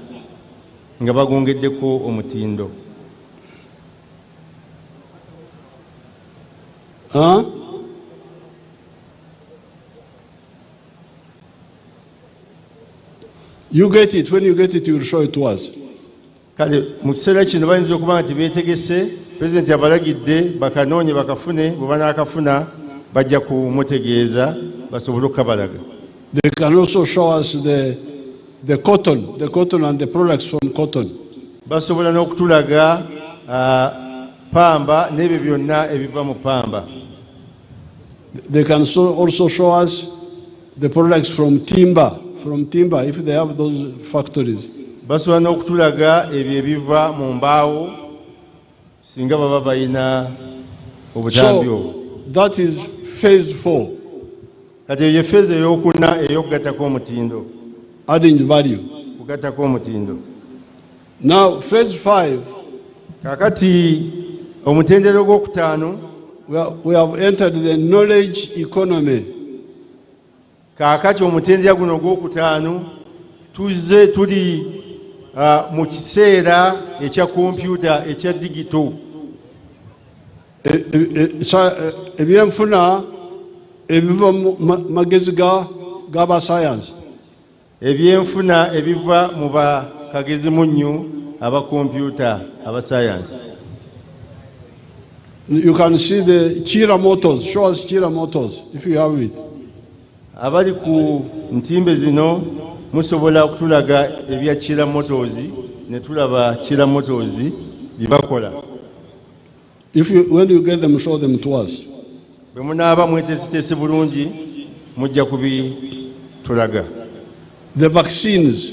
nga bagongeddeko omutindo. You get it. When you get it, you will show it to us. Kale mu kiseera kino bayinza okuba nga tebeetegese. Pulezidenti abalagidde bakanoonye bakafune, bwe banaakafuna bajja kumutegeeza basobole okukabalaga. They can also show us the cotton and the products from cotton. Basobola n'okutulaga pamba n'ebyo byonna ebiva mu pamba. They can also show us the products from timber, if they have those factories. Basobola n'okutulaga ebyo ebiva mu mbaawo singa baba balina obutambi obwo. That is phase 4. Kati eyo phase eyokuna eyokugattako omutindo. Adding value. Kugattako omutindo. Now phase 5. Kakati omutendero gw'okutaano. We have entered the knowledge economy. Kakati omutendera guno gw'okutaano tuzze tuli mu kiseera ekya kompyuta ekya digito. Ebyenfuna ebiva mu magezi g'aba science. Ebyenfuna ebiva mu bakagezi munnyu aba kompyuta aba science. You can see the Chira motors. Show us Chira motors if you have it. Abali ku ntimbe zino musobola okutulaga ebya Chira motors ne tulaba Chira motors bibakola. When you get them, show them to us. Bwe munaaba mwetesitesi bulungi mujja kubitulaga. The vaccines.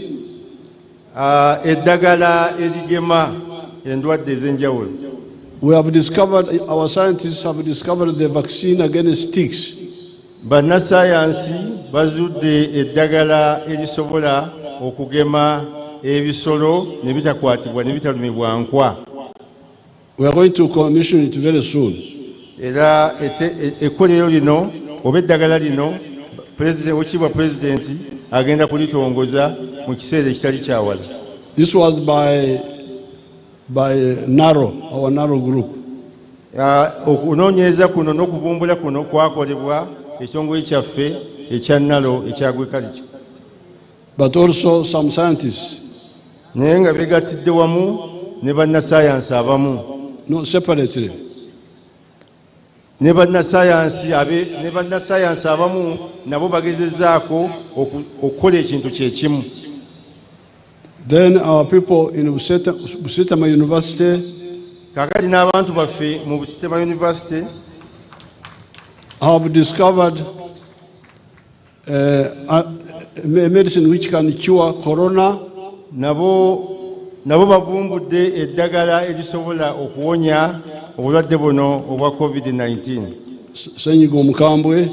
Eddagala erigema endwadde ez'enjawulo. We have discovered, our scientists have discovered the vaccine against ticks. Bannasayansi bazudde eddagala erisobola okugema ebisolo ne bitakwatibwa ne bitalumibwa nkwa. We are going to commission it very soon. Era ekkolero lino oba eddagala lino oweekitiibwa pulezidenti agenda kulitongoza mu kiseera ekitali kyawala. This was by NARO, our NARO group. Okunoonyereza kuno n'okuvumbula kuno kwakolebwa ekitongole kyaffe ekya NARO ekya Agriculture. But also some scientists. Naye nga begattidde wamu ne bannasayansi abamu. No, separately. Ne bannasayansi abamu nabo bagezezzaako okukola ekintu kyekimu. Then our people in Busitama University, kakati n'abantu baffe mu Busitama University have discovered a medicine which can cure corona. Nabo bavumbudde eddagala erisobola okuwonya obulwadde buno obwa COVID-19. Senyiga omukambwe.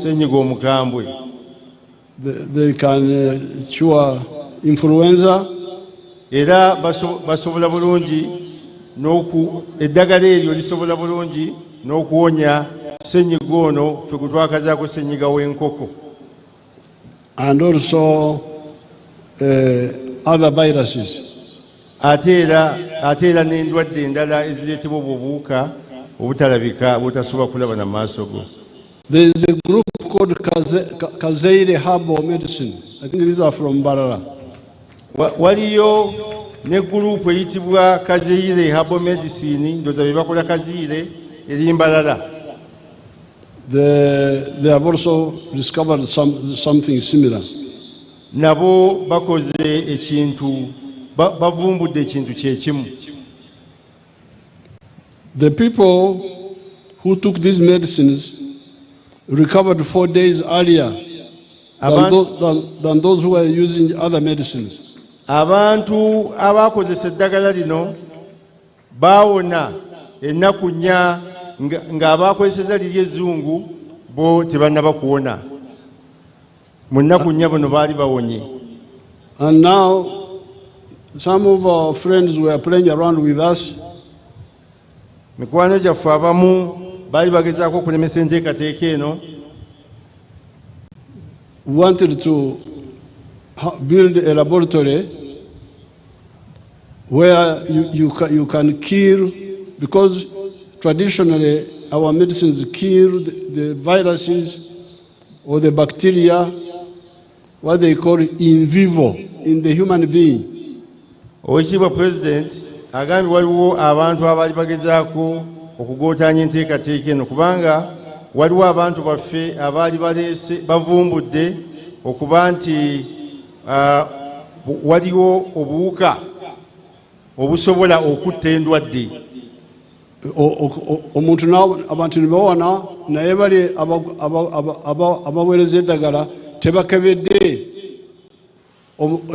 They can cure influenza. Era basobola bulungi eddagala eryo lisobola bulungi n'okuwonya senyiga ono ffe gwe twakazaako senyiga w'enkoko. And also other viruses. Ate era n'endwadde endala ezireetebwa obuwuka obutalabika butasobola kulaba na maaso go. There is a group called Kazeire Herbal Medicine. I think these are from Mbarara. Waliyo ne gurupu eyitibwa Kazeire Herbal Medicine, ndoza be bakola kaziire eri Mbarara. They have also discovered something similar. Nabo bakoze ekintu bavumbudde ekintu kyekimu. The people who took these medicines recovered 4 days earlier than those who were using other medicines. Abantu abakozesa eddagala lino baawona ennaku nnya ng'abakozeseza liri ezzungu bo tebannaba kuwona. Mu nnaku nnya buno baali bawonye. And now some of our friends were playing around with us. Mikwano gyaffe abamu baali bagezaako okulemesa enteekateeka eno. Wanted to build a laboratory where you can kill, because traditionally our medicines kill the viruses or the bacteria, what they call in vivo, in the human being. Oweekitiibwa President agambye waliwo abantu abaali bagezaako okugootaanya enteekateeka eno kubanga waliwo abantu baffe abaali bavumbudde okuba nti waliwo obuwuka obusobola okutta endwadde. Omuntu abantu nibawona naye bali abaweereza eddagala tebakebedde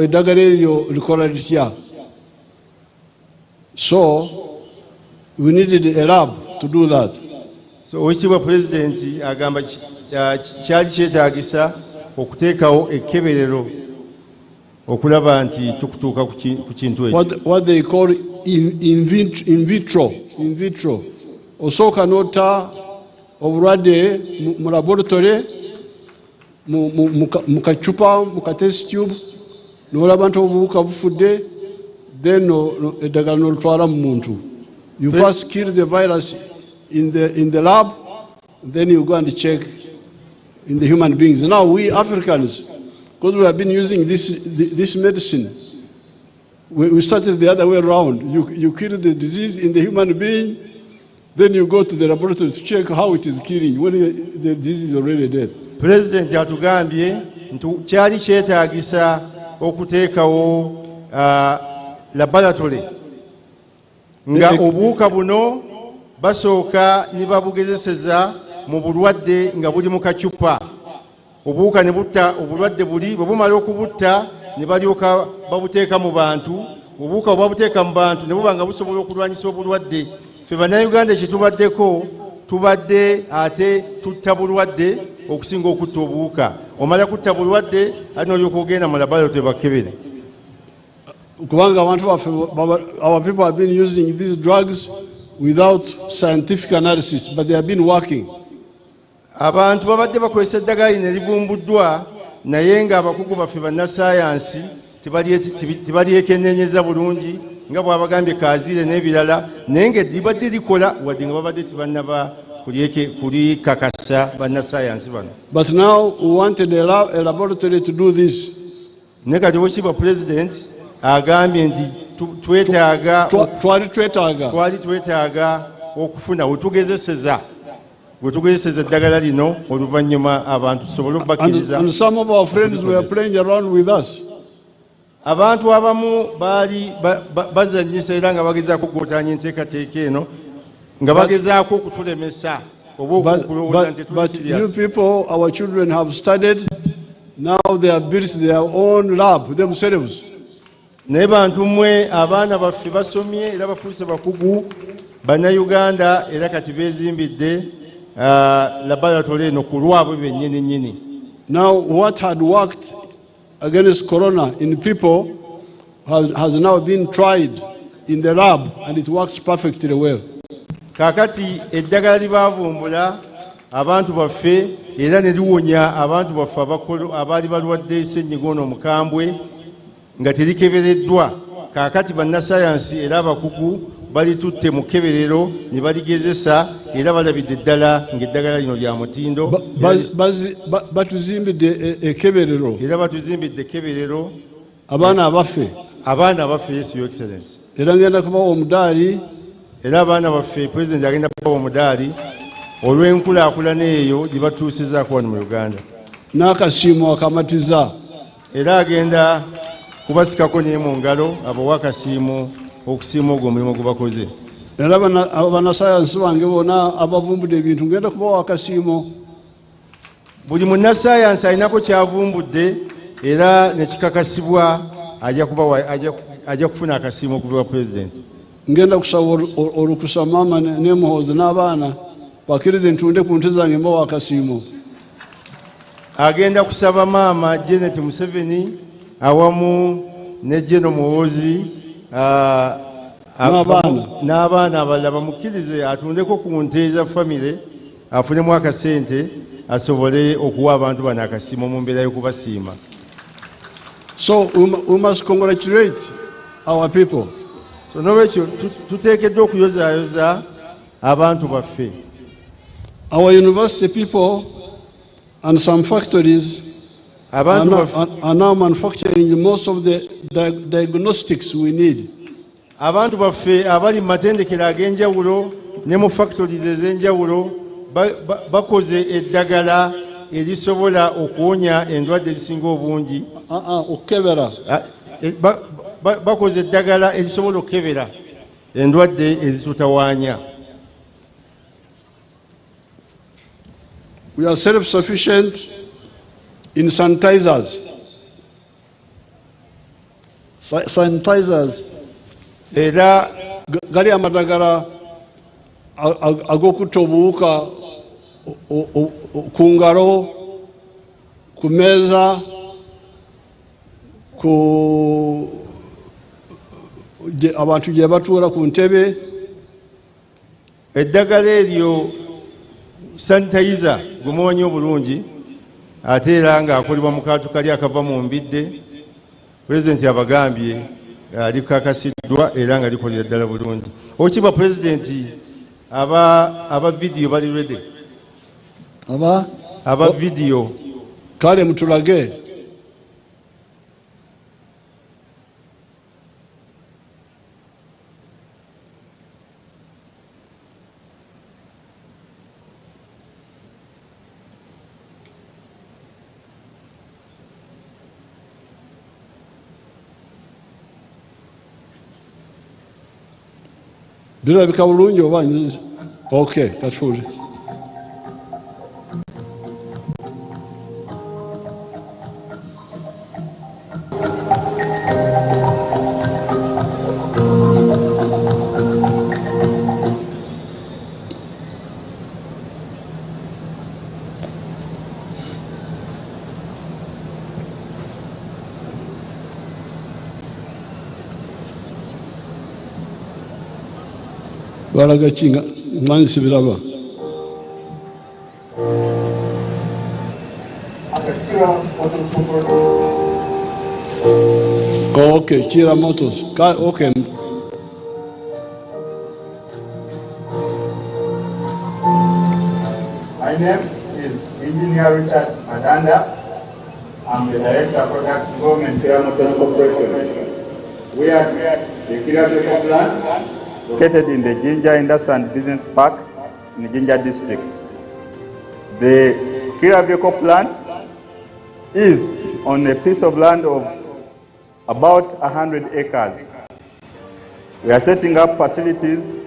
eddagala eryo likola litya. So we needed a lab to do that. So oweekitiibwa Pulezidenti agamba kyali kyetaagisa okuteekawo ekkeberero okulaba nti tukutuuka ku kintu ekyo. What they call in vitro. Osooka n'otta obulwadde mu laboratory mu kacupa mu test tube n'olaba nti obuwuka bufudde, then eddagala n'olutwala mu muntu. You first kill the virus in the lab, then you go and check in the human beings. Now we Africans, because we have been using this medicine, we started the other way around. You kill the disease in the human being, then you go to the laboratory to check how it is killing when the disease is already dead. President yatugambye nti kyali kyetaagisa okuteekawo laboratory nga obuwuka buno basooka ne babugezeseza mu bulwadde nga buli mu kacupa. Obuwuka ne butta obulwadde buli, bwe bumala okubutta ne balyoka babuteeka mu bantu. Obuwuka bwe babuteeka mu bantu ne buba nga busobola okulwanyisa obulwadde. Ffe bannayuganda kye tubaddeko, tubadde ate tutta bulwadde okusinga okutta obuwuka. Omala kutta bulwadde ate n'olyoka ogenda mu laboratory bakkebere. Kubanga abantu baffe, our people have been using these drugs without scientific analysis, but they have been working. Abantu babadde bakozesa eddagala lino erivumbuddwa naye ng'abakugu baffe bannassaayansi tebalyekennenyeza bulungi nga bw'abagambye kaazire n'ebirala, naye ng'eribadde likola wadde nga babadde tebannaba kulikakasa bannassaayansi bano. But now we wanted a laboratory to do this. Naye kati oweekitiibwa President agambye nti twali twetaaga okufuna wetugezeseza eddagala lino oluvannyuma abantu tusobole okubakkiriza. And some of our friends were playing around with us. Abantu abamu baali bazannyisa era nga bagezaako okugootaanya enteekateeka eno nga bagezaako okutulemesa oba okulowooza nti tuli serious. But you people, our children have studied, now they have built their own lab themselves. Naye bantu mmwe abaana baffe basomye era bafuuse bakugu bannayuganda era kati beezimbidde laboratory eno ku lwabwe bennyini nnyini. Now what had worked against corona in people has now been tried in the lab and it works perfectly well. Kaakati eddagala libaavumbula abantu baffe era ne liwonya abantu baffe abaali balwadde ssennyiga ono omukambwe nga terikebereddwa. Kaakati bannassaayansi era abakugu balitutte mu kkeberero ne baligezesa era balabidde ddala ng'eddagala lino lya mutindo. Batuzimbidde ekkeberero. Era batuzimbidde ekkeberero abaana abaffe. Yes, Your Excellency. Era ngenda kubawa omudaali. Era abaana baffe President agenda kubawa omudaali olw'enkulaakulana eyo gye batuusizaako wano mu Uganda. N'akasiimo akamatiza. Era agenda kubasikako naye mu ngalo abawa akasiimo okusiima ogwo omulimu gwe bakoze. Era bannassaayansi bange bonna abavumbudde ebintu ngenda kubawa akasiimo. Buli munnassaayansi alinako kyavumbudde era ne kikakasibwa ajja kufuna akasiimo okuva President. Ngenda kusaba olukusa maama ne Muhoozi n'abaana bakkirize ntunde ku nte zange mbawa akasiimo. Agenda kusaba maama Janet Museveni awamu ne Jeno Muhoozi n'abaana abalala bamukkirize atundeko ku nte za famire afunemu akasente asobole okuwa abantu bano akasiimo mu mbeera y'okubasiima. So we must congratulate our people. So n'olwekyo tuteekeddwa okuyozaayoza abantu baffe. Our university people and some factories are now manufacturing most of the diagnostics we need. Abantu baffe abali mu matendekero ag'enjawulo ne mu factories ez'enjawulo bakoze eddagala erisobola okuwonya endwadde ezisinga obungi. Okukebera. Bakoze eddagala erisobola okukebera endwadde ezitutawaanya. We are self-sufficient in sanitizers. Era gali amadagala ag'okutta obuwuka ku ngalo, ku meeza, abantu gye batuula ku ntebe. Eddagala eryo sanitayiza gumumanyi obulungi ate era ng'akolebwa mu kantu kali akava mu mbidde. Pulezidenti abagambye likakasiddwa era nga likolera ddala bulungi. Okiba Pulezidenti aba vidiyo bali ready? Aba vidiyo kale mutulage. Birabika bulungi oba nzizi? Okay, katuule. Balaga kinga mwanyi sibiraba. Okay, Kira Motors. Okay. My name is Engineer Richard Madanda. I'm the Director of Product Development Kira Motors Corporation. We are the Kira Vehicle plant located in the Jinja Industrial and Business Park in the Jinja district. The Kira Vehicle plant is on a piece of land of about 100 acres. We are setting up facilities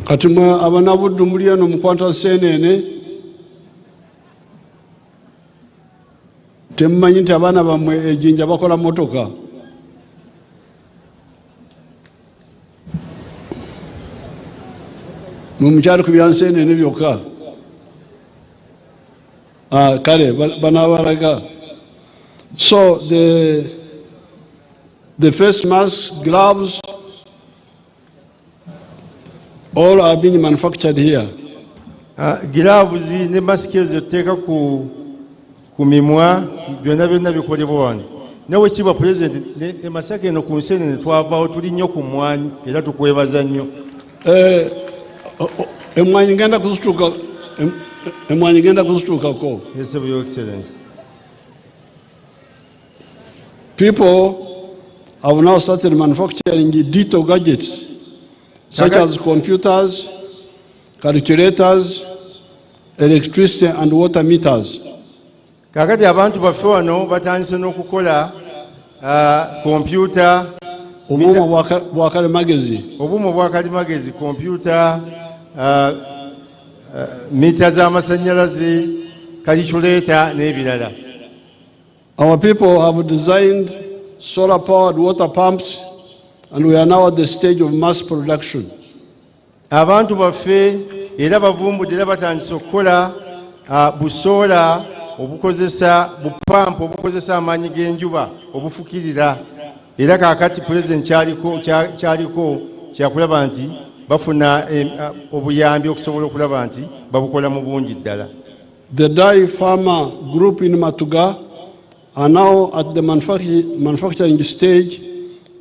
kati mwe abanabuddu muli eno mukwata ssenene temumanyi nti abaana bammwe ejjinja bakola motoka. Mwe mukyali ku bya nseenene byokka. Kale banabalaga. So the face masks, gloves, all are being manufactured here. Gloves ne masiki ezoteeka ku mimwa byonna bikolebwa wano. Nawe kiba President ne Masaka eno ku nseenene twavaawo tuli nnyo ku mmwanyi era tukwebaza nnyo. Emmwanyi ngenda kuzituukako. Yes, Your Excellency. People have now started manufacturing digital gadgets such as computers, calculators, electricity and water meters. Kakati abantu baffe wano batandise n'okukola computer, obuuma bwakalimagezi, computer, mita z'amasannyalaze, calculator n'ebirala. Our people have designed solar-powered water pumps, and we are now at the stage of mass production. Abantu baffe era bavumbudde era batandise okukola busola obukozesa bupampu obukozesa amaanyi g'enjuba obufukirira era kaakati President kyaliko kyakulaba nti bafuna obuyambi okusobola okulaba nti babukola mu bungi ddala. The dye farmer group in Matuga are now at the manufacturing stage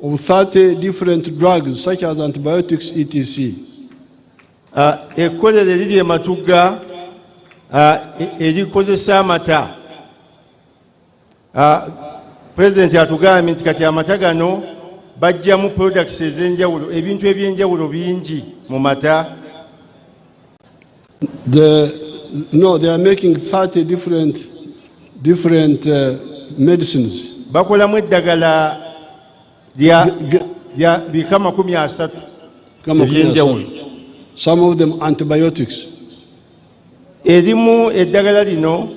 of 30 different drugs such as antibiotics, etc. Ekkolero eriri e Matuga erikozesa amata President atugambye nti kati amata gano bajjamu products ez'enjawulo, ebintu eby'enjawulo bingi mu mata. No, they are making 30 different medicines. Bakolamu eddagala lya bika 30 eby'enjawulo. Some of them antibiotics. Erimu eddagala lino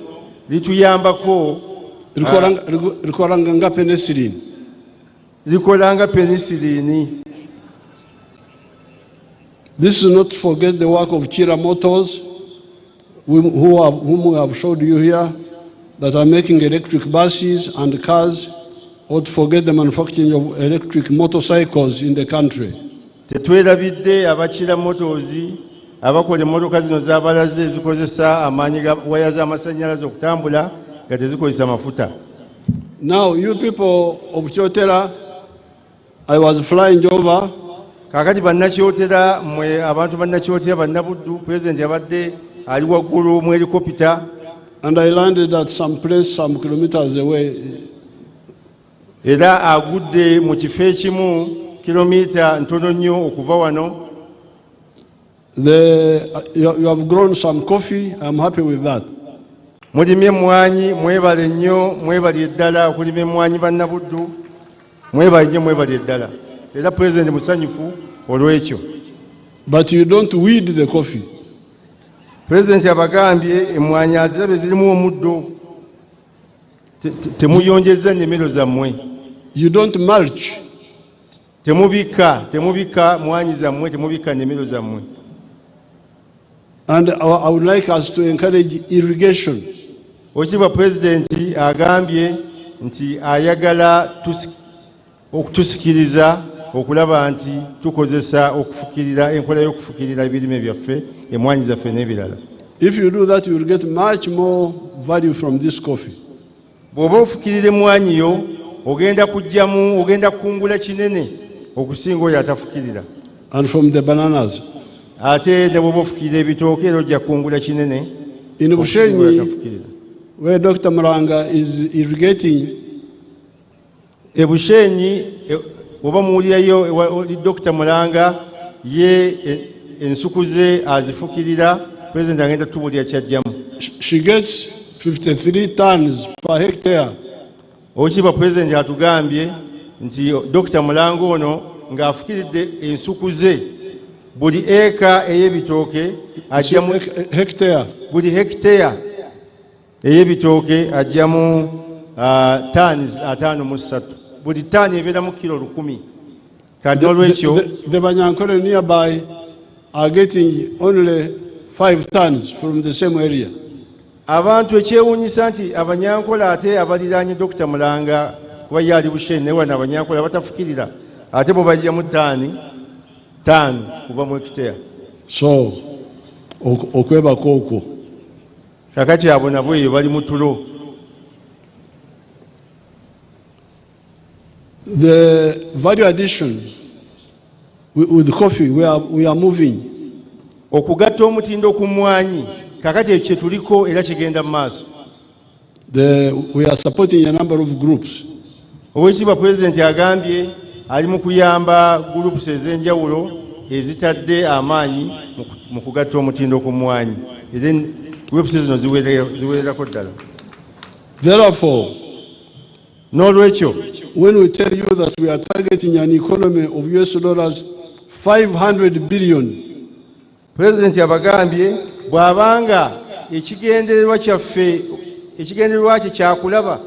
lituyambako Rikolanga penicillin. Likolanga penicillin. This is not to forget the work of Chira Motors, whom we have showed you here, that are making electric buses and cars, or to forget the manufacturing of electric motorcycles in the country. Tetwerabidde abachira Motors abakola emmotoka zino z'abalaze ezikozesa amaanyi ga waya z'amasannyalaze okutambula nga tezikozesa mafuta. Now, you people of Kyotera, I was flying over. Kakati bannakyotera mwe abantu bannakyotera bannabuddu, President yabadde ali waggulu mu helicopter. And I landed at some place some kilometers away. Era agudde mu kifo ekimu kilomita ntono nnyo okuva wano. You have grown some coffee. I'm happy with that. Mulimye emmwanyi, mwebale nnyo, mwebale eddala okulima emmwanyi bannabuddu, mwebale nnyo, mwebale eddala. Era President musanyufu olw'ekyo. But you don't weed the coffee. President abagambye emmwanyi azirabe zirimu omuddo, temuyonjezza nnimiro zammwe. You don't mulch. Temubika mwanyi zammwe, temubika nnimiro zammwe. And I would like us to encourage irrigation. Okiba President agambye nti ayagala okutusikiriza okulaba nti tukozesa okufukirira enkola y'okufukirira ebirime byaffe, emmwanyi zaffe n'ebirala. If you do that, you will get much more value from this coffee. Bw'oba ofukirira emmwanyi yo ogenda kungula kinene okusinga oyo atafukirira. And from the bananas. Ate ne bw'oba ofukirira ebitooke era ojja kungula kinene. In Bushenyi, where Dr. Muranga is irrigating, Bushenyi oba muwulirayo Dr. Muranga ye ensuku ze azifukirira, President agenda tubulira kyajjamu. She gets 53 tons per hectare. Okiba President atugambye nti Dr. Muranga ono ng'afukiridde ensuku ze buli eka ey'ebitooke ajjamu buli hectare ey'ebitooke ajjamu tons 53. Buli tani ebeeramu kilo 1,000. Kati olw'ekyo the Banyankole nearby are getting only 5 tons from the same area. Abantu ekyewuunyisa nti Abanyankola ate abaliraanye Dr. Muranga kuba ye ali Bushenyi naye wano Abanyankola batafukirira ate bo bajjamu tani 5 kuva mu hectare. So okwebako okwo kakati abo nabo eyo bali mu tulo. The value addition with coffee, we are moving. Okugatta omutindo ku mmwanyi kakati ekyo tuliko era kigenda mu maaso. We are supporting a number of groups. Oweekitiibwa President agambye ali mu kuyamba groups ez'enjawulo ezitadde amaanyi mu kugatta omutindo ku mmwanyi. Era groups zino ziwererako ddala. Therefore, n'olwekyo when we tell you that we are targeting an economy of US$ 500 billion, President abagambye bw'abanga ekigendererwa kye kyakulaba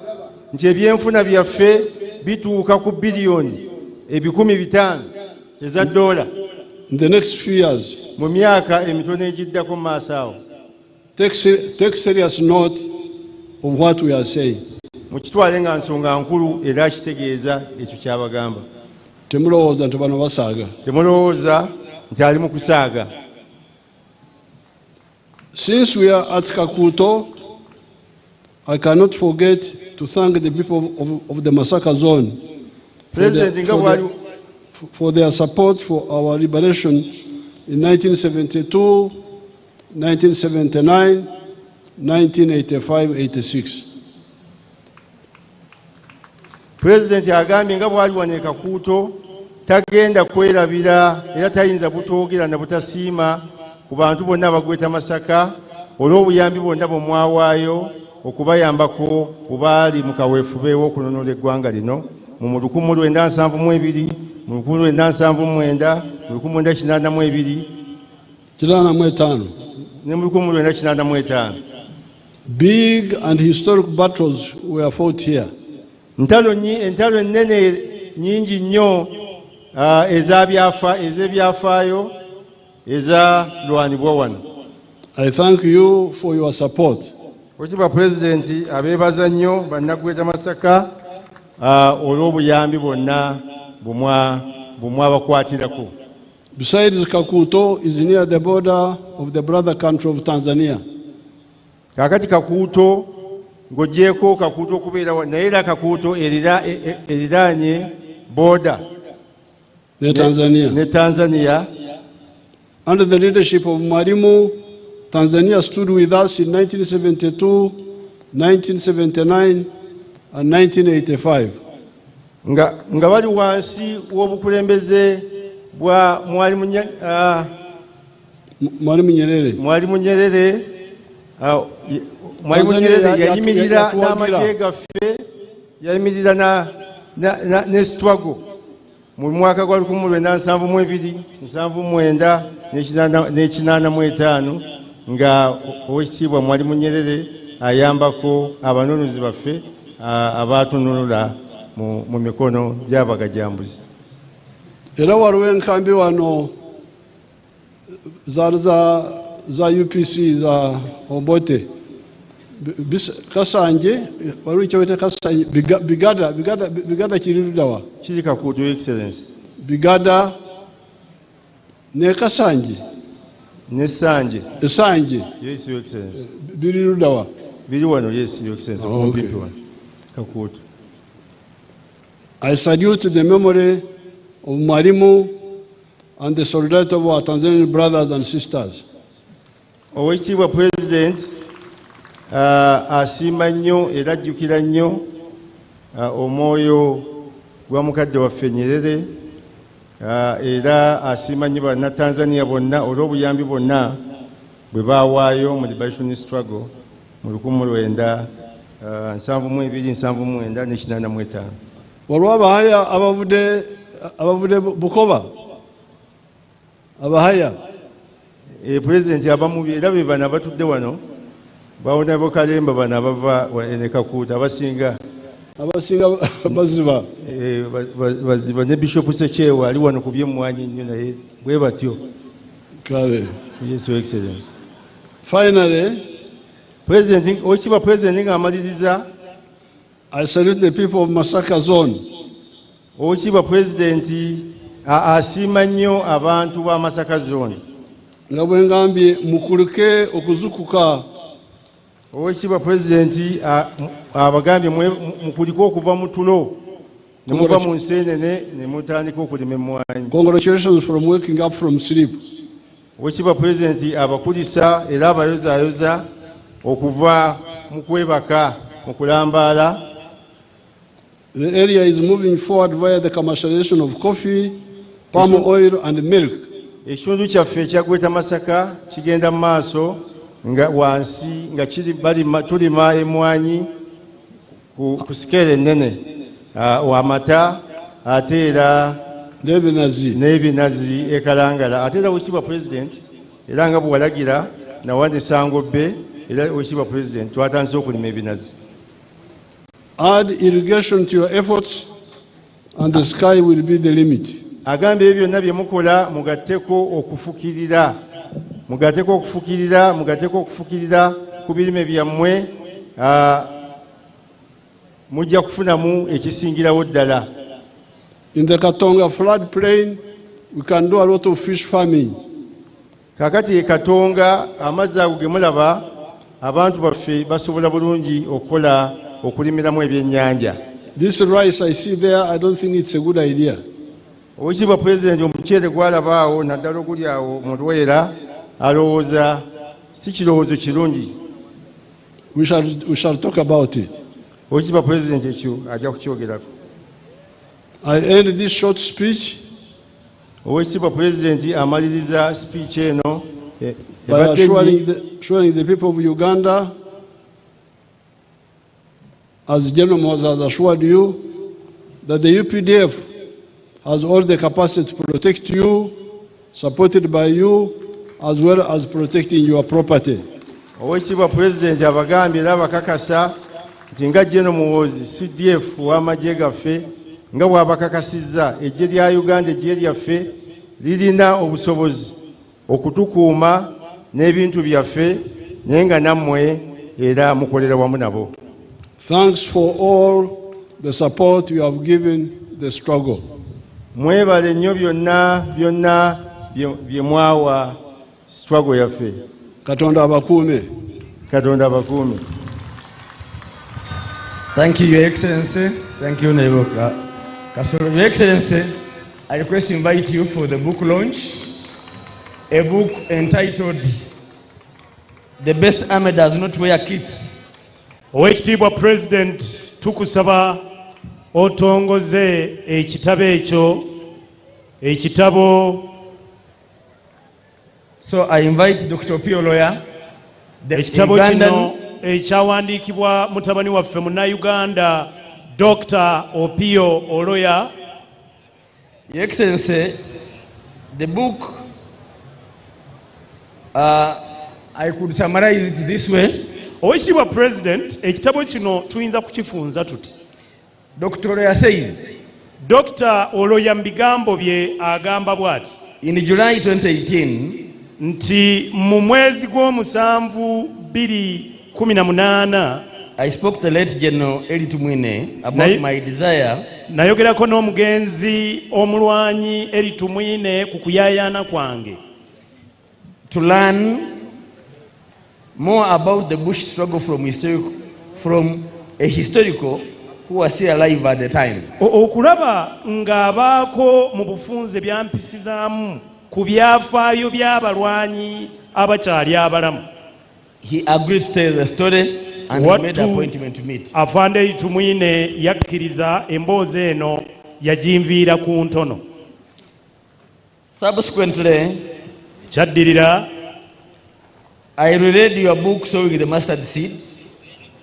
nti ebyenfuna byaffe bituuka ku biliyoni 500 eza dola in the next few years, mu myaka emitono egiddako mu maaso awo. Take serious note of what we are saying. Mukitwale nga nsonga nkulu era kitegeeza ekyo kyabagamba. Temulowooza nti bano basaaga. Temulowooza nti ali mu kusaaga. Since we are at Kakuto, I cannot forget to thank the people of the Masaka zone for their support for our liberation in 1972, 1979, 1985-86. President agambye nga bwali wano e Kakuuto tagenda kwerabira era tayinza butoogera na butasiima ku bantu bonna abagweta Masaka olw'obuyambi bwonna bwe mwawaayo okubayambako kubaali mu kaweefube w'okununula eggwanga lino mu 1972, mu 1979, mu 1982 ne mu 1985. Big and historic battles were fought here. Entalo ennene nyingi nnyo ez'ebyafaayo ezalwanibwa wano. I thank you for your support. Okiba President abeebaza nnyo bannagweta Masaka olw'obuyambi bwonna bumwabakwatirako. Besides, Kakuuto is near the border of the brother country of Tanzania. Kakati Kakuuto ng'oggyeko Kakuuto okubeera naye era Kakuuto eriraanye border ne Tanzania. Under the leadership of Mwalimu, Tanzania stood with us in 1972, 1979 and 1985. Nga bali wansi w'obukulembeze bwa Mwalimu Nyerere. Mwalimu Nyerere yayimirira n'amagye gaffe, yayimirira ne struggle mu mwaka gwa 1972, 1979 ne 85 nga Oweekitiibwa Mwalimu Nyerere ayambako abanoonyezi baffe abatunulula mu mikono gy'abagajambuzi. Era waliwo enkambi wano za UPC za Obote Kasanje, waliwo ekyawete Kasanje, Bigada kirirudawa kiri Kakuuto, Your Excellency. Bigada ne Kasanje Esanje. Yes, Your Excellency. Birirudawa biri wano. Yes, Your Excellency. Oh, okay. Kakuuto. I salute the memory of Mwalimu and the solidarity of our Tanzanian brothers and sisters. Oweekitiibwa President asiima nnyo era ajjukira nnyo omwoyo gwa mukadde waffe Nyerere, era asiima nnyo bannatanzania bonna olw'obuyambi bonna bwe baawaayo mu liberation struggle mu 1972, 1979 ne 85. Waliwo abahaya abavudde Bukoba, abahaya President abamu era be bano abatudde wano bawona bokalemba bano abava ne Kakuuto abasinga baziba ne Bishop Sekyewa ali wano ku by'emmwanyi nnyo naye bwe batyo. Kale. Yes, Your Excellency. Finally, Oweekitiibwa President ng'amaliriza, I salute the people of Masaka zone. Oweekitiibwa President asiima nnyo abantu ba Masaka zone. Nga bwe ngambye mukuluke okuzukuka. Oweekitiibwa President abagambye mukulike okuva mu tulo ne muva mu nseenene ne mutandika okulima emmwanyi. Congratulations from waking up from sleep. Oweekitiibwa President abakulisa era abayozaayoza okuva mu kwebaka mu kulambaala. The area is moving forward via the commercialization of coffee, palm oil and milk. Ekitundu kyaffe ekyagweta Masaka kigenda mu maaso nga wansi nga tulima emmwanyi ku sikeere ennene, amata ate era n'ebinazi ekalangala. Ate era Oweekitiibwa President era nga bwe walagira nawa ne Sangobbe era Oweekitiibwa President twatandise okulima ebinazi. Add irrigation to your efforts and the sky will be the limit. Agambye ebyo byonna bye mukola mugatteko okufukirira ku birime byammwe, mujja kufunamu ekisingirawo ddala. In the Katonga floodplain, we can do a lot of fish farming. Kakati Katonga amazzi ago ge mulaba abantu baffe basobola bulungi okulimiramu ebyennyanja. This rice I see there, I don't think it's a good idea. Oweekitiibwa President omuceere gwalabaawo naddala oguli awo mu Lwera alowooza si kirowoozo kirungi. We shall talk about it. Oweekitiibwa President ekyo ajja kukyogerako. I end this short speech Oweekitiibwa Pulezidenti amaliriza speech eno by assuring the people of Uganda, as General Muhoozi has assured you, that the UPDF has all the capacity to protect you, supported by you, as well as protecting your property. Oweekitiibwa Pulezidenti abagambye era abakakasa nti nga General Muhoozi CDF w'amagye gaffe nga bw'abakakasizza eggye lya Uganda eggye lyaffe lirina obusobozi okutukuuma n'ebintu byaffe naye nga nammwe era mukolera wamu nabo. Thanks for all the support you have given the struggle. Mwebale nnyo byonna bye mwawa struggle yaffe. Katonda abakuume. Katonda abakuume. Thank you, Your Excellency. Thank you, Naibu Kasoro. Your Excellency, I request to invite you for the book launch, a book entitled The Best Army Does Not Wear Kits. Oweekitiibwa President, tukusaba otongoze ekitabo ekyo, ekitabo. So I invite Dr. Opio Lawyer, the ekitabo kino ekyawandiikibwa mutabani waffe Munnayuganda Dr. Opio Oloya. Your Excellency, the book, I could summarize it this way. Oweekitiibwa President, ekitabo kino tuyinza kukifunza tuti. Dr. Oloya says, Dr. Oloya mu bigambo bye agamba bw'ati. In July 2018, nti mu mwezi gw'omusanvu 2018, I spoke to the late General Elitu Mwine about my desire nayogerako n'omugenzi omulwanyi Elitu Mwine ku kuyayaana kwange to learn more about the Bush struggle from a historical who was still alive at the time. Okulaba ng'abaako mu bufunze byampisizaamu ku byafaayo by'abalwanyi abakyali abalamu. He agreed to tell the story and he made an appointment to meet. Afande Elitu Mwine yakkiriza emboozi eno yajinviira ku ntono. Subsequently, kyaddirira, I reread your book Sowing the Mustard Seed.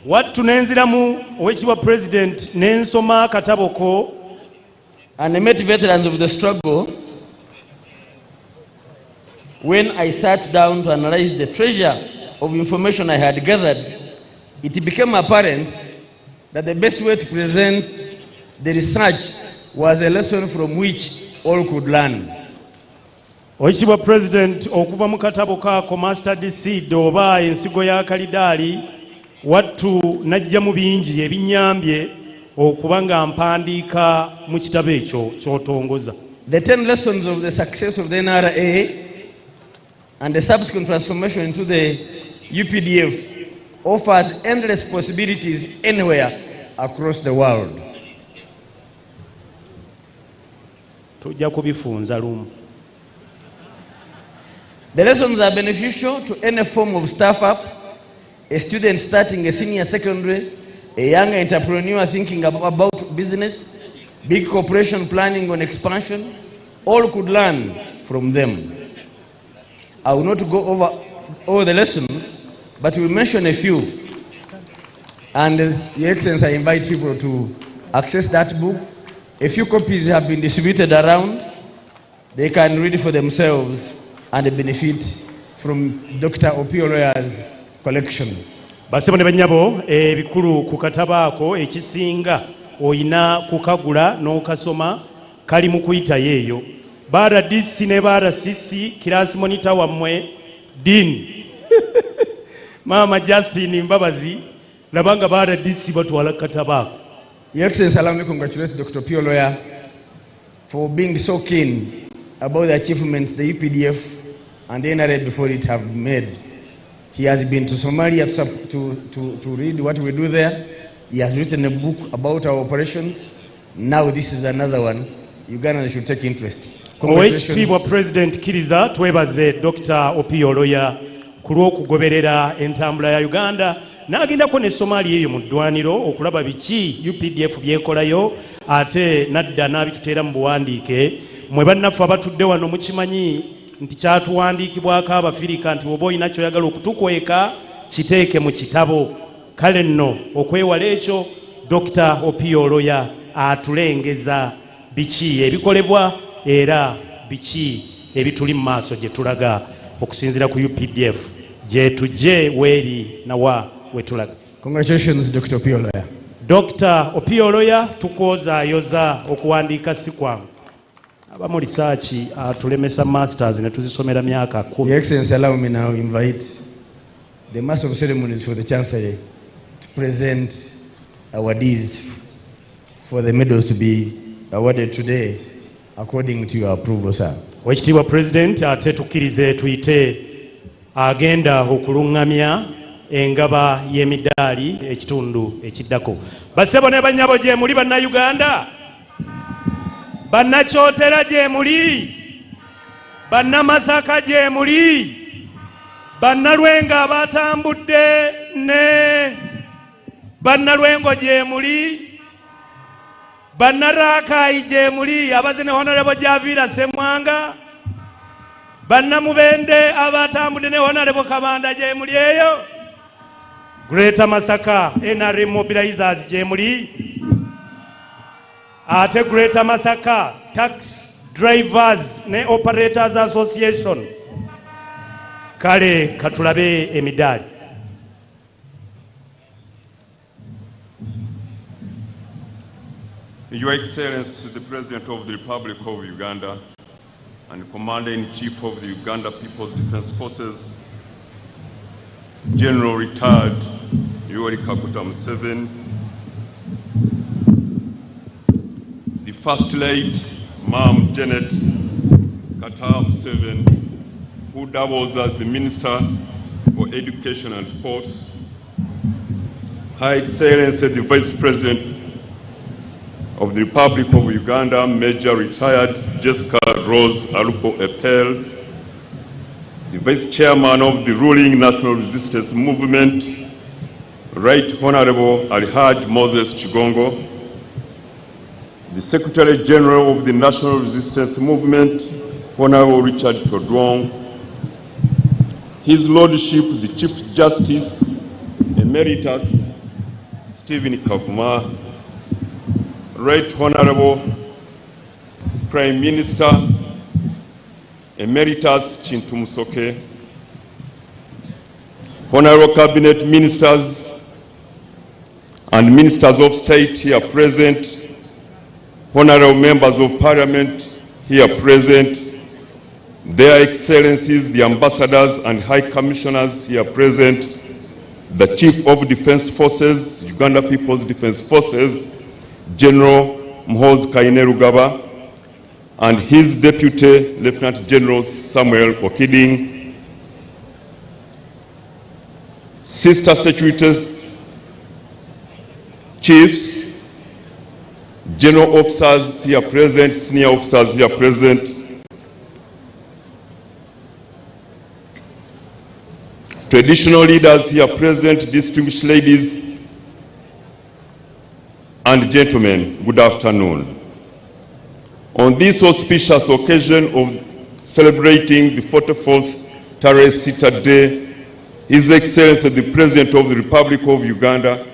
Wattu nenziramu Oweekitiibwa President nensoma akatabo ko, and I met veterans of the struggle. When I sat down to analyze the treasure of information I had gathered, it became apparent that the best way to present the research was a lesson from which all could learn. Oweekitiibwa President, okuva mu katabo kaako Mustard Seed oba ensigo ya kalidaali, wattu najja mu bingi ebinnyambye okuba nga mpandiika mu kitabo ekyo ky'otongoza. The 10 lessons of the success of the NRA and the subsequent transformation into the UPDF offers endless possibilities anywhere across the world. Tujja kubifunza lumu. The lessons are beneficial to any form of staff up, a student starting a senior secondary, a young entrepreneur thinking about business, big corporation planning on expansion. All could learn from them. I will not go over all the lessons, but we will mention a few. And Your Excellency, I invite people to access that book. A few copies have been distributed around. They can read for themselves and benefit from Dr. Opio Oloya's collection. Basebo ne bannyabo, ebikulu ku katabo ako ekisinga oyina kukagula n'okasoma kali mu kuyitayo eyo. Baada DC ne baada CC kirasi monitor wammwe Dean Mama Justin Mbabazi labanga baada DC batwala katabo ako. Your Excellency, allow me to congratulate Dr. Opio Oloya for being so keen about the achievements the UPDF and the NRA before it have made. He has been to Somalia to read what we do there. He has written a book about our operations. Now this is another one. Uganda should take interest. Oweekitiibwa President kiriza twebaze Dr. Opio Oloya ku lw'okugoberera entambula ya Uganda n'agendako ne Somalia eyo mu ddwaniro okulaba biki UPDF byekolayo, ate nadda n'abituteera mu buwandiike. Mwe bannaffe abatudde wano mukimanyi nti kyatuwandiikibwako Abafirika nti oba olina kyoyagala okutukweka kiteeke mu kitabo. Kale nno okwewala ekyo Dr. Opiyo Oloya atulengeza biki ebikolebwa era biki ebituli mu maaso gye tulaga okusinziira ku UPDF gye tujje weeri nawa wetulaga. Congratulations, Dr. Opiyo Oloya. Dr. Opiyo Oloya tukozaayoza okuwandiika si kwangu. Abamu research atulemesa masters ne tuzisomera myaka 10. Your Excellency, allow me now invite the Master of Ceremonies for the Chancellery to present awardees for the medals to be awarded today according to your approval, sir. Wekitiibwa President, ate tukkirize tuyite agenda okulungamya engaba y'emidaali ekitundu ekiddako. Bassebo ne bannyabo gye muli bannayuganda, bannakyotera gye muli, bannamasaka gye muli, bannalwenga abatambudde ne bannalwengo gye muli, bannarakayi gye muli abaze ne Honorable Javira Semwanga, bannamubende abatambudde ne Honorable Kabanda gye muli eyo, Greater Masaka NRM mobilizers gye muli, ate Greater Masaka Tax Drivers ne Operators Association. Kale katulabe emidaali. Your Excellency, the President of the Republic of Uganda and Commander-in-Chief of the Uganda People's Defense Forces, General Retired Yoweri Kaguta Museveni, the First Lady, Ma'am Janet Kata Museveni, who doubles as the Minister for Education and Sports, Her Excellency, the Vice President of the Republic of Uganda, Major Retired Jessica Rose Alupo Epel, the Vice Chairman of the ruling National Resistance Movement, Right Honorable Alhaj Moses Chigongo, the Secretary General of the National Resistance Movement, Honorable Richard Todwong, His Lordship, the Chief Justice Emeritus Stephen Kavuma, Right Honorable Prime Minister Emeritus Chintu Musoke, Honorable Cabinet Ministers and Ministers of State here present, Honorable Members of Parliament here present, Their Excellencies, the Ambassadors and High Commissioners here present, the Chief of Defense Forces, Uganda People's Defense Forces, General MUHOOZI Kainerugaba, and his Deputy Lieutenant General Samuel Okiding, Sister Secretaries, Chiefs, General Officers here present, Senior Officers here present, Traditional leaders here present, distinguished ladies and gentlemen, good afternoon. On this auspicious occasion of celebrating the 44th Tarehe Sita Day, His Excellency the President of the Republic of Uganda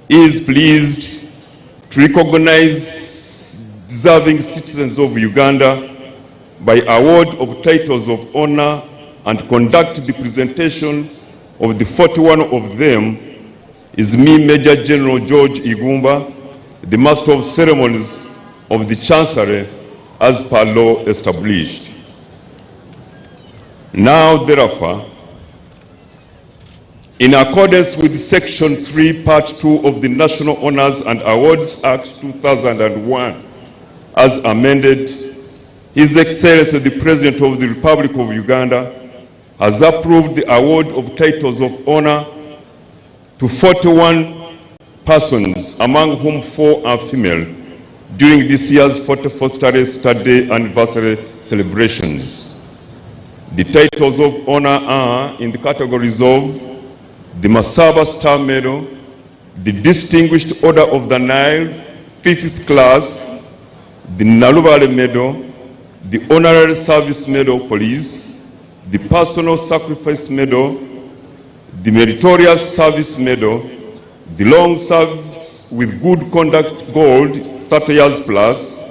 is pleased to recognize deserving citizens of Uganda by award of titles of honor and conduct the presentation of the 41 of them is me, Major General George Igumba, the Master of Ceremonies of the Chancellery as per law established. Now, therefore, in accordance with Section 3, Part 2 of the National Honors and Awards Act 2001, as amended, His Excellency the President of the Republic of Uganda has approved the award of titles of honor to 41 persons, among whom 4 are female, during this year's 44th Tarehe Sita Day anniversary celebrations. The titles of honor are in the categories of the Masaba Star Medal, the Distinguished Order of the Nile, 5th class, the Nalubale Medal, the Honorary Service Medal Police, the Personal Sacrifice Medal, the Meritorious Service Medal, the Long Service with Good Conduct Gold, 30 years plus,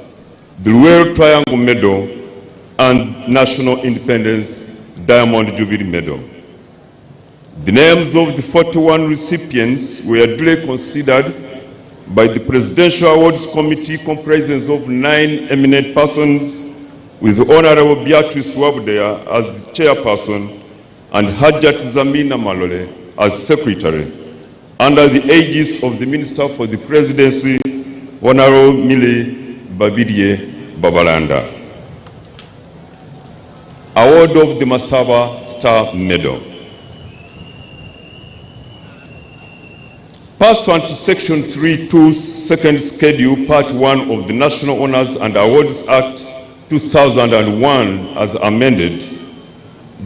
the Royal Triangle Medal, and National Independence Diamond Jubilee Medal. The names of the 41 recipients were duly considered by the Presidential Awards Committee, comprising of 9 eminent persons, with Honorable Beatrice Wabudea as the chairperson and Hajat Zamina Malole as secretary, under the aegis of the Minister for the Presidency, Honorable Mili Babidie Babalanda. Award of the Masaba Star Medal. Pursuant to Section 3.2, Second Schedule, Part 1 of the National Honors and Awards Act 2001 as amended,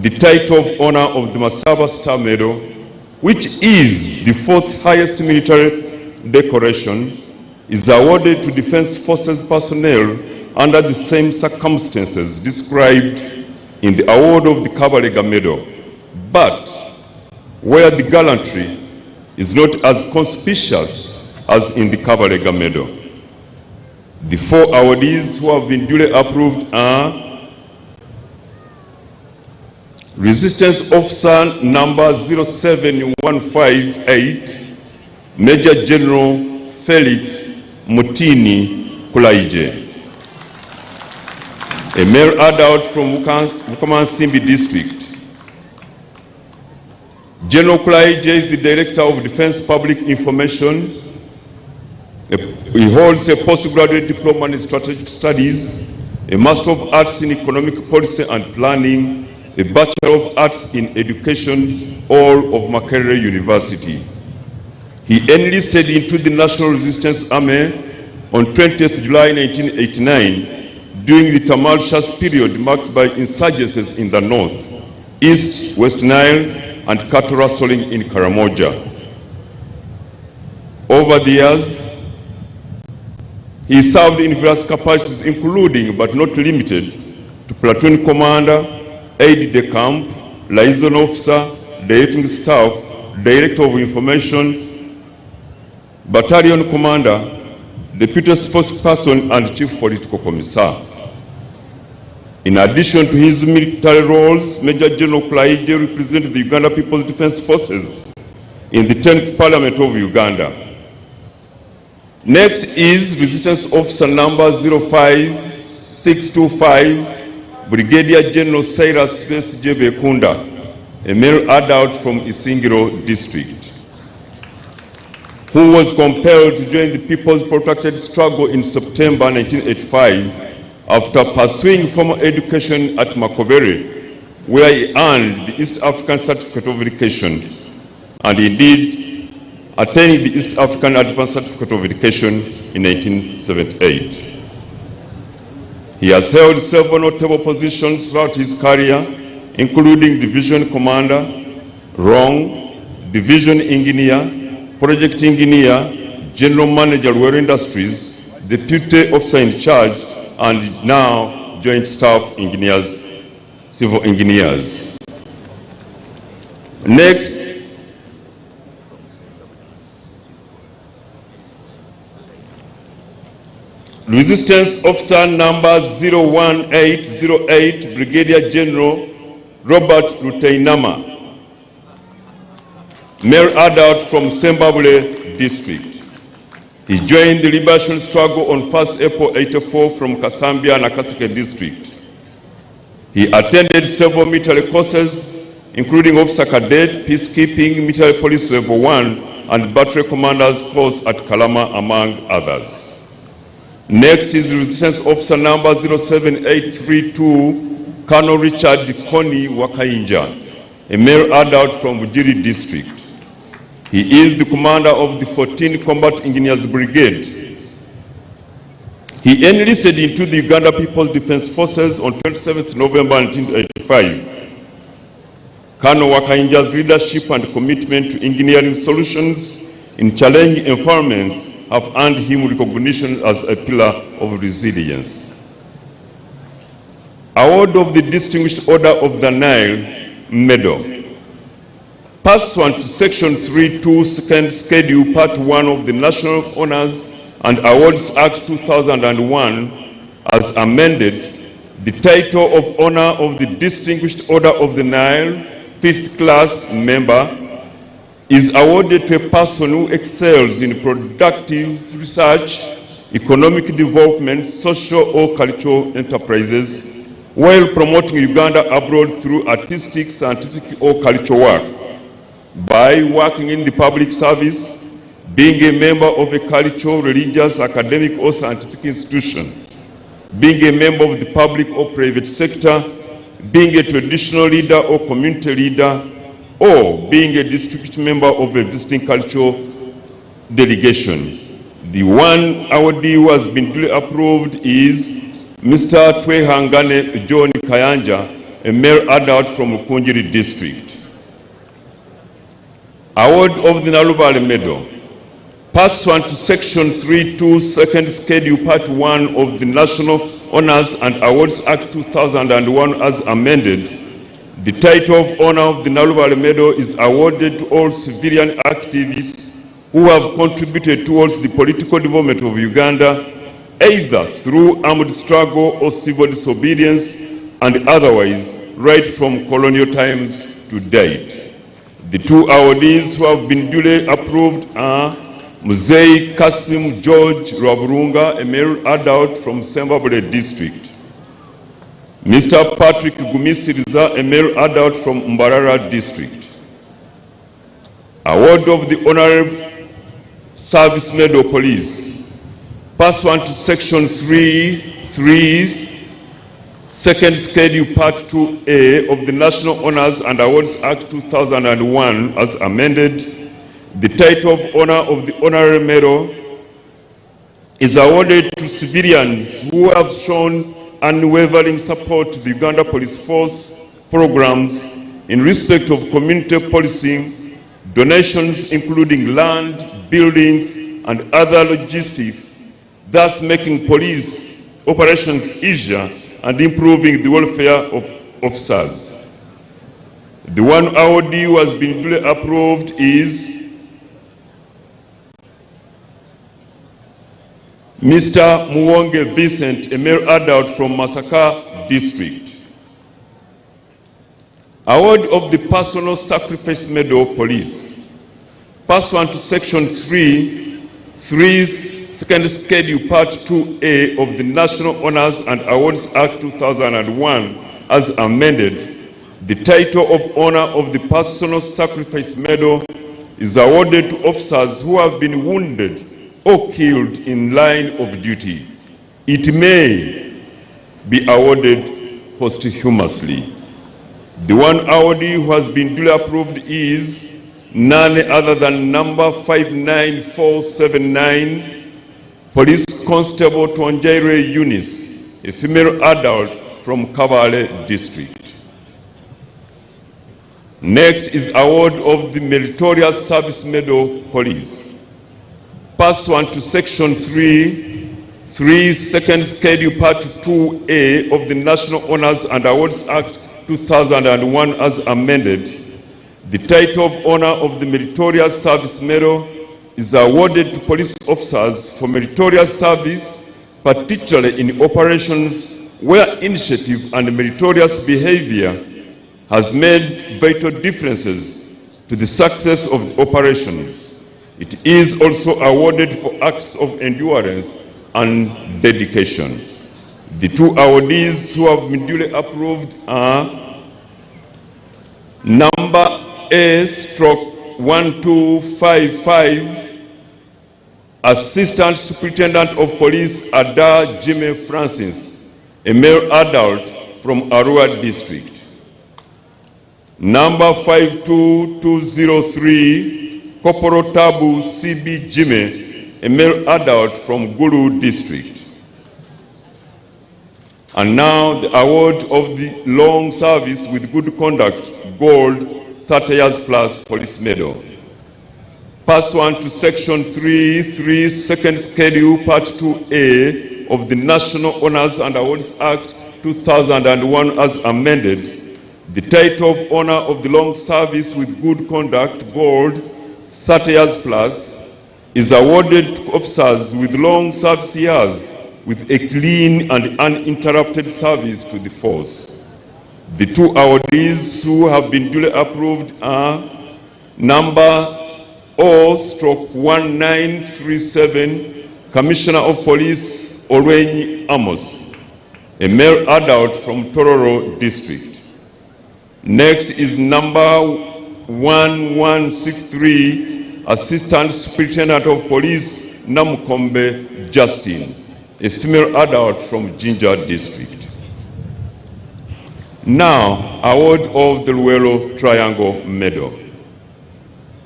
the title of honor of the Masaba Star Medal, which is the 4th highest military decoration, is awarded to Defense Forces personnel under the same circumstances described in the award of the Kabalega Medal, but where the gallantry is not as conspicuous as in the Kabalega Medal. The 4 awardees who have been duly approved are Resistance Officer number 07158, Major General Felix Mutini Kulaije, a male adult from Bukamansimbi District. General Kulaije is the Director of Defense Public Information. He holds a postgraduate diploma in strategic studies, a Master of Arts in Economic Policy and Planning, a Bachelor of Arts in Education, all of Makerere University. He enlisted into the National Resistance Army on 20th July 1989 during the tumultuous period marked by insurgencies in the north, east, West Nile, and cattle rustling in Karamoja. Over the years, he served in various capacities, including but not limited to platoon commander, aide-de-camp, liaison officer, directing staff, director of information, battalion commander, deputy spokesperson, and chief political commissar. In addition to his military roles, Major General Kulaije represented the Uganda People's Defense Forces in the 10th Parliament of Uganda. Next is Resistance Officer number 05625, Brigadier General Cyrus Jebe Kunda, a male adult from Isingiro District, who was compelled to join the People's Protracted Struggle in September 1985 after pursuing formal education at Makobere, where he earned the East African Certificate of Education, and indeed attaining the East African Advanced Certificate of Education in 1978. He has held several notable positions throughout his career, including Division Commander, Rong, Division Engineer, Project Engineer, General Manager, Rural Industries, Deputy Officer in Charge, and now Joint Staff Engineers, Civil Engineers. Next, Resistance Officer number 01808, Brigadier General Robert Rutainama, male adult from Sembabule District. He joined the liberation struggle on 1st April 84 from Kasambia and Nakaseke District. He attended several military courses, including Officer Cadet, Peacekeeping, Military Police Level 1, and Battery Commander's course at Kalama, among others. Next is Resistance Officer number 07832, Colonel Richard Koni Wakainja, a male adult from Bujiri District. He is the commander of the 14th Combat Engineers Brigade. He enlisted into the Uganda People's Defense Forces on 27th November 1985. Colonel Wakainja's leadership and commitment to engineering solutions in challenging environments have earned him recognition as a pillar of resilience. Award of the Distinguished Order of the Nile Medal. Pursuant to Section 3.2, Second Schedule, Part 1 of the National Honors and Awards Act 2001, as amended, the title of Honor of the Distinguished Order of the Nile, 5th class member, is awarded to a person who excels in productive research, economic development, social or cultural enterprises, while promoting Uganda abroad through artistic, scientific or cultural work, by working in the public service, being a member of a cultural, religious, academic or scientific institution, being a member of the public or private sector, being a traditional leader or community leader, or being a district member of a visiting cultural delegation. The one awardee who has been duly approved is Mr. Twehangane John Kayanja, a male adult from Ukunjiri district. Award of the Nalubale Medal. Pursuant to Section 3.2, Second Schedule, Part 1 of the National Honors and Awards Act 2001 as amended, the title of Honor of the Nalubale Medal is awarded to all civilian activists who have contributed towards the political development of Uganda, either through armed struggle or civil disobedience, and otherwise, right from colonial times to date. The two awardees who have been duly approved are Muzei Kasim George Rwaburunga, a male adult from Sembabule district. Mr. Patrick Gumisiriza, a male adult from Mbarara district. Award of the Honorable Service Medal Police. Pursuant to Section 3.3, Second Schedule, Part 2A of the National Honors and Awards Act 2001 as amended, the title of Honor of the Honorary Medal is awarded to civilians who have shown unwavering support to the Uganda Police Force programs in respect of community policing, donations including land, buildings, and other logistics, thus making police operations easier and improving the welfare of officers. The one awardee who has been duly approved is Mr. Muwonge Vincent, a male adult from Masaka district. Award of the Personal Sacrifice Medal Police. Pursuant to Section 3, Second Schedule, Part 2A of the National Honors and Awards Act 2001 as amended, the title of Honor of the Personal Sacrifice Medal is awarded to officers who have been wounded or killed in line of duty. It may be awarded posthumously. The one awardee who has been duly approved is none other than number 59479, Police Constable Tonjaire Eunice, a female adult from Kabale district. Next is award of the Meritorious Service Medal Police. Pursuant to Section 3, Second Schedule, Part 2A of the National Honors and Awards Act 2001 as amended, the title of Honor of the Meritorious Service Medal is awarded to police officers for meritorious service, particularly in operations where initiative and meritorious behavior has made vital differences to the success of operations. It is also awarded for acts of endurance and dedication. The two awardees who have been duly approved are number A/1255, Assistant Superintendent of Police Ada Jimmy Francis, a male adult from Arua district. Number 52203, Corporal Tabu CB Jimmy, a male adult from Gulu district. And now the award of the long service with good conduct, gold, 30 years plus police medal. Pursuant to Section 3.3, Second Schedule, Part 2A of the National Honors and Awards Act 2001 as amended, the title of Honor of the Long Service with Good Conduct, Gold, 30 years plus, is awarded to officers with long service years with a clean and uninterrupted service to the force. The two awardees who have been duly approved are number O/1937, Commissioner of Police Olwenyi Amos, a male adult from Tororo District. Next is number 1163, Assistant Superintendent of Police Namukombe Justin, a female adult from Jinja District. Now, award of the Luelo Triangle Medal.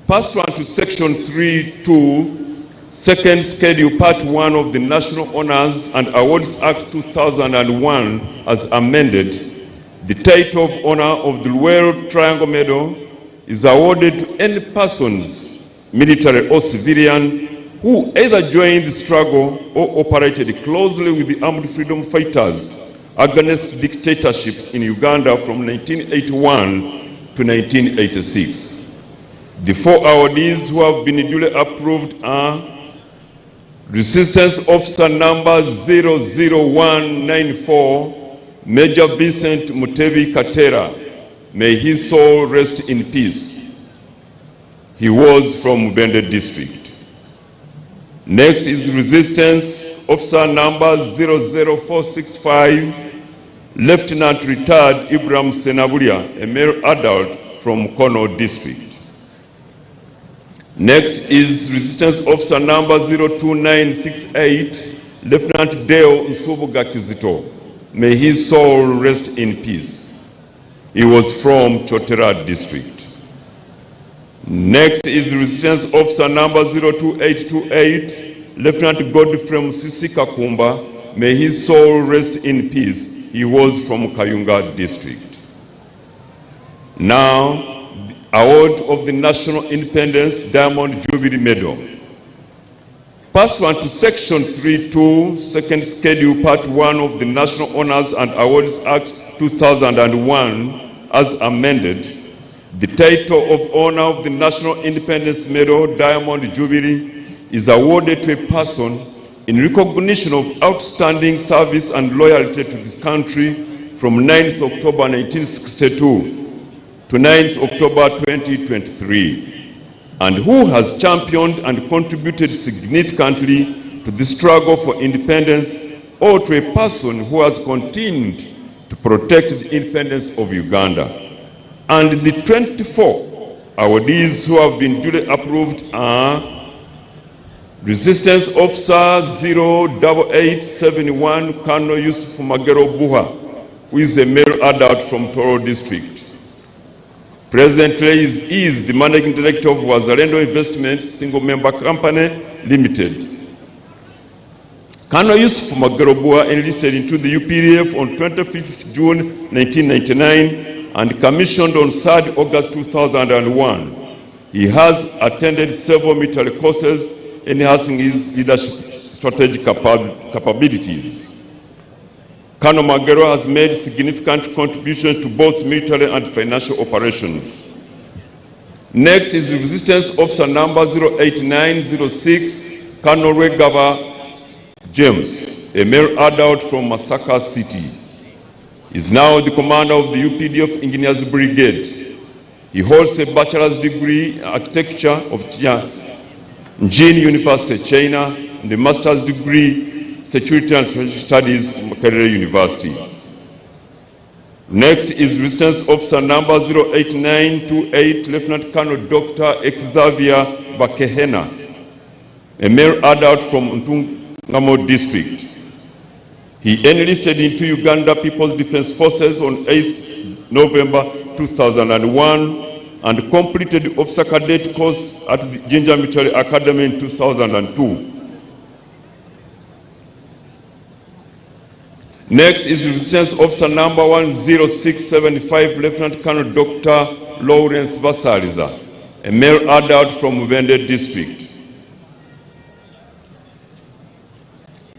Pursuant to Section 3.2, Second Schedule, Part 1 of the National Honors and Awards Act 2001 as amended, the title of Honor of the Luelo Triangle Medal is awarded to any persons, military or civilian, who either joined the struggle or operated closely with the armed freedom fighters against dictatorships in Uganda from 1981 to 1986. The four awardees who have been duly approved are Resistance Officer number 00194, Major Vincent Mutebi Katera. May his soul rest in peace. He was from Bende District. Next is Resistance Officer number 00465, Lieutenant Retired Ibrahim Senaburia, a male adult from Kono District. Next is Resistance Officer number 02968, Lieutenant Deo Usubuga Kizito. May his soul rest in peace. He was from Chotera District. Next is Resistance Officer number 02828, Lieutenant Godfrey Musisi Kakumba. May his soul rest in peace. He was from Kayunga District. Now, award of the National Independence Diamond Jubilee Medal. Pursuant to Section 3.2, Second Schedule, Part 1 of the National Honors and Awards Act 2001 as amended, the title of Honor of the National Independence Medal Diamond Jubilee is awarded to a person in recognition of outstanding service and loyalty to this country from 9th October 1962 to 9th October 2023, and who has championed and contributed significantly to the struggle for independence, or to a person who has continued to protect the independence of Uganda. And the 24 awardees who have been duly approved are Resistance Officer 08871, Colonel Yusuf Magero Buha, who is a male adult from Toro District. Presently is the Managing Director of Wazalendo Investments Single Member Company Limited. Colonel Yusuf Magerobua enlisted into the UPDF on 25th June 1999 and commissioned on 3rd August 2001. He has attended several military courses, enhancing his leadership strategic capabilities. Colonel Magero has made significant contribution to both military and financial operations. Next is Resistance Officer number 08906, Colonel Regava James, a male adult from Masaka City. He is now the commander of the UPDF Engineers Brigade. He holds a bachelor's degree in architecture of Jin University, China, and a master's degree Security and Strategic Studies, Makerere University. Next is Resistance Officer number 08928, Lieutenant Colonel Dr. Xavier Bakehena, a male adult from Ntungamo District. He enlisted into Uganda People's Defense Forces on 8th November 2001 and completed the officer cadet course at the Jinja Military Academy in 2002. Next is Resistance Officer number 10675, Lieutenant Colonel Dr. Lawrence Basaliza, a male adult from Mubende District.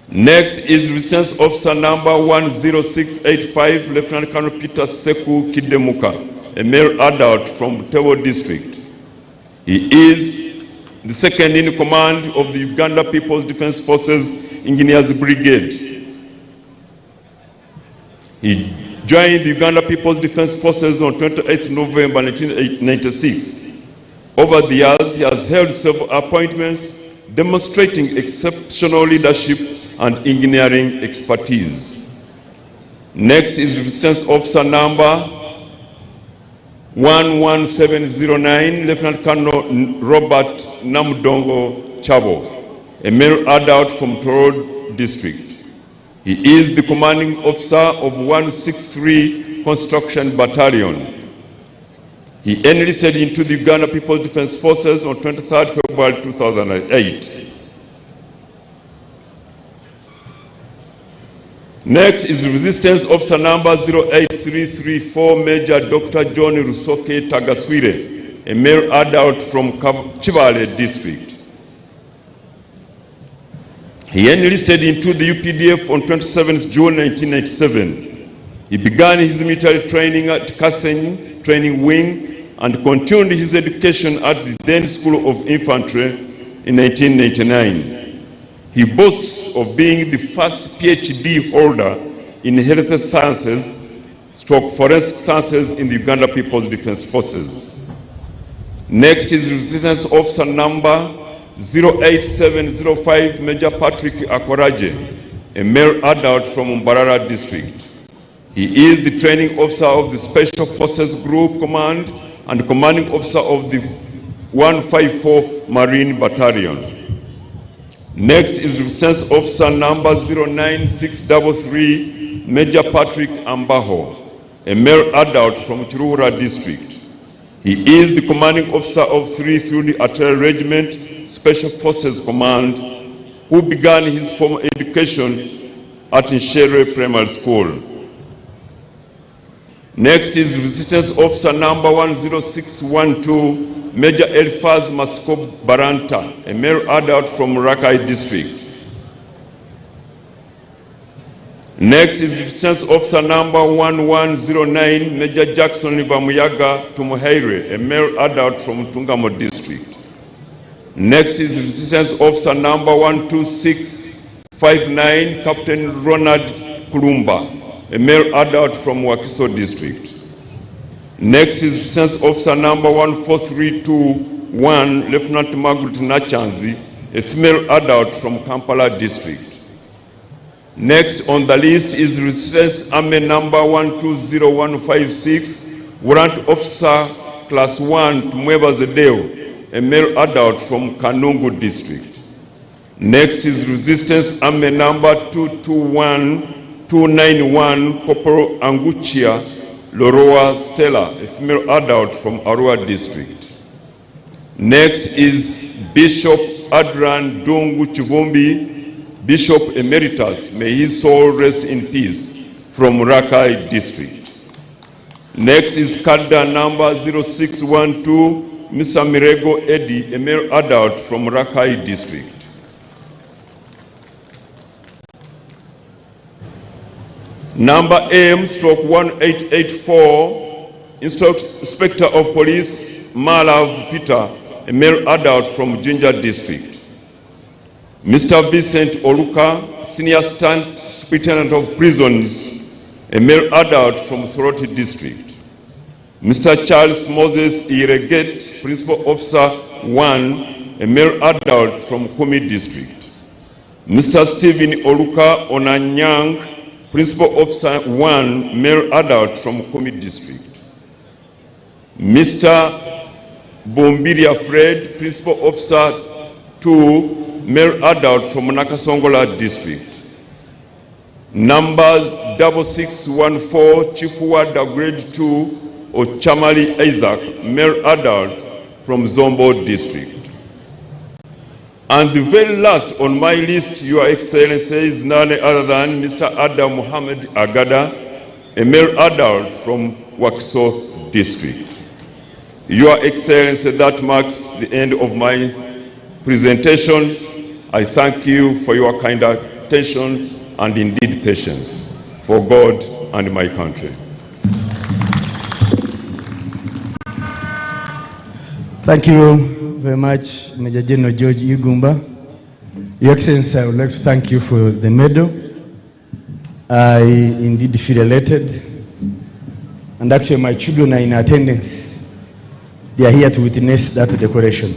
Next is Resistance Officer number 10685, Lieutenant Colonel Peter Seku Kidemuka, a male adult from Tewo District. He is the second in command of the Uganda People's Defense Forces Engineers Brigade. He joined the Uganda People's Defense Forces on 28 November 1996. Over the years, he has held several appointments demonstrating exceptional leadership and engineering expertise. Next is Resistance Officer number 11709, Lieutenant Colonel Robert Namdongo Chabo, a male adult from Toro District. He is the commanding officer of 163 Construction Battalion. He enlisted into the Uganda People's Defense Forces on 23rd February 2008. Next is Resistance Officer number 08334, Major Dr. John Rusoke Tagaswire, a male adult from Chivale District. He enlisted into the UPDF on 27th June 1997. He began his military training at Kasseng Training Wing and continued his education at the then School of Infantry in 1999. He boasts of being the first PhD holder in health sciences, forensic sciences in the Uganda People's Defense Forces. Next is Resistance Officer number 08705, Major Patrick Akoraje, a male adult from Mbarara District. He is the training officer of the Special Forces Group Command and commanding officer of the 154 Marine Battalion. Next is Resistance Officer number 09633, Major Patrick Ambaho, a male adult from Chirura District. He is the commanding officer of 3 Field Artillery Regiment, Special Forces Command, who began his formal education at Nshere Primary School. Next is Resistance Officer number 10612, Major Elfaz Masko Baranta, a male adult from Rakai District. Next is Resistance Officer number 1109, Major Jackson Bamuyaga Tumuhaire, a male adult from Tungamo District. Next is Resistance Officer number 12659, Captain Ronald Kulumba, a male adult from Wakiso District. Next is Resistance Officer number 14321, Lieutenant Margaret Nachanzi, a female adult from Kampala District. Next on the list is Resistance Army number 120156, Warrant Officer Class 1 Tumweba Zedeo, a male adult from Kanungu District. Next is Resistance Army number 221291, Corporal Anguchia Loroa Stella, a female adult from Arua District. Next is Bishop Adran Dungu Chivumbi, Bishop Emeritus, may his soul rest in peace, from Rakai District. Next is Kadda number 0612, Mr. Mirego Eddie, a male adult from Rakai District. Number M/1884, Inspector of Police Malav Peter, a male adult from Jinja District. Mr. Vincent Oluka, Senior Assistant Superintendent of Prisons, a male adult from Soroti District. Mr. Charles Moses Ireget, Principal Officer 1, a male adult from Kumi District. Mr. Stephen Oluka Onanyang, Principal Officer 1, male adult from Kumi District. Mr. Bombiria Fred, Principal Officer 2, male adult from Nakasongola District. Number 6614, Chief Warder Grade 2, Ochamali Isaac, male adult from Zombo District. And the very last on my list, Your Excellency, is none other than Mr. Adam Muhammad Agada, a male adult from Wakiso district. Your Excellency, that marks the end of my presentation. I thank you for your kind attention and indeed patience for God and my country. Thank you very much, Major General George Igumba. Your Excellency, I would like to thank you for the medal. I indeed feel elated, and actually my children are in attendance. They are here to witness that decoration.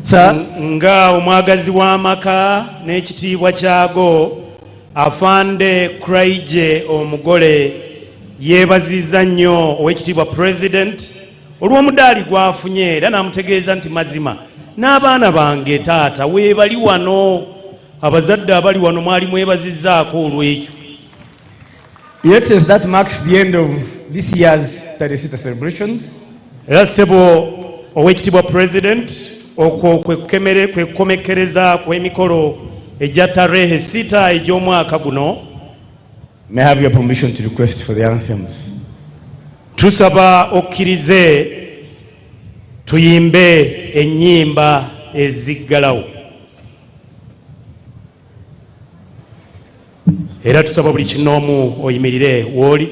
Sir, nga omwagazi w'amaka n'ekitiibwa kyago afande Kraije omugole yeebazizza nnyo ow'ekitiibwa President olw'omudaali gwafunye era n'amutegeeza nti mazima n'abaana bange taata weebali wano abazadde abali wano mwali mwebazizzaako olw'ekyo. Yes, that marks the end of this year's Tarehe Sita celebrations. Era ssebo ow'ekitiibwa President okwo kwe kukomekereza kw'emikolo egya Tarehe Sita egy'omwaka guno. May I have your permission to request for the anthems? Tusaba okkirize tuyimbe ennyimba eziggalawo. Era tusaba buli kinoomu oyimirire w'oli.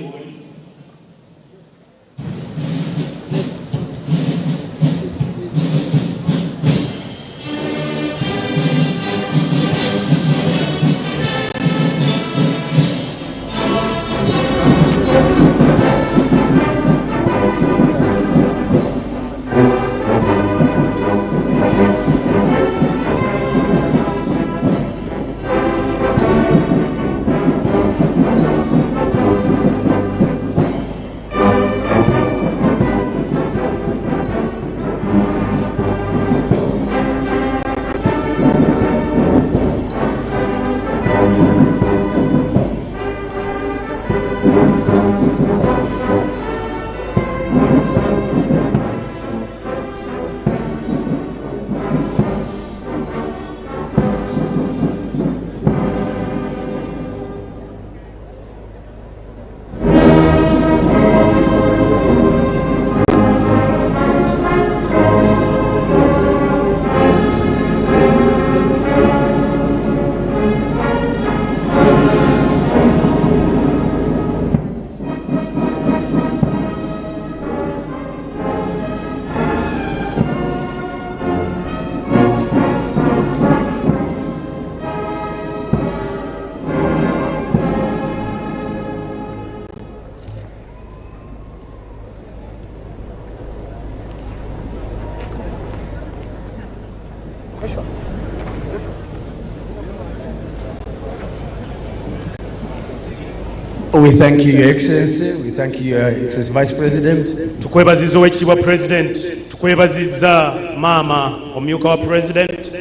We thank you, Your Excellency. We thank you, Your Excellency Vice President. Tukwebaziza ow'ekitiibwa President. Tukwebazizza Maama omumyuka wa President.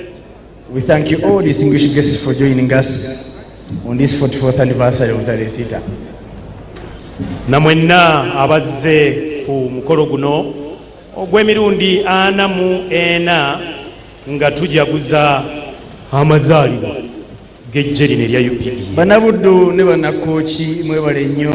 We thank you all distinguished guests for joining us on this 44th anniversary of Tarehe Sita. Na mwenna abazze ku mukolo guno ogw'emirundi 44 nga tujaguza amazaalibwa g'eggye lino erya UPD. Banabuddu ne bannakooki mwebale nnyo